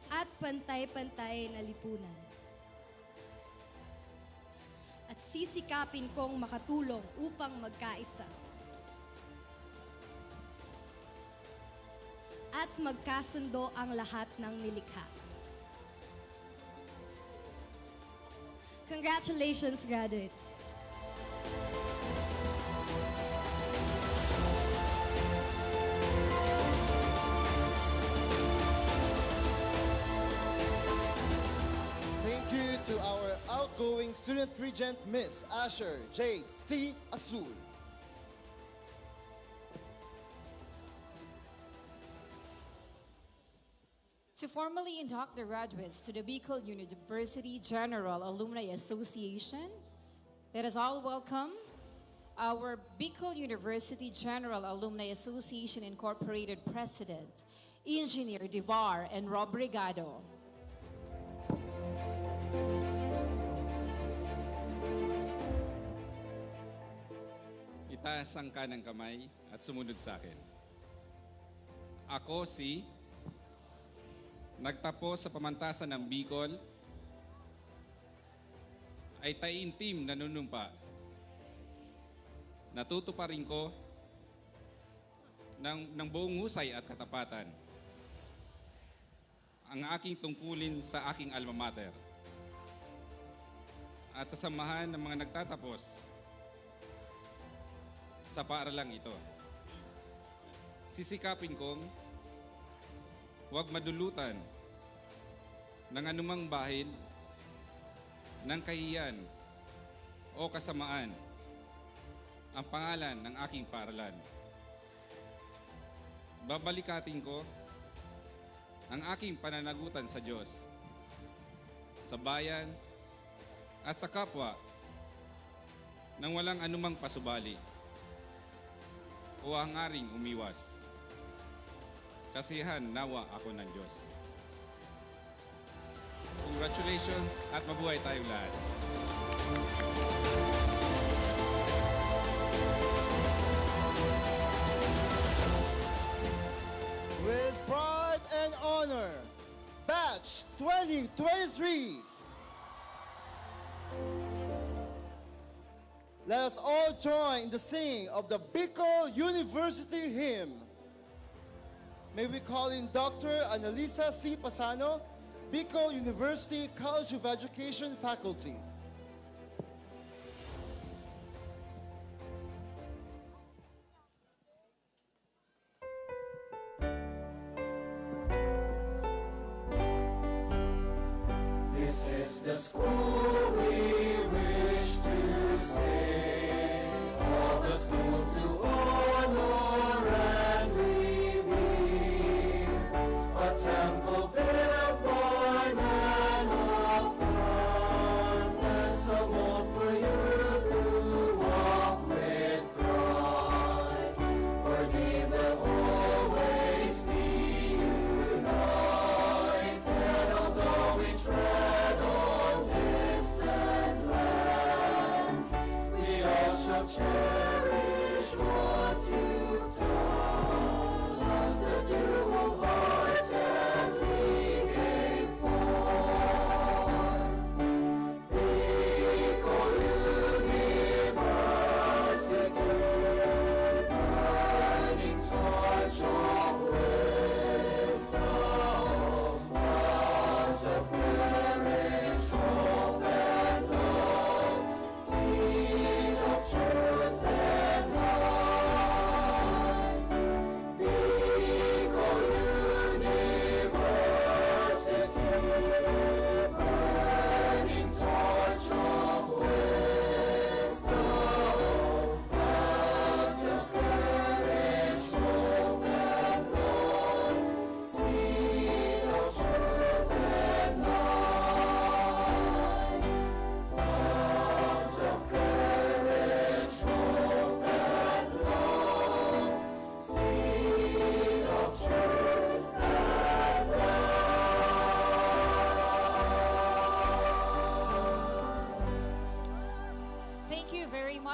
at pantay-pantay na lipunan. At sisikapin kong makatulong upang magkaisa at magkasundo ang lahat ng nilikha. Congratulations, graduates! Thank you to our outgoing student regent, Miss Asher J. T. Azul. To formally induct the graduates to the Bicol University General Alumni Association, let us all welcome our Bicol University General Alumni Association Incorporated President, Engineer Divar and Rob Brigado. Itaas ang kanang kamay at sumunod sa akin. Ako si nagtapos sa pamantasan ng Bicol, ay taimtim nanunumpa. Natutuparin ko ng buong husay at katapatan ang aking tungkulin sa aking alma mater at sa samahan ng mga nagtatapos sa paaralang ito. Sisikapin kong huwag madulutan ng anumang bahid ng kahiyan o kasamaan ang pangalan ng aking paaralan. Babalikatin ko ang aking pananagutan sa Diyos, sa bayan at sa kapwa nang walang anumang pasubali o hangaring umiwas. Kasihan nawa ako ng Diyos. Congratulations at mabuhay tayong lahat. With pride and honor, Batch 2023. Let us all join in the singing of the Bicol University hymn. May we call in Dr. Annalisa C. Pasano, Bicol University College of Education faculty. This is the school we wish to sing, all the school to honor and revere, a temple built by man of firmness, a mold for you.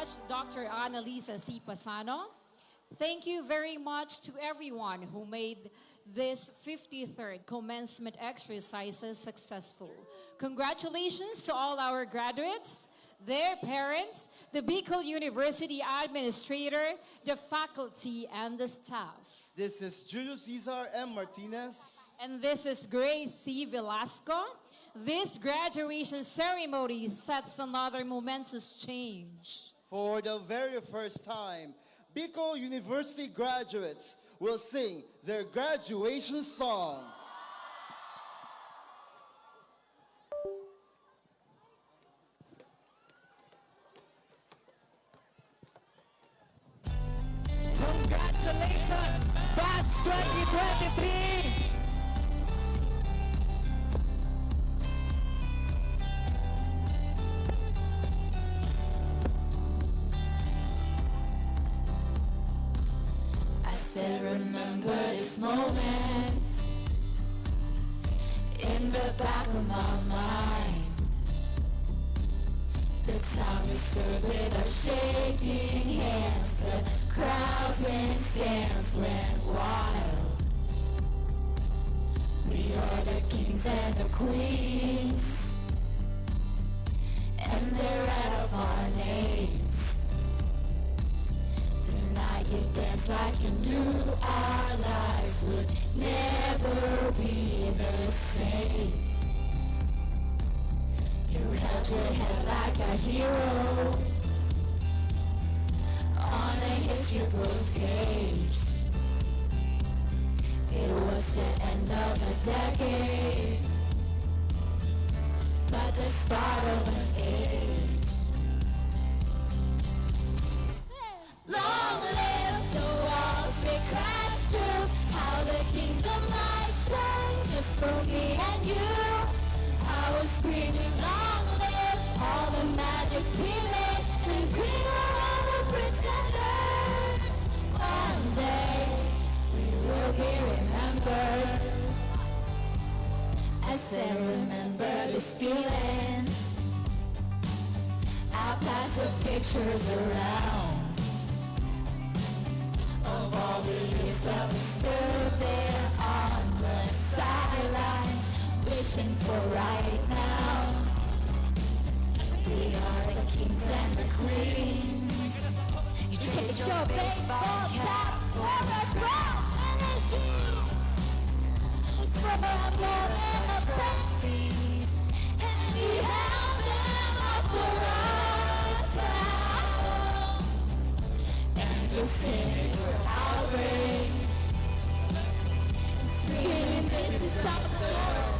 much, Dr. Annalisa C. Pasano. Thank you very much to everyone who made this 53rd commencement exercises successful. Congratulations to all our graduates, their parents, the Bicol University administrator, the faculty, and the staff. This is Julio Cesar M. Martinez. And this is Grace C. Velasco. This graduation ceremony sets another momentous change. For the very first time, Bicol University graduates will sing their graduation song. Congratulations, Batch 2023! I said, remember this moment in the back of my mind. The time we stood with our shaking hands, the crowds and stands went wild. We are the kings and the queens, and they read off our names. The night you danced like you knew our lives would never be the same. You held your head like a hero on a history book page. It was the end of the decade, but the start of an age. Long live the walls we crashed through, how the kingdom light shines just for me and you. I was screaming, long live all the magic we made, and green are all the pretenders. One day we will be remembered. I said, remember this feeling. I'll pass the pictures around of all the years that we stood there on the sidelines, wishing for right now. We are the kings and the queens. You traded your baseball cap for a crown energy. From a moment of trophies, and we held them up for our town. And the cynics were outraged, screaming, this is absurd.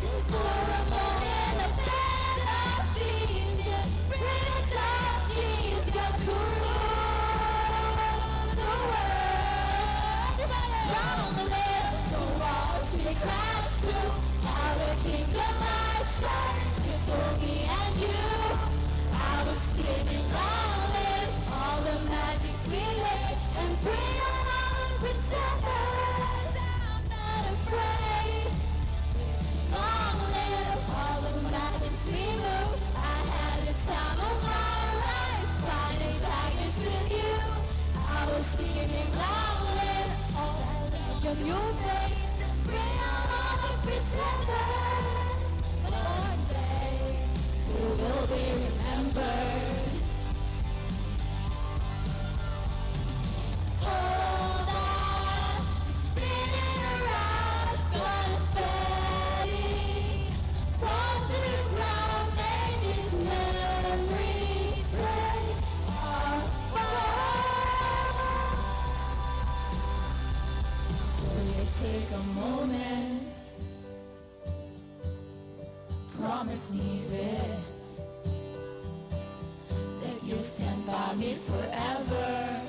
This is for a moment of fantasies, freedom touches God's rule the world. Long live the walls we crashed through, how the kingdom light shine just for me and you. I was screaming, long live all the magic we made, and bring on all the pretenders. I'm not afraid. Long live all the mountains we moved. I had the time of my life, finding tigers with you. I was screaming, long live all your new face, and bring on all the pretenders. But one day we will be remembered. Hold on, just spinning around, confetti falls to the ground, may these memories break our fall. Will you take a moment? Promise me this, that you'll stand by me forever.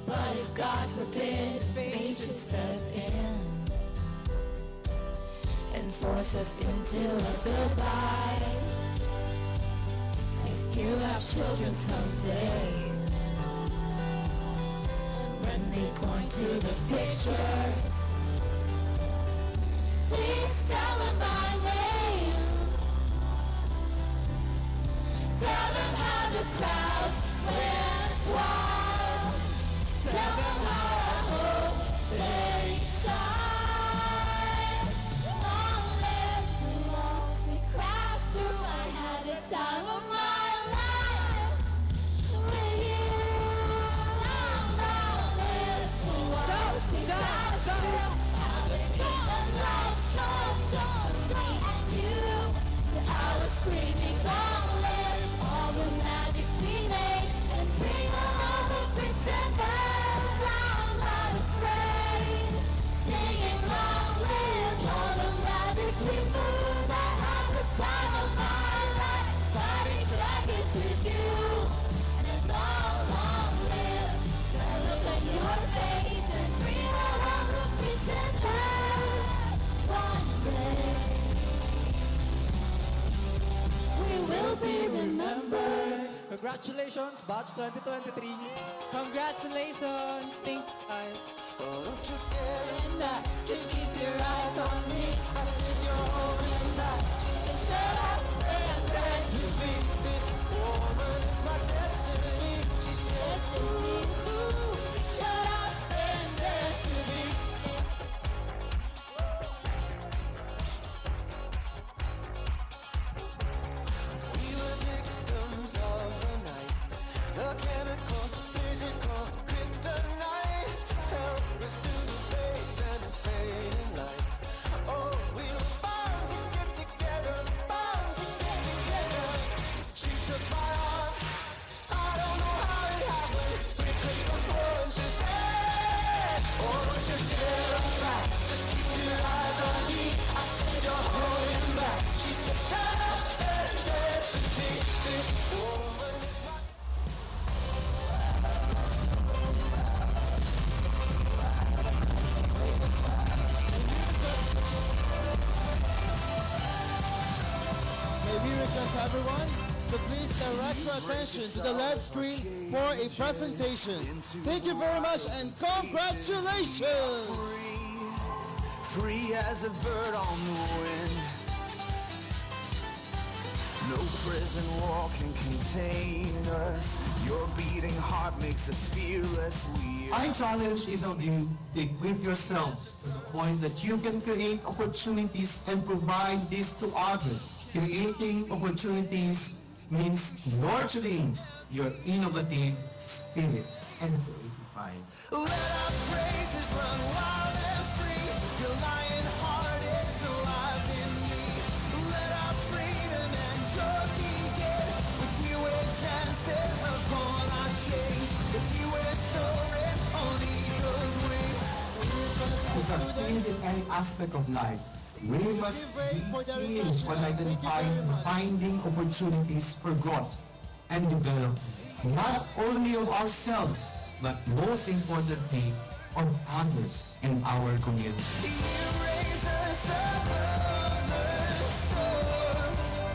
But if God forbid fate should step in and force us into a goodbye, if you have children someday, when they point to the pictures, please tell them my name. Tell screaming long live all the magic we made, and bring all the pretenders out not afraid, singing long live all the magic we moved. I had the time of my life, fighting dragons with you, and long live the look on your face, and bring all the pretenders. One day we will be remembered. Congratulations, Batch 2023. Congratulations, think guys. Don't you dare and back, just keep your eyes on me. I said you're holding back. She said shut up and dance with me. This woman is my destiny. She said ooh, shut up and dance with me. We were victims of the night, the chemical, physical kryptonite, helpless to the face and the fading light. Oh, we were bound to get together, bound to get together. She took my arm, I don't know how it happened. We took the floor and she said, oh, don't you dare run back, just keep your eyes on me. I said you're holding back. She said shut up and dance with me. This woman is my... May we request everyone to please direct your attention to the LED screen for a presentation. Thank you very much and congratulations! Free as a bird on the wind. No prison wall can contain us. Your beating heart makes us fearless. My challenge is on you to equip yourselves to the point that you can create opportunities and provide this to others. Creating opportunities means nurturing your innovative spirit and creative mind. Let our praises run wild and free. Your lion heart is alive in me. Let our freedom and joy begin. If you were dancing upon our chains, if you were soaring on eagle's wings. To succeed in any aspect of life, we must be keen on identifying and finding opportunities for growth and development, not only of ourselves, but most importantly, of others in our community. Raise us above the storms.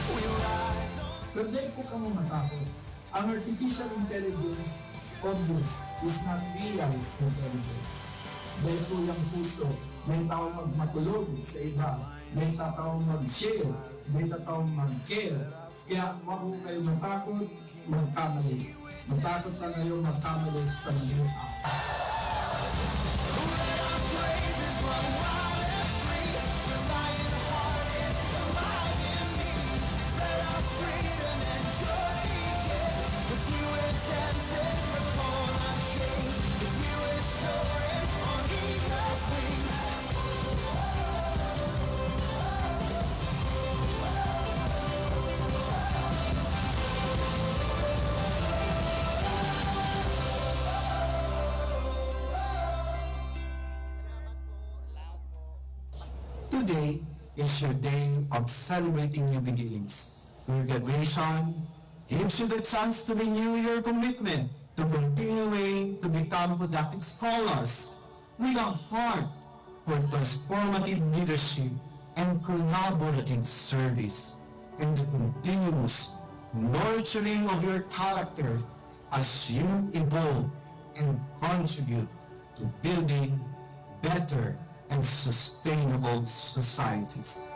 We rise on. Pwede po kami matakot. Ang artificial intelligence of this is not real intelligence. Dahil po yung puso, may taong magmatulog sa iba, may taong mag-share, may taong mag-care. Kaya huwag po kayo matakot, magkamali. Matakot na kayo magkamali sa mga Today is your day of celebrating new beginnings. Your graduation gives you the chance to renew your commitment to continuing to become productive scholars with a heart for transformative leadership and collaborative service, and the continuous nurturing of your character as you evolve and contribute to building better and sustainable societies.